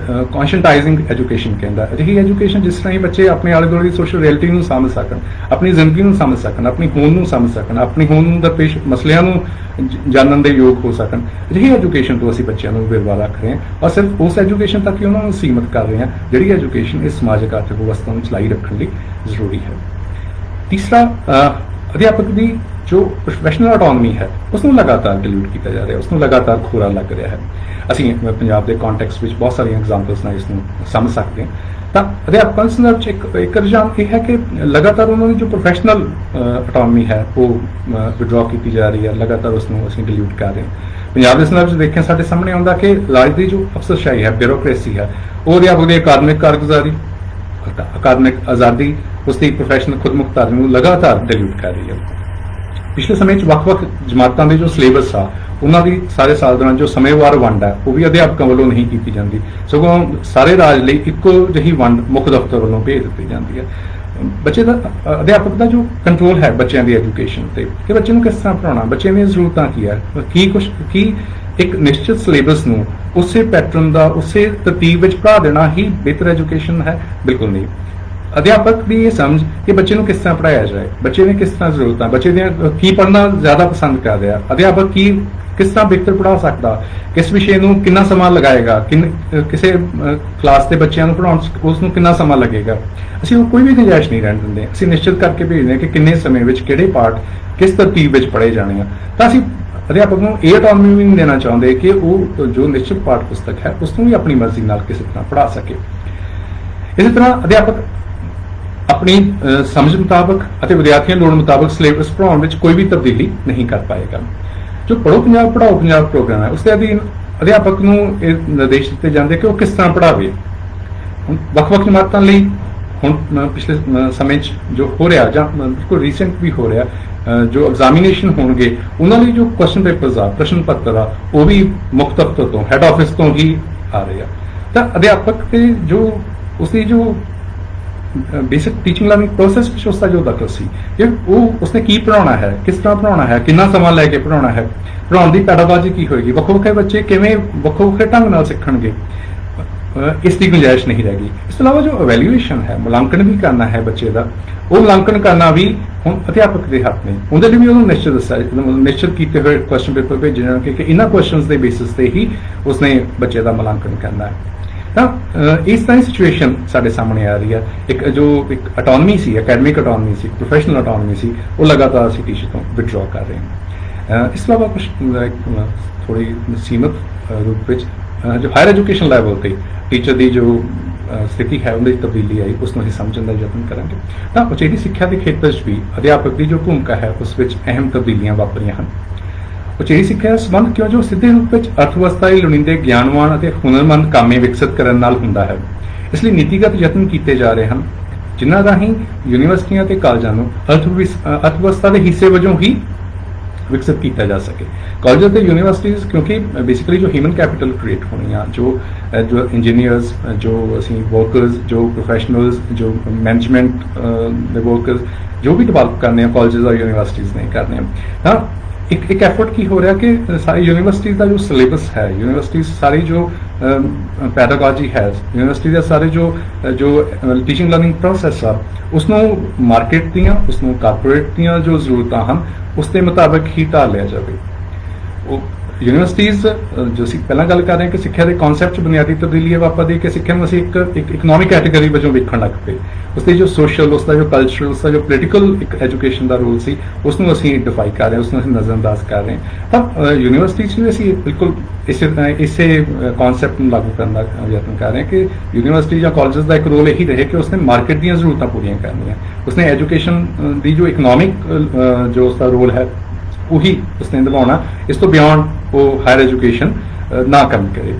ਕੌਨਸ਼ੀਅੰਟਾਈਜ਼ਿੰਗ ਐਜੂਕੇਸ਼ਨ ਕਹਿੰਦਾ, ਅਜਿਹੀ ਐਜੂਕੇਸ਼ਨ ਜਿਸ ਰਾਹੀਂ ਬੱਚੇ ਆਪਣੇ ਆਲੇ ਦੁਆਲੇ ਦੀ ਸੋਸ਼ਲ ਰਿਐਲਿਟੀ ਨੂੰ ਸਮਝ ਸਕਣ, ਆਪਣੀ ਜ਼ਿੰਦਗੀ ਨੂੰ ਸਮਝ ਸਕਣ, ਆਪਣੀ ਹੋਂਦ ਨੂੰ ਸਮਝ ਸਕਣ, ਆਪਣੀ ਹੋਂਦ ਨੂੰ ਦਰਪੇਸ਼ ਮਸਲਿਆਂ ਨੂੰ ਜਾਣਨ ਦੇ ਯੋਗ ਹੋ ਸਕਣ। ਅਜਿਹੀ ਐਜੂਕੇਸ਼ਨ ਤੋਂ ਅਸੀਂ ਬੱਚਿਆਂ ਨੂੰ ਵਿਰਵਾ ਰੱਖ ਰਹੇ ਹਾਂ ਔਰ ਸਿਰਫ ਉਸ ਐਜੂਕੇਸ਼ਨ ਤੱਕ ਹੀ ਉਹਨਾਂ ਨੂੰ ਸੀਮਿਤ ਕਰ ਰਹੇ ਹਾਂ ਜਿਹੜੀ ਐਜੂਕੇਸ਼ਨ ਇਸ ਸਮਾਜਿਕ ਆਰਥਿਕ ਵਿਵਸਥਾ ਨੂੰ ਚਲਾਈ ਰੱਖਣ ਲਈ ਜ਼ਰੂਰੀ ਹੈ। ਤੀਸਰਾ, ਅਧਿਆਪਕ ਦੀ ਜੋ ਪ੍ਰੋਫੈਸ਼ਨਲ ਆਟੋਨਮੀ ਹੈ ਉਸ ਨੂੰ ਲਗਾਤਾਰ ਡਿਲੂਟ ਕੀਤਾ ਜਾ ਰਿਹਾ, ਉਸ ਨੂੰ ਲਗਾਤਾਰ ਖੋਰਾ ਲੱਗ ਰਿਹਾ ਹੈ। ਅਸੀਂ ਪੰਜਾਬ ਦੇ ਕੰਟੈਕਸਟ ਵਿੱਚ ਬਹੁਤ ਸਾਰੀਆਂ ਐਗਜ਼ਾਮਪਲਸ ਨਾਲ ਇਸ ਨੂੰ ਸਮਝ ਸਕਦੇ ਹਾਂ। ਤਾਂ ਅਧਿਆਪਕਾਂ ਦੇ ਸੰਦਰਭ 'ਚ ਇੱਕ ਰੁਝਾਨ ਇਹ ਹੈ ਕਿ ਲਗਾਤਾਰ ਉਹਨਾਂ ਦੀ ਜੋ ਪ੍ਰੋਫੈਸ਼ਨਲ ਆਟੋਨਮੀ ਹੈ ਉਹ ਵਿਡਰਾਅ ਕੀਤੀ ਜਾ ਰਹੀ ਹੈ, ਲਗਾਤਾਰ ਉਸ ਨੂੰ ਅਸੀਂ ਡਿਲੂਟ ਕਰ ਰਹੇ ਹਾਂ। ਪੰਜਾਬ ਦੇ ਸੰਦਰਭ 'ਚ ਦੇਖਿਆ ਸਾਡੇ ਸਾਹਮਣੇ ਆਉਂਦਾ ਕਿ ਰਾਜ ਦੀ ਜੋ ਅਫਸਰਸ਼ਾਹੀ ਹੈ, ਬਿਊਰੋਕ੍ਰੇਸੀ ਹੈ, ਉਹ ਅਧਿਆਪਕ ਦੀ ਅਕਾਦਮਿਕ ਕਾਰਗੁਜ਼ਾਰੀ, ਅਕਾਦਮਿਕ ਆਜ਼ਾਦੀ, ਉਸ ਦੀ ਪ੍ਰੋਫੈਸ਼ਨਲ ਖੁਦਮੁਖਤਾਰੀ ਨੂੰ ਲਗਾਤਾਰ ਡਿਲੂਟ ਕਰ ਰਹੀ ਹੈ। ਪਿਛਲੇ ਸਮੇਂ 'ਚ ਵੱਖ-ਵੱਖ ਜਮਾਤਾਂ ਦੇ ਜੋ ਸਿਲੇਬਸ ਆ ਉਹਨਾਂ ਦੀ ਸਾਰੇ ਸਾਲ ਦੌਰਾਨ ਜੋ ਸਮੇਂਵਾਰ ਵੰਡ ਹੈ ਉਹ ਵੀ ਅਧਿਆਪਕਾਂ ਵੱਲੋਂ ਨਹੀਂ ਕੀਤੀ ਜਾਂਦੀ, ਸਗੋਂ ਸਾਰੇ ਰਾਜ ਲਈ ਇੱਕੋ ਜਿਹੀ ਵੰਡ ਮੁੱਖ ਦਫ਼ਤਰ ਵੱਲੋਂ ਭੇਜ ਦਿੱਤੀ ਜਾਂਦੀ ਹੈ। ਬੱਚੇ ਦਾ ਅਧਿਆਪਕ ਦਾ ਜੋ ਕੰਟਰੋਲ ਹੈ ਬੱਚਿਆਂ ਦੀ ਐਜੂਕੇਸ਼ਨ ਤੇ ਕਿ ਬੱਚੇ ਨੂੰ ਕਿਸ ਤਰ੍ਹਾਂ ਪੜ੍ਹਾਉਣਾ, ਬੱਚਿਆਂ ਦੀਆਂ ਜ਼ਰੂਰਤਾਂ ਕੀ ਹੈ, ਕੀ ਇੱਕ ਨਿਸ਼ਚਿਤ ਸਿਲੇਬਸ ਨੂੰ ਉਸੇ ਪੈਟਰਨ ਦਾ ਉਸੇ ਤਰਤੀਬ ਵਿੱਚ ਪੜ੍ਹਾ ਦੇਣਾ ਹੀ ਬਿਹਤਰ ਐਜੂਕੇਸ਼ਨ ਹੈ? ਬਿਲਕੁਲ ਨਹੀਂ। ਅਧਿਆਪਕ ਦੀ ਇਹ ਸਮਝ ਕਿ ਬੱਚੇ ਨੂੰ ਕਿਸ ਤਰ੍ਹਾਂ ਪੜ੍ਹਾਇਆ ਜਾਏ, ਬੱਚੇ ਨੇ ਕਿਸ ਤਰ੍ਹਾਂ ਜ਼ਰੂਰਤਾਂ, ਬੱਚੇ ਦੀਆਂ ਕੀ ਪੜ੍ਹਨਾ ਜ਼ਿਆਦਾ ਪਸੰਦ ਕਰ ਰਿਹਾ, ਅਧਿਆਪਕ ਕੀ ਕਿਸ ਤਰ੍ਹਾਂ ਬਿਹਤਰ ਪੜ੍ਹਾ ਸਕਦਾ, ਕਿਸ ਵਿਸ਼ੇ ਨੂੰ ਕਿੰਨਾ ਸਮਾਂ ਲਗਾਏਗਾ, ਕਿਸੇ ਕਲਾਸ ਦੇ ਬੱਚਿਆਂ ਨੂੰ ਪੜ੍ਹਾਉਣ ਉਸ ਨੂੰ ਕਿੰਨਾ ਸਮਾਂ ਲੱਗੇਗਾ, ਅਸੀਂ ਉਹ ਕੋਈ ਵੀ ਗੁੰਜਾਇਸ਼ ਨਹੀਂ ਰਹਿਣ ਦਿੰਦੇ। ਅਸੀਂ ਨਿਸ਼ਚਿਤ ਕਰਕੇ ਭੇਜਦੇ ਹਾਂ ਕਿ ਕਿੰਨੇ ਸਮੇਂ ਵਿੱਚ ਕਿਹੜੇ ਪਾਠ ਕਿਸ ਤਰਤੀਬ ਵਿੱਚ ਪੜ੍ਹੇ ਜਾਣੇ ਆ। ਤਾਂ ਅਸੀਂ ਅਧਿਆਪਕ ਨੂੰ ਇਹ ਆਟੋਨਮੀ ਵੀ ਨਹੀਂ ਦੇਣਾ ਚਾਹੁੰਦੇ ਕਿ ਉਹ ਜੋ ਨਿਸ਼ਚਿਤ ਪਾਠ ਪੁਸਤਕ ਹੈ ਉਸ ਨੂੰ ਵੀ ਆਪਣੀ ਮਰਜ਼ੀ ਨਾਲ ਕਿਸੇ ਤਰ੍ਹਾਂ ਪੜ੍ਹਾ ਸਕੇ। ਇਸੇ ਤਰ੍ਹਾਂ ਅਧਿਆਪਕ ਆਪਣੀ ਸਮਝ ਮੁਤਾਬਕ ਅਤੇ ਵਿਦਿਆਰਥੀਆਂ ਲੋੜ ਮੁਤਾਬਕ ਸਿਲੇਬਸ ਪੜ੍ਹਾਉਣ ਵਿੱਚ ਕੋਈ ਵੀ ਤਬਦੀਲੀ ਨਹੀਂ ਕਰ ਪਾਏਗਾ। ਜੋ ਪੜ੍ਹੋ ਪੰਜਾਬ ਪੜ੍ਹਾਓ ਪੰਜਾਬ ਪ੍ਰੋਗਰਾਮ ਹੈ ਉਸ ਦੇ ਅਧੀਨ ਅਧਿਆਪਕ ਨੂੰ ਇਹ ਨਿਰਦੇਸ਼ ਦਿੱਤੇ ਜਾਂਦੇ ਕਿ ਉਹ ਕਿਸ ਤਰ੍ਹਾਂ ਪੜ੍ਹਾਵੇ। ਹੁਣ ਵੱਖ-ਵੱਖ ਜਮਾਤਾਂ ਲਈ ਹੁਣ ਪਿਛਲੇ ਸਮੇਂ 'ਚ ਜੋ ਹੋ ਰਿਹਾ ਜਾਂ ਬਿਲਕੁਲ ਰੀਸੈਂਟ ਵੀ ਹੋ ਰਿਹਾ, ਜੋ ਐਗਜ਼ਾਮੀਨੇਸ਼ਨ ਹੋਣਗੇ ਉਹਨਾਂ ਲਈ ਜੋ ਕੁਐਸਚਨ ਪੇਪਰਸ ਆ, ਪ੍ਰਸ਼ਨ ਪੱਤਰ ਆ, ਉਹ ਵੀ ਮੁੱਖ ਦਫ਼ਤਰ ਤੋਂ ਹੈੱਡ ਆਫਿਸ ਤੋਂ ਹੀ ਆ ਰਹੇ ਆ। ਤਾਂ ਅਧਿਆਪਕ ਤੇ ਜੋ ਉਸਦੀ ਜੋ ਬੇਸਿਕ ਟੀਚਿੰਗ ਲਰਨਿੰਗ ਪ੍ਰੋਸੈਸ ਵਿੱਚ ਉਸਦਾ ਜੋ ਦਖਲ ਸੀ ਕਿ ਉਹ ਉਸਨੇ ਕੀ ਪੜ੍ਹਾਉਣਾ ਹੈ, ਕਿਸ ਤਰ੍ਹਾਂ ਪੜ੍ਹਾਉਣਾ ਹੈ, ਕਿੰਨਾ ਸਮਾਂ ਲੈ ਕੇ ਪੜ੍ਹਾਉਣਾ ਹੈ, ਪੜ੍ਹਾਉਣ ਦੀ ਪੈਡਾਗੋਜੀ ਕੀ ਹੋਏਗੀ, ਵੱਖੋ-ਵੱਖਰੇ ਬੱਚੇ ਕਿਵੇਂ ਵੱਖੋ-ਵੱਖਰੇ ਢੰਗ ਨਾਲ ਸਿੱਖਣਗੇ, ਇਸ ਦੀ ਗੁੰਜਾਇਸ਼ ਨਹੀਂ ਰਹਿ ਗਈ। ਇਸ ਤੋਂ ਇਲਾਵਾ ਜੋ ਇਵੈਲੂਏਸ਼ਨ ਹੈ, ਮੁਲਾਂਕਣ ਵੀ ਕਰਨਾ ਹੈ ਬੱਚੇ ਦਾ, ਉਹ ਮੁਲਾਂਕਣ ਕਰਨਾ ਵੀ ਹੁਣ ਅਧਿਆਪਕ ਦੇ ਹੱਥ ਨੇ। ਉਹਦੇ ਲਈ ਵੀ ਉਹਨੂੰ ਨਿਸ਼ਚਿਤ ਕੀਤੇ ਹੋਏ ਕੁਐਸਚਨ ਪੇਪਰ ਭੇਜੇ ਜਾਣਗੇ ਕਿ ਇਹਨਾਂ ਕੁਐਸਚਨਸ ਦੇ ਬੇਸਿਸ ਤੇ ਹੀ ਉਸਨੇ ਬੱਚੇ ਦਾ ਮੁਲਾਂਕਣ ਕਰਨਾ ਹੈ। ਤਾਂ ਇਸ ਤਰ੍ਹਾਂ ਦੀ ਸਿਚੁਏਸ਼ਨ ਸਾਡੇ ਸਾਹਮਣੇ ਆ ਰਹੀ ਹੈ। ਇੱਕ ਆਟੋਨਮੀ ਸੀ, ਅਕੈਡਮਿਕ ਆਟੋਨਮੀ ਸੀ, ਪ੍ਰੋਫੈਸ਼ਨਲ ਆਟੋਨਮੀ ਸੀ, ਉਹ ਲਗਾਤਾਰ ਅਸੀਂ ਟੀਚਰ ਤੋਂ ਵਿਡਰਾਅ ਕਰ ਰਹੇ ਹਾਂ। ਇਸ ਤੋਂ ਇਲਾਵਾ ਕੁਝ ਥੋੜੀ ਸੀਮਤ ਰੂਪ ਵਿੱਚ ਜੋ ਹਾਇਰ ਐਜੂਕੇਸ਼ਨ ਲੈਵਲ ਤੇ ਟੀਚਰ ਦੀ ਜੋ ਸਥਿਤੀ ਹੈ ਉਹਦੀ ਤਬਦੀਲੀ ਆਈ, ਉਸ ਨੂੰ ਅਸੀਂ ਸਮਝਣ ਦਾ ਯਤਨ ਕਰਾਂਗੇ। ਤਾਂ ਉਚੇਰੀ ਸਿੱਖਿਆ ਦੇ ਖੇਤਰ 'ਚ ਵੀ ਅਧਿਆਪਕ ਦੀ ਜੋ ਭੂਮਿਕਾ ਹੈ ਉਸ ਵਿੱਚ ਅਹਿਮ ਤਬਦੀਲੀਆਂ ਵਾਪਰੀਆਂ ਹਨ। ਉਚੇਰੀ ਸਿੱਖਿਆ ਦਾ ਸੰਬੰਧ ਕਿਉਂ ਜੋ ਸਿੱਧੇ ਰੂਪ ਵਿੱਚ ਅਰਥਵਿਵਸਥਾ ਲਈ ਲੋੜੀਂਦੇ ਗਿਆਨਵਾਨ ਅਤੇ ਹੁਨਰਮੰਦ ਕਾਮੇ ਵਿਕਸਿਤ ਕਰਨ ਨਾਲ ਹੁੰਦਾ ਹੈ। ਇਸ ਲਈ ਨੀਤੀਗਤ ਯਤਨ ਕੀਤੇ ਜਾ ਰਹੇ ਹਨ ਜਿਨ੍ਹਾਂ ਰਾਹੀਂ ਯੂਨੀਵਰਸਿਟੀਆਂ ਤੇ ਕਾਲਜਾਂ ਨੂੰ ਅਰਥਵਿਵਸਥਾ ਦੇ ਹਿੱਸੇ ਵਜੋਂ ਹੀ ਵਿਕਸਿਤ ਕੀਤਾ ਜਾ ਸਕੇ। ਕਾਲਜ ਤੇ ਯੂਨੀਵਰਸਿਟੀਜ਼ ਕਿਉਂਕਿ ਬੇਸਿਕਲੀ ਜੋ ਹਿਊਮਨ ਕੈਪੀਟਲ ਕ੍ਰੀਏਟ ਹੋਣੀ ਆ, ਜੋ ਇੰਜੀਨੀਅਰਸ, ਜੋ ਅਸੀਂ ਵਰਕਰਸ, ਜੋ ਪ੍ਰੋਫੈਸ਼ਨਲਸ, ਜੋ ਮੈਨੇਜਮੈਂਟ ਦੇ ਵਰਕਰਸ ਜੋ ਵੀ ਡਿਵੈਲਪ ਕਰਨੇ ਆ ਕਾਲਜਸ ਔਰ ਯੂਨੀਵਰਸਿਟੀਜ਼ ਨੇ ਕਰਨੇ ਆ। ਤਾਂ ਇੱਕ ਐਫਰਟ ਕੀ ਹੋ ਰਿਹਾ ਕਿ ਸਾਰੀ ਯੂਨੀਵਰਸਿਟੀਜ਼ ਦਾ ਜੋ ਸਿਲੇਬਸ ਹੈ, ਯੂਨੀਵਰਸਿਟੀਜ਼ ਸਾਰੀ ਜੋ ਪੈਡਾਗੋਜੀ ਹੈ, ਯੂਨੀਵਰਸਿਟੀ ਦੇ ਸਾਰੇ ਜੋ ਟੀਚਿੰਗ ਲਰਨਿੰਗ ਪ੍ਰੋਸੈਸ ਆ, ਉਸ ਨੂੰ ਮਾਰਕੀਟ ਦੀਆਂ, ਉਸ ਨੂੰ ਕਾਰਪੋਰੇਟ ਦੀਆਂ ਜੋ ਜ਼ਰੂਰਤਾਂ ਹਨ ਉਸ ਦੇ ਮੁਤਾਬਕ ਹੀ ਢਾਲ ਲਿਆ ਜਾਵੇ। ਉਹ ਯੂਨੀਵਰਸਿਟੀਜ਼ ਜੋ ਅਸੀਂ ਪਹਿਲਾਂ ਗੱਲ ਕਰ ਰਹੇ ਹਾਂ ਕਿ ਸਿੱਖਿਆ ਦੇ ਕਨਸੈਪਟ 'ਚ ਬੁਨਿਆਦੀ ਤਬਦੀਲੀ ਹੈ ਵਾਪਰਦੀ ਕਿ ਸਿੱਖਿਆ ਨੂੰ ਅਸੀਂ ਇੱਕ ਇਕਨੋਮਿਕ ਕੈਟਾਗਰੀ ਵਜੋਂ ਵੇਖਣ ਲੱਗ ਪਏ। ਉਸਦੇ ਜੋ ਸੋਸ਼ਲ, ਉਸਦਾ ਜੋ ਕਲਚਰਲ, ਉਸਦਾ ਜੋ ਪੋਲੀਟੀਕਲ ਇੱਕ ਐਜੂਕੇਸ਼ਨ ਦਾ ਰੋਲ ਸੀ ਉਸ ਨੂੰ ਅਸੀਂ ਡਿਫਾਈ ਕਰ ਰਹੇ ਹਾਂ, ਉਸ ਨੂੰ ਅਸੀਂ ਨਜ਼ਰਅੰਦਾਜ਼ ਕਰ ਰਹੇ ਹਾਂ। ਤਾਂ ਯੂਨੀਵਰਸਿਟੀ 'ਚ ਵੀ ਅਸੀਂ ਬਿਲਕੁਲ ਇਸੇ ਕਨਸੈਪਟ ਨੂੰ ਲਾਗੂ ਕਰਨ ਦਾ ਯਤਨ ਕਰ ਰਹੇ ਹਾਂ ਕਿ ਯੂਨੀਵਰਸਿਟੀ ਜਾਂ ਕਾਲਜਸ ਦਾ ਇੱਕ ਰੋਲ ਇਹੀ ਰਹੇ ਕਿ ਉਸਨੇ ਮਾਰਕੀਟ ਦੀਆਂ ਜ਼ਰੂਰਤਾਂ ਪੂਰੀਆਂ ਕਰਨੀਆਂ, ਉਸਨੇ ਐਜੂਕੇਸ਼ਨ ਦੀ ਜੋ ਇਕਨੋਮਿਕ ਜੋ ਉਸਦਾ ਰੋਲ ਹੈ ਉਹੀ ਉਸਨੇ ਨਿਭਾਉਣਾ। ਇਸ ਤੋਂ ਬਿਯੋਂਡ ਉਹ ਹਾਇਰ ਐਜੂਕੇਸ਼ਨ ਨਾ ਕੰਮ ਕਰੇ।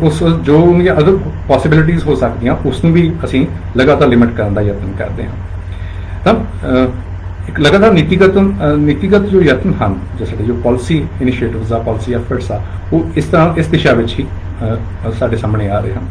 ਉਸ ਜੋ ਉਹਦੀਆਂ ਅਦਰ ਪੋਸੀਬਿਲਿਟੀਜ਼ ਹੋ ਸਕਦੀਆਂ ਉਸ ਨੂੰ ਵੀ ਅਸੀਂ ਲਗਾਤਾਰ ਲਿਮਿਟ ਕਰਨ ਦਾ ਯਤਨ ਕਰਦੇ ਹਾਂ। ਤਾਂ ਇੱਕ ਲਗਾਤਾਰ ਨੀਤੀਗਤ ਜੋ ਯਤਨ ਹਨ, ਜੋ ਸਾਡੇ ਜੋ ਪਾਲਿਸੀ ਇਨੀਸ਼ੀਏਟਿਵਸ ਆ, ਪਾਲਿਸੀ ਐਫਰਟਸ ਆ, ਉਹ ਇਸ ਦਿਸ਼ਾ ਵਿੱਚ ਹੀ ਸਾਡੇ ਸਾਹਮਣੇ ਆ ਰਹੇ ਹਨ।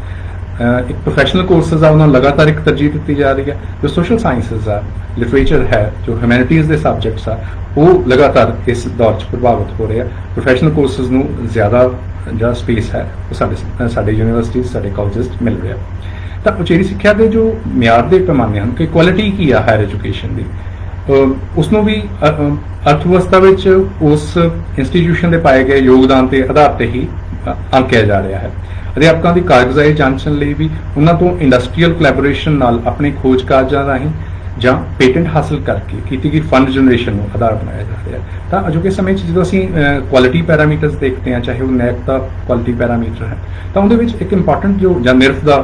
ਇੱਕ ਪ੍ਰੋਫੈਸ਼ਨਲ ਕੋਰਸਿਸ ਆ ਉਹਨਾਂ ਨੂੰ ਲਗਾਤਾਰ ਇੱਕ ਤਰਜੀਹ ਦਿੱਤੀ ਜਾ ਰਹੀ ਹੈ। ਜੋ ਸੋਸ਼ਲ ਸਾਇੰਸਿਸ ਆ, ਲਿਟਰੇਚਰ ਹੈ, ਜੋ ਹਿਊਮੈਨਿਟੀਜ਼ ਦੇ ਸਬਜੈਕਟਸ ਆ, ਉਹ ਲਗਾਤਾਰ ਇਸ ਦੌਰ 'ਚ ਪ੍ਰਭਾਵਿਤ ਹੋ ਰਹੇ ਆ। ਪ੍ਰੋਫੈਸ਼ਨਲ ਕੋਰਸਿਸ ਨੂੰ ਜ਼ਿਆਦਾ ਜਿਹੜਾ ਸਪੇਸ ਹੈ ਉਹ ਸਾਡੇ ਯੂਨੀਵਰਸਿਟੀਜ਼, ਸਾਡੇ ਕਾਲਜਸ 'ਚ ਮਿਲ ਰਿਹਾ। ਤਾਂ ਉਚੇਰੀ ਸਿੱਖਿਆ ਦੇ ਜੋ ਮਿਆਰ ਦੇ ਪੈਮਾਨੇ ਹਨ ਕਿ ਕੁਆਲਿਟੀ ਕੀ ਆ ਹਾਇਰ ਐਜੂਕੇਸ਼ਨ ਦੀ, ਉਸ ਨੂੰ ਵੀ ਅਰਥਵਿਵਸਥਾ ਵਿੱਚ ਉਸ ਇੰਸਟੀਟਿਊਸ਼ਨ ਦੇ ਪਾਏ ਗਏ ਯੋਗਦਾਨ ਦੇ ਆਧਾਰ ਤੇ ਹੀ ਆਂਕਿਆ ਜਾ ਰਿਹਾ ਹੈ। ਅਧਿਆਪਕਾਂ ਦੀ ਕਾਰਗੁਜ਼ਾਰੀ ਜਾਂਚਣ ਲਈ ਵੀ ਉਹਨਾਂ ਤੋਂ ਇੰਡਸਟਰੀਅਲ ਕੋਲੈਬੋਰੇਸ਼ਨ ਨਾਲ ਆਪਣੇ ਖੋਜ ਕਾਰਜਾਂ ਰਾਹੀਂ ਜਾਂ ਪੇਟੈਂਟ ਹਾਸਲ ਕਰਕੇ ਕੀਤੀ ਗਈ ਫੰਡ ਜਨਰੇਸ਼ਨ ਨੂੰ ਆਧਾਰ ਬਣਾਇਆ ਜਾ ਰਿਹਾ ਹੈ। ਤਾਂ ਅਜੋਕੇ ਸਮੇਂ 'ਚ ਜਦੋਂ ਅਸੀਂ ਕੁਆਲਿਟੀ ਪੈਰਾਮੀਟਰਸ ਦੇਖਦੇ ਹਾਂ, ਚਾਹੇ ਉਹ ਨੈਕ ਦਾ ਕੁਆਲਿਟੀ ਪੈਰਾਮੀਟਰ ਹੈ, ਤਾਂ ਉਹਦੇ ਵਿੱਚ ਇੱਕ ਇੰਪੋਰਟੈਂਟ ਜੋ ਜਾਂ ਨਿਰਫ ਦਾ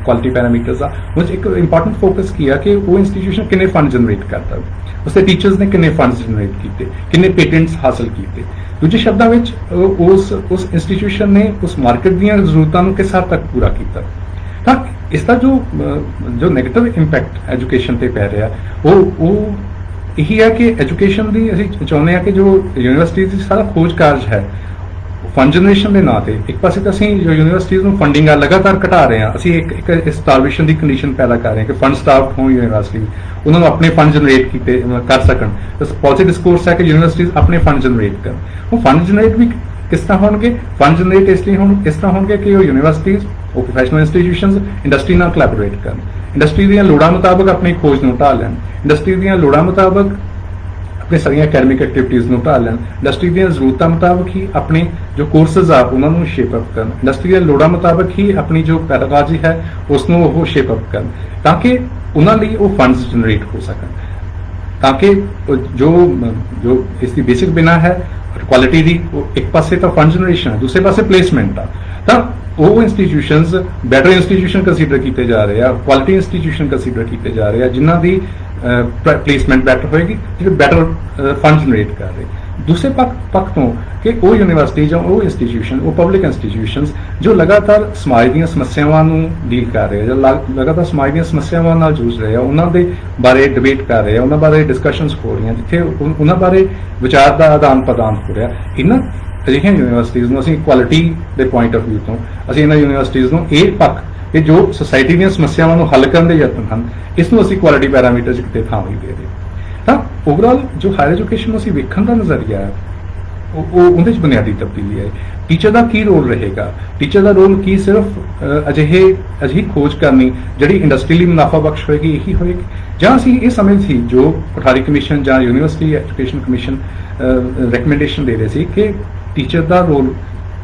ਕੁਆਲਿਟੀ ਪੈਰਾਮੀਟਰਸ ਆ, ਉਹਦੇ 'ਚ ਇੱਕ ਇੰਪੋਰਟੈਂਟ ਫੋਕਸ ਕੀ ਆ ਕਿ ਉਹ ਇੰਸਟੀਟਿਊਸ਼ਨ ਕਿੰਨੇ ਫੰਡ ਜਨਰੇਟ ਕਰਦਾ, ਉਸਦੇ ਟੀਚਰਸ ਨੇ ਕਿੰਨੇ ਫੰਡਸ ਜਨਰੇਟ ਕੀਤੇ, ਕਿੰਨੇ ਪੇਟੈਂਟਸ ਹਾਸਲ ਕੀਤੇ। ਦੂਜੇ ਸ਼ਬਦਾਂ ਵਿੱਚ ਉਸ ਇੰਸਟੀਟਿਊਸ਼ਨ ਨੇ ਉਸ ਮਾਰਕੀਟ ਦੀਆਂ ਜ਼ਰੂਰਤਾਂ ਨੂੰ ਕਿਸ ਹੱਦ ਤੱਕ ਪੂਰਾ ਕੀਤਾ। ਤਾਂ ਇਸ ਦਾ ਜੋ ਨੈਗੇਟਿਵ ਇੰਪੈਕਟ ਐਜੂਕੇਸ਼ਨ ਤੇ ਪੈ ਰਿਹਾ ਉਹ ਇਹੀ ਹੈ ਕਿ ਐਜੂਕੇਸ਼ਨ ਦੀ ਅਸੀਂ ਚਾਹੁੰਦੇ ਹਾਂ ਕਿ ਜੋ ਯੂਨੀਵਰਸਿਟੀ ਦੀ ਸਾਰਾ ਖੋਜ ਕਾਰਜ ਹੈ ਫੰਡ ਜਨਰੇਸ਼ਨ ਦੇ ਨਾਂ ਤੇ ਇੱਕ ਪਾਸੇ ਤਾਂ ਅਸੀਂ ਜੋ ਯੂਨੀਵਰਸਿਟੀਜ਼ ਨੂੰ ਫੰਡਿੰਗ ਆ ਲਗਾਤਾਰ ਘਟਾ ਰਹੇ ਹਾਂ, ਅਸੀਂ ਇੱਕ ਸਟਾਰਵੇਸ਼ਨ ਦੀ ਕੰਡੀਸ਼ਨ ਪੈਦਾ ਕਰ ਰਹੇ ਹਾਂ ਕਿ ਫੰਡ ਸਟਾਰਵਡ ਹੋਣ ਯੂਨੀਵਰਸਿਟੀ, ਉਹਨਾਂ ਨੂੰ ਆਪਣੇ ਫੰਡ ਜਨਰੇਟ ਕੀਤੇ ਕਰ ਸਕਣ। ਪਾਲਿਸੀ ਡਿਸਕੋਰਸ ਹੈ ਕਿ ਯੂਨੀਵਰਸਿਟੀਜ਼ ਆਪਣੇ ਫੰਡ ਜਨਰੇਟ ਕਰਨ। ਉਹ ਫੰਡ ਜਨਰੇਟ ਵੀ ਕਿਸ ਤਰ੍ਹਾਂ ਹੋਣਗੇ? ਫੰਡ ਜਨਰੇਟ ਇਸ ਤਰ੍ਹਾਂ ਹੋਣਗੇ ਕਿ ਉਹ ਯੂਨੀਵਰਸਿਟੀਜ਼, ਉਹ ਪ੍ਰੋਫੈਸ਼ਨਲ ਇੰਸਟੀਟਿਊਸ਼ਨਸ ਇੰਡਸਟਰੀ ਨਾਲ ਕੋਲੈਬੋਰੇਟ ਕਰਨ। ਇੰਡਸਟਰੀ ਦੀਆਂ ਲੋੜਾਂ ਮੁਤਾਬਕ ਆਪਣੀ ਖੋਜ ਨੂੰ ਢਾਲ ਲੈਣ, ਇੰਡਸਟਰੀ ਦੀਆਂ ਲੋੜਾਂ ਮੁਤਾਬਕ अपनी सारिया अकैडमिक एक्टिविटीज़ ਨੂੰ ਢਾਲ ਲੈਣ, ਇੰਡਸਟਰੀ ਦੀਆਂ ਜ਼ਰੂਰਤਾਂ ਮੁਤਾਬਕ ਹੀ ਆਪਣੇ ਜੋ ਕੋਰਸਿਸ ਆ ਉਹਨਾਂ ਨੂੰ ਸ਼ੇਪ ਅਪ ਕਰਨ, ਇੰਡਸਟਰੀ ਦੀਆਂ ਲੋੜਾਂ ਮੁਤਾਬਕ ਹੀ ਆਪਣੀ ਜੋ ਪੈਦਾਵਾਰੀ ਹੈ ਉਸ ਨੂੰ ਉਹ ਸ਼ੇਪ ਅਪ ਕਰਨ ਤਾਂ ਕਿ ਉਹਨਾਂ ਲਈ ਉਹ ਫੰਡਸ ਜਨਰੇਟ ਹੋ ਸਕਣ, ਤਾਂ ਕਿ ਜੋ ਇਸ ਦੀ ਬੇਸਿਕ ਬਿਨਾ ਹੈ ਕੁਆਲਿਟੀ ਦੀ, ਇੱਕ ਪਾਸੇ ਤਾਂ ਫੰਡ ਜਨਰੇਸ਼ਨ ਹੈ, ਦੂਸਰੇ ਪਾਸੇ ਪਲੇਸਮੈਂਟ ਆ, ਤਾਂ ਉਹ ਇੰਸਟੀਟਿਊਸ਼ਨਸ ਬੈਟਰ ਇੰਸਟੀਟਿਊਸ਼ਨ ਕੰਸੀਡਰ ਕੀਤੇ ਜਾ ਰਹੇ ਆ, ਕੁਆਲਿਟੀ ਇੰਸਟੀਟਿਊਸ਼ਨ ਕੰਸੀਡਰ ਕੀਤੇ ਜਾ ਰਹੇ ਆ ਜਿਨ੍ਹਾਂ ਦੀ ਪਲੇਸਮੈਂਟ ਬੈਟਰ ਹੋਏਗੀ, ਜਿਹੜੇ ਬੈਟਰ ਫੰਡ ਜਨਰੇਟ ਕਰ ਰਹੇ। ਦੂਸਰੇ ਪੱਖ ਤੋਂ ਕਿ ਉਹ ਯੂਨੀਵਰਸਿਟੀ ਜਾਂ ਉਹ ਇੰਸਟੀਟਿਊਸ਼ਨ, ਉਹ ਪਬਲਿਕ ਇੰਸਟੀਟਿਊਸ਼ਨਸ ਜੋ ਲਗਾਤਾਰ ਸਮਾਜ ਦੀਆਂ ਸਮੱਸਿਆਵਾਂ ਨੂੰ ਡੀਲ ਕਰ ਰਹੇ ਆ ਜਾਂ ਲਗਾਤਾਰ ਸਮਾਜ ਦੀਆਂ ਸਮੱਸਿਆਵਾਂ ਨਾਲ ਜੂਝ ਰਹੇ ਆ, ਉਹਨਾਂ ਦੇ ਬਾਰੇ ਡਿਬੇਟ ਕਰ ਰਹੇ ਆ, ਉਹਨਾਂ ਬਾਰੇ ਡਿਸਕਸ਼ਨਸ ਹੋ ਰਹੀਆਂ, ਜਿੱਥੇ ਉਹਨਾਂ ਬਾਰੇ ਵਿਚਾਰ ਦਾ ਆਦਾਨ ਪ੍ਰਦਾਨ ਹੋ ਰਿਹਾ। ਇਹਨਾਂ ਅਜਿਹੀਆਂ ਯੂਨੀਵਰਸਿਟੀਜ਼ ਨੂੰ ਅਸੀਂ ਕੁਆਲਿਟੀ ਦੇ ਪੁਆਇੰਟ ਆਫ ਵਿਊ ਤੋਂ ਅਸੀਂ ਇਹਨਾਂ ਯੂਨੀਵਰਸਿਟੀਜ਼ ਨੂੰ ਇਹ ਪੱਖ ਕਿ ਜੋ ਸੋਸਾਇਟੀ ਦੀਆਂ ਸਮੱਸਿਆਵਾਂ ਨੂੰ ਹੱਲ ਕਰਨ ਦੇ ਯਤਨ ਹਨ, ਇਸ ਨੂੰ ਅਸੀਂ ਕੁਆਲਿਟੀ ਪੈਰਾਮੀਟਰ 'ਚ ਕਿਤੇ ਥਾਂ ਨਹੀਂ ਦੇ ਰਹੇ। ਤਾਂ ਓਵਰਆਲ ਜੋ ਹਾਇਰ ਐਜੂਕੇਸ਼ਨ ਨੂੰ ਅਸੀਂ ਵੇਖਣ ਦਾ ਨਜ਼ਰੀਆ ਹੈ ਉਹ ਉਹਦੇ 'ਚ ਬੁਨਿਆਦੀ ਤਬਦੀਲੀ ਹੈ। ਟੀਚਰ ਦਾ ਕੀ ਰੋਲ ਰਹੇਗਾ? ਟੀਚਰ ਦਾ ਰੋਲ ਕੀ ਸਿਰਫ ਅਜਿਹੀ ਖੋਜ ਕਰਨੀ ਜਿਹੜੀ ਇੰਡਸਟਰੀ ਲਈ ਮੁਨਾਫਾ ਬਖਸ਼ ਹੋਏਗੀ ਇਹੀ ਹੋਏਗੀ, ਜਾਂ ਅਸੀਂ ਇਹ ਸਮਝ ਸੀ ਜੋ ਕੋਠਾਰੀ ਕਮਿਸ਼ਨ ਜਾਂ ਯੂਨੀਵਰਸਿਟੀ ਐਜੂਕੇਸ਼ਨ ਕਮਿਸ਼ਨ ਰეკਮੈਂਡੇਸ਼ਨ ਦੇ ਰਹੇ ਸੀ ਕਿ ਟੀਚਰ ਦਾ ਰੋਲ,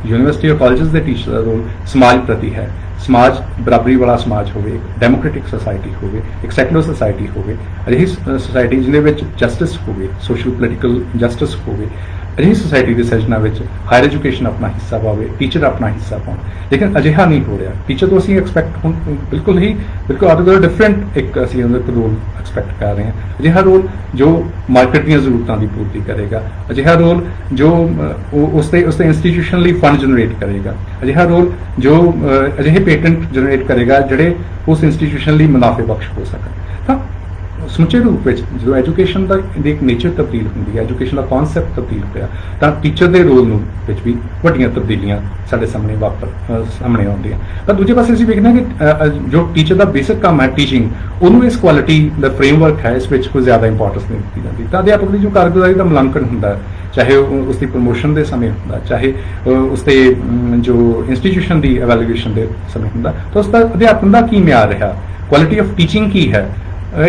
ਯੂਨੀਵਰਸਿਟੀ ਔਰ ਕਾਲਜਸ ਦੇ ਟੀਚਰ ਦਾ ਰੋਲ ਸਮਾਜ ਪ੍ਰਤੀ ਹੈ, ਸਮਾਜ ਬਰਾਬਰੀ ਵਾਲਾ ਸਮਾਜ ਹੋਵੇ, ਡੈਮੋਕ੍ਰੈਟਿਕ ਸੋਸਾਇਟੀ ਹੋਵੇ, ਇੱਕ ਸੈਕੂਲਰ ਸੋਸਾਇਟੀ ਹੋਵੇ, ਅਜਿਹੀ ਸੋਸਾਇਟੀ ਜਿਹਦੇ ਵਿੱਚ ਜਸਟਿਸ ਹੋਵੇ, ਸੋਸ਼ਲ ਪੋਲੀਟੀਕਲ ਜਸਟਿਸ ਹੋਵੇ, ਅਜਿਹੀ ਸੋਸਾਇਟੀ ਦੇ ਸਿਰਜਣਾ ਵਿੱਚ ਹਾਇਰ ਐਜੂਕੇਸ਼ਨ ਆਪਣਾ ਹਿੱਸਾ ਪਾਵੇ, ਟੀਚਰ ਆਪਣਾ ਹਿੱਸਾ ਪਾਉਣ। ਲੇਕਿਨ ਅਜਿਹਾ ਨਹੀਂ ਹੋ ਰਿਹਾ। ਟੀਚਰ ਤੋਂ ਅਸੀਂ ਐਕਸਪੈਕਟ ਬਿਲਕੁਲ ਆਲਟੋਗੇਦਰ ਡਿਫਰੈਂਟ ਇੱਕ ਅਸੀਂ ਉਹਦਾ ਰੋਲ ਐਕਸਪੈਕਟ ਕਰ ਰਹੇ ਹਾਂ। ਅਜਿਹਾ ਰੋਲ ਜੋ ਮਾਰਕੀਟ ਦੀਆਂ ਜ਼ਰੂਰਤਾਂ ਦੀ ਪੂਰਤੀ ਕਰੇਗਾ, ਅਜਿਹਾ ਰੋਲ ਜੋ ਉਸ ਦੇ ਇੰਸਟੀਟਿਊਸ਼ਨ ਲਈ ਫੰਡ ਜਨਰੇਟ ਕਰੇਗਾ, ਅਜਿਹਾ ਰੋਲ ਜੋ ਅਜਿਹੇ ਪੇਟੈਂਟ ਜਨਰੇਟ ਕਰੇਗਾ ਜਿਹੜੇ ਉਸ ਇੰਸਟੀਟਿਊਸ਼ਨ ਲਈ ਮੁਨਾਫੇ ਬਖਸ਼ ਹੋ ਸਕਣ। ਤਾਂ ਸਮੁੱਚੇ ਰੂਪ ਵਿੱਚ ਜਦੋਂ ਐਜੂਕੇਸ਼ਨ ਦਾ ਇੱਕ ਨੇਚਰ ਤਬਦੀਲ ਹੁੰਦੀ ਹੈ, ਐਜੂਕੇਸ਼ਨ ਦਾ ਕਨਸੈਪਟ ਤਬਦੀਲ ਹੋਇਆ, ਤਾਂ ਟੀਚਰ ਦੇ ਰੋਲ ਨੂੰ ਵਿੱਚ ਵੀ ਵੱਡੀਆਂ ਤਬਦੀਲੀਆਂ ਸਾਡੇ ਸਾਹਮਣੇ ਆਉਂਦੀਆਂ। ਤਾਂ ਦੂਜੇ ਪਾਸੇ ਅਸੀਂ ਵੇਖਦੇ ਹਾਂ ਕਿ ਜੋ ਟੀਚਰ ਦਾ ਬੇਸਿਕ ਕੰਮ ਹੈ ਟੀਚਿੰਗ, ਉਹਨੂੰ ਇਸ ਕੁਆਲਿਟੀ ਦਾ ਫਰੇਮਵਰਕ ਹੈ, ਇਸ ਵਿੱਚ ਕੋਈ ਜ਼ਿਆਦਾ ਇੰਪੋਰਟੈਂਸ ਨਹੀਂ ਦਿੱਤੀ ਜਾਂਦੀ। ਤਾਂ ਅਧਿਆਪਕ ਦੀ ਜੋ ਕਾਰਗੁਜ਼ਾਰੀ ਦਾ ਮੁਲਾਂਕਣ ਹੁੰਦਾ, ਚਾਹੇ ਉਸ ਦੀ ਪ੍ਰਮੋਸ਼ਨ ਦੇ ਸਮੇਂ ਹੁੰਦਾ, ਚਾਹੇ ਉਸ ਦੇ ਜੋ ਇੰਸਟੀਟਿਊਸ਼ਨ ਦੀ ਐਵੈਲੂਏਸ਼ਨ ਦੇ ਸਮੇਂ ਹੁੰਦਾ, ਤਾਂ ਉਸ ਦਾ ਅਧਿਆਪਨ ਦਾ ਕੀ ਮਿਆਰ ਰਿਹਾ, ਕੁਆਲਿਟੀ ਆਫ ਟੀਚਿੰਗ ਕੀ ਹੈ,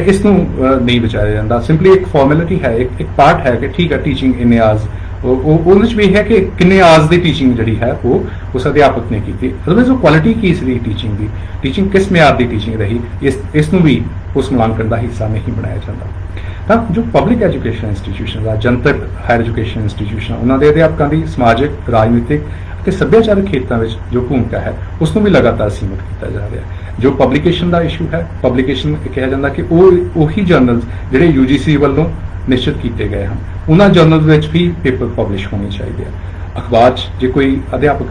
ਇਸ ਨੂੰ ਨਹੀਂ ਵਿਚਾਰਿਆ ਜਾਂਦਾ। ਸਿੰਪਲੀ ਇੱਕ ਫਾਰਮੈਲਿਟੀ ਹੈ, ਇੱਕ ਪਾਰਟ ਹੈ ਕਿ ਠੀਕ ਹੈ ਟੀਚਿੰਗ ਇਨ ਆਜ਼, ਉਹਦੇ ਵਿੱਚ ਵੀ ਹੈ ਕਿ ਕਿੰਨੇ ਆਜ਼ ਦੀ ਟੀਚਿੰਗ ਜਿਹੜੀ ਹੈ ਉਹ ਉਸ ਅਧਿਆਪਕ ਨੇ ਕੀਤੀ। ਅਦਰਵਾਈਜ਼ ਉਹ ਕੁਆਲਿਟੀ ਕੀ ਸੀ ਟੀਚਿੰਗ ਦੀ, ਟੀਚਿੰਗ ਕਿਸ ਮਿਆਰ ਦੀ ਟੀਚਿੰਗ ਰਹੀ, ਇਸ ਨੂੰ ਵੀ ਉਸ ਮੁਲਾਂਕਣ ਦਾ ਹਿੱਸਾ ਨਹੀਂ ਬਣਾਇਆ ਜਾਂਦਾ। ਤਾਂ ਜੋ ਪਬਲਿਕ ਐਜੂਕੇਸ਼ਨ ਇੰਸਟੀਟਿਊਸ਼ਨ ਦਾ, ਜਨਤਕ ਹਾਇਰ ਐਜੂਕੇਸ਼ਨ ਇੰਸਟੀਟਿਊਸ਼ਨ, ਉਹਨਾਂ ਦੇ ਅਧਿਆਪਕਾਂ ਦੀ ਸਮਾਜਿਕ, ਰਾਜਨੀਤਿਕ ਅਤੇ ਸੱਭਿਆਚਾਰਕ ਖੇਤਰਾਂ ਵਿੱਚ ਜੋ ਭੂਮਿਕਾ ਹੈ ਉਸ ਨੂੰ ਵੀ ਲਗਾਤਾਰ ਸੀਮਿਤ ਕੀਤਾ ਜਾ ਰਿਹਾ ਹੈ। ਜੋ ਪਬਲੀਕੇਸ਼ਨ ਦਾ ਇਸ਼ੂ ਹੈ, ਪਬਲੀਕੇਸ਼ਨ ਕਿਹਾ ਜਾਂਦਾ ਕਿ ਉਹੀ ਜਰਨਲਸ ਜਿਹੜੇ UGC ਵੱਲੋਂ ਨਿਸ਼ਚਿਤ ਕੀਤੇ ਗਏ ਹਨ, ਉਹਨਾਂ ਜਰਨਲਸ ਵਿੱਚ ਵੀ ਪੇਪਰ ਪਬਲਿਸ਼ ਹੋਣੇ ਚਾਹੀਦੇ ਆ। ਅਖਬਾਰ 'ਚ ਜੇ ਕੋਈ ਅਧਿਆਪਕ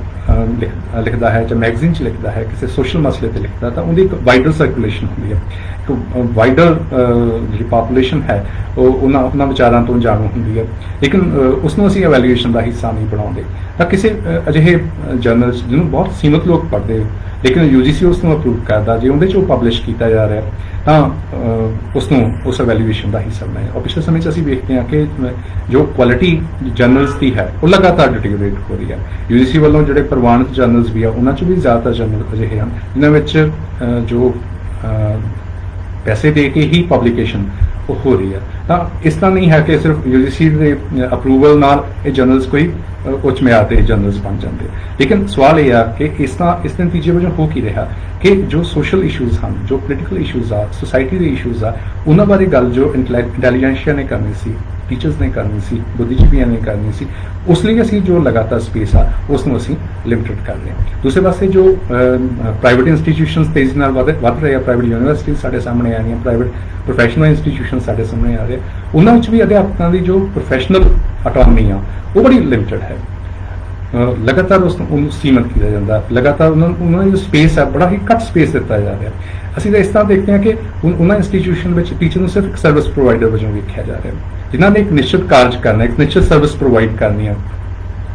ਲਿਖਦਾ ਹੈ ਜਾਂ ਮੈਗਜ਼ੀਨ 'ਚ ਲਿਖਦਾ ਹੈ, ਕਿਸੇ ਸੋਸ਼ਲ ਮਸਲੇ ਤੇ ਲਿਖਦਾ, ਤਾਂ ਉਹਦੀ ਇੱਕ ਵਾਈਡਰ ਸਰਕੂਲੇਸ਼ਨ ਹੁੰਦੀ ਹੈ, ਇੱਕ ਵਾਈਡਰ ਜਿਹੜੀ ਪਾਪੂਲੇਸ਼ਨ ਹੈ ਉਹ ਉਹਨਾਂ ਵਿਚਾਰਾਂ ਤੋਂ ਜਾਣੂ ਹੁੰਦੀ ਹੈ। ਲੇਕਿਨ ਉਸ ਨੂੰ ਅਸੀਂ ਐਵੈਲੂਏਸ਼ਨ ਦਾ ਹਿੱਸਾ ਨਹੀਂ ਬਣਾਉਂਦੇ। ਤਾਂ ਕਿਸੇ ਅਜਿਹੇ ਜਰਨਲਸ ਜਿਹਨੂੰ ਬਹੁਤ ਸੀਮਤ ਲੋਕ ਪੜ੍ਹਦੇ, ਲੇਕਿਨ UGC ਉਸ ਨੂੰ ਅਪਰੂਵ ਕਰਦਾ, ਜੇ ਉਹਦੇ 'ਚ ਉਹ ਪਬਲਿਸ਼ ਕੀਤਾ ਜਾ ਰਿਹਾ ਤਾਂ ਉਸ ਨੂੰ ਉਸ ਐਵੈਲੂਏਸ਼ਨ ਦਾ ਹਿੱਸਾ ਬਣਾਇਆ। ਔਰ ਪਿਛਲੇ ਸਮੇਂ 'ਚ ਅਸੀਂ ਵੇਖਦੇ ਹਾਂ ਕਿ ਜੋ ਕੁਆਲਿਟੀ ਜਰਨਲਸ ਦੀ ਹੈ ਉਹ ਲਗਾਤਾਰ ਡਿਟੀਰੀਓਰੇਟ ਹੋ ਰਹੀ ਹੈ। UGC ਵੱਲੋਂ ਜਿਹੜੇ ਪ੍ਰਵਾਨਿਤ ਜਰਨਲਸ ਵੀ ਆ ਉਹਨਾਂ 'ਚ ਵੀ ਜ਼ਿਆਦਾਤਰ ਜਰਨਲ ਅਜਿਹੇ ਹਨ ਜਿਨ੍ਹਾਂ ਵਿੱਚ ਜੋ ਪੈਸੇ ਦੇ ਕੇ ਹੀ ਪਬਲੀਕੇਸ਼ਨ ਉਹ ਹੋ ਰਹੀ ਹੈ। ਤਾਂ ਇਸ ਤਰ੍ਹਾਂ ਨਹੀਂ ਹੈ ਕਿ ਸਿਰਫ UGC ਦੇ ਅਪਰੂਵਲ ਨਾਲ ਇਹ ਜਰਨਲਸ ਕੋਈ ਉੱਚ ਮਿਆਰ ਦੇ ਜਰਨਲਸ ਬਣ ਜਾਂਦੇ। ਲੇਕਿਨ ਸਵਾਲ ਇਹ ਆ ਕਿ ਇਸ ਦੇ ਨਤੀਜੇ ਵਜੋਂ ਹੋ ਕੀ ਰਿਹਾ ਕਿ ਜੋ ਸੋਸ਼ਲ ਇਸ਼ੂਜ਼ ਹਨ, ਜੋ ਪੋਲੀਟੀਕਲ ਇਸ਼ੂਜ਼ ਆ, ਸੋਸਾਇਟੀ ਦੇ ਇਸ਼ੂਜ਼ ਆ, ਉਹਨਾਂ ਬਾਰੇ ਗੱਲ ਜੋ ਇੰਟੈਲੀਜੈਂਸ਼ੀਆ ਨੇ ਕਰਨੀ ਸੀ, ਟੀਚਰਸ ਨੇ ਕਰਨੀ ਸੀ, ਬੁੱਧੀਜੀਵੀਆਂ ਨੇ ਕਰਨੀ ਸੀ, ਉਸ ਲਈ ਅਸੀਂ ਜੋ ਲਗਾਤਾਰ ਸਪੇਸ ਆ ਉਸ ਨੂੰ ਅਸੀਂ ਲਿਮਿਟਡ ਕਰ ਰਹੇ ਹਾਂ। ਦੂਸਰੇ ਪਾਸੇ ਜੋ ਪ੍ਰਾਈਵੇਟ ਇੰਸਟੀਟਿਊਸ਼ਨਸ ਤੇਜ਼ੀ ਨਾਲ ਵੱਧ ਰਹੇ ਆ, ਪ੍ਰਾਈਵੇਟ ਯੂਨੀਵਰਸਿਟੀ ਸਾਡੇ ਸਾਹਮਣੇ ਆ ਰਹੀਆਂ, ਪ੍ਰਾਈਵੇਟ ਪ੍ਰੋਫੈਸ਼ਨਲ ਇੰਸਟੀਟਿਊਸ਼ਨ ਸਾਡੇ ਸਾਹਮਣੇ ਆ ਰਹੇ, ਉਹਨਾਂ ਵਿੱਚ ਵੀ ਅਧਿਆਪਕਾਂ ਦੀ ਜੋ ਪ੍ਰੋਫੈਸ਼ਨਲ ਆਟੋਨਮੀ ਆ ਉਹ ਬੜੀ ਲਿਮਿਟਡ ਹੈ। ਲਗਾਤਾਰ ਉਹਨੂੰ ਸੀਮਤ ਕੀਤਾ ਜਾਂਦਾ, ਲਗਾਤਾਰ ਉਹਨਾਂ ਦੀ ਜੋ ਸਪੇਸ ਹੈ ਬੜਾ ਹੀ ਘੱਟ ਸਪੇਸ ਦਿੱਤਾ ਜਾ ਰਿਹਾ। ਅਸੀਂ ਤਾਂ ਇਸ ਤਰ੍ਹਾਂ ਦੇਖਦੇ ਹਾਂ ਕਿ ਉਹਨਾਂ ਇੰਸਟੀਟਿਊਸ਼ਨ ਵਿੱਚ ਟੀਚਰ ਨੂੰ ਸਿਰਫ ਇੱਕ ਸਰਵਿਸ ਪ੍ਰੋਵਾਈਡਰ ਵਜੋਂ ਵੇਖਿਆ ਜਾ ਰਿਹਾ, ਜਿਨ੍ਹਾਂ ਨੇ ਇੱਕ ਨਿਸ਼ਚਿਤ ਕਾਰਜ ਕਰਨਾ, ਇੱਕ ਨਿਸ਼ਚਿਤ ਸਰਵਿਸ ਪ੍ਰੋਵਾਈਡ ਕਰਨੀ ਹੈ।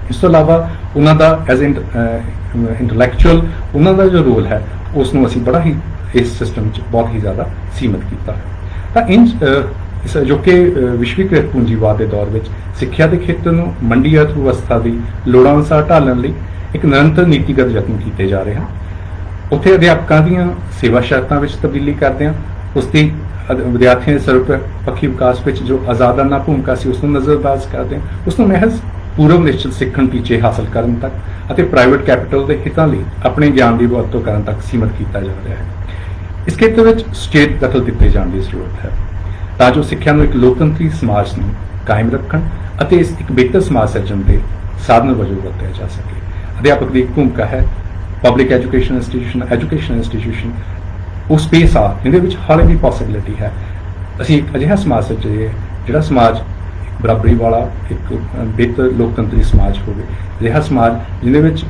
ਇਸ ਤੋਂ ਇਲਾਵਾ ਉਹਨਾਂ ਦਾ ਐਜ਼ ਇੰਟੈਲੈਕਚੁਅਲ ਉਹਨਾਂ ਦਾ ਜੋ ਰੋਲ ਹੈ ਉਸ ਨੂੰ ਅਸੀਂ ਬੜਾ ਹੀ ਇਸ ਸਿਸਟਮ 'ਚ ਬਹੁਤ ਹੀ ਜ਼ਿਆਦਾ ਸੀਮਤ ਕੀਤਾ। ਤਾਂ ਇਸ ਅਜੋਕੇ ਵਿਸ਼ਵੀਕ੍ਰਿਤ ਪੂੰਜੀਵਾਦ ਦੇ ਦੌਰ ਵਿੱਚ ਸਿੱਖਿਆ ਦੇ ਖੇਤਰ ਨੂੰ ਮੰਡੀ ਅਰਥ ਵਿਵਸਥਾ ਦੀ ਲੋੜਾਂ ਅਨੁਸਾਰ ਢਾਲਣ ਲਈ ਇੱਕ ਨਿਰੰਤਰ ਨੀਤੀਗਤ ਯਤਨ ਕੀਤੇ ਜਾ ਰਹੇ ਹਨ। ਉੱਥੇ ਅਧਿਆਪਕਾਂ ਦੀਆਂ ਸੇਵਾ ਸ਼ਰਤਾਂ ਵਿੱਚ ਤਬਦੀਲੀ ਕਰਦਿਆਂ ਉਸ ਦੀ ਵਿਦਿਆਰਥੀਆਂ ਦੇ ਸਰਵਪੱਖੀ ਵਿਕਾਸ ਵਿੱਚ ਜੋ ਆਜ਼ਾਦਾਨਾ ਭੂਮਿਕਾ ਸੀ ਉਸ ਨੂੰ ਨਜ਼ਰਅੰਦਾਜ਼ ਕਰਦੇ ਉਸ ਨੂੰ ਮਹਿਜ਼ ਪੂਰਵ ਨਿਸ਼ਚਿਤ ਸਿੱਖਣ ਟੀਚੇ ਹਾਸਲ ਕਰਨ ਤੱਕ ਅਤੇ ਪ੍ਰਾਈਵੇਟ ਕੈਪੀਟਲ ਦੇ ਹਿੱਤਾਂ ਲਈ ਆਪਣੇ ਗਿਆਨ ਦੀ ਵਰਤੋਂ ਕਰਨ ਤੱਕ ਸੀਮਤ ਕੀਤਾ ਜਾ ਰਿਹਾ ਹੈ। ਇਸ ਖੇਤਰ ਵਿੱਚ ਸਟੇਟ ਦਖਲ ਦਿੱਤੇ ਜਾਣ ਦੀ ਜ਼ਰੂਰਤ ਹੈ ਤਾਂ ਜੋ ਸਿੱਖਿਆ ਨੂੰ ਇੱਕ ਲੋਕਤੰਤਰੀ ਸਮਾਜ ਨੂੰ ਕਾਇਮ ਰੱਖਣ ਅਤੇ ਇਸ ਇੱਕ ਬਿਹਤਰ ਸਮਾਜ ਸਿਰਜਣ ਦੇ ਸਾਧਨ ਵਜੋਂ ਵਰਤਿਆ ਜਾ ਸਕੇ। ਅਧਿਆਪਕ ਦੀ ਇੱਕ ਭੂਮਿਕਾ ਹੈ ਪਬਲਿਕ ਐਜੂਕੇਸ਼ਨ ਇੰਸਟੀਟਿਊਸ਼ਨ ਉਹ ਸਪੇਸ ਆ ਜਿਹਦੇ ਵਿੱਚ ਹਾਲੇ ਵੀ ਪੋਸੀਬਿਲਿਟੀ ਹੈ ਅਸੀਂ ਇੱਕ ਅਜਿਹਾ ਸਮਾਜ ਸਿਰਜੀਏ ਜਿਹੜਾ ਸਮਾਜ ਬਰਾਬਰੀ ਵਾਲਾ ਇੱਕ ਬਿਹਤਰ ਲੋਕਤੰਤਰੀ ਸਮਾਜ ਹੋਵੇ, ਅਜਿਹਾ ਸਮਾਜ ਜਿਹਦੇ ਵਿੱਚ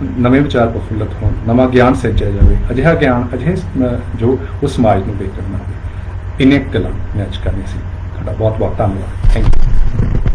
ਨਵੇਂ ਵਿਚਾਰ ਪ੍ਰਫੁੱਲਤ ਹੋਣ, ਨਵਾਂ ਗਿਆਨ ਸਿਰਜਿਆ ਜਾਵੇ, ਅਜਿਹਾ ਗਿਆਨ ਅਜਿਹੇ ਜੋ ਉਸ ਸਮਾਜ ਨੂੰ ਬਿਹਤਰ ਬਣਾਵੇ। ਇੰਨੇ ਗੱਲਾਂ ਮੈਂ ਅੱਜ ਕਰਨੀ ਸੀ। ਤੁਹਾਡਾ ਬਹੁਤ ਬਹੁਤ ਧੰਨਵਾਦ। Thank you.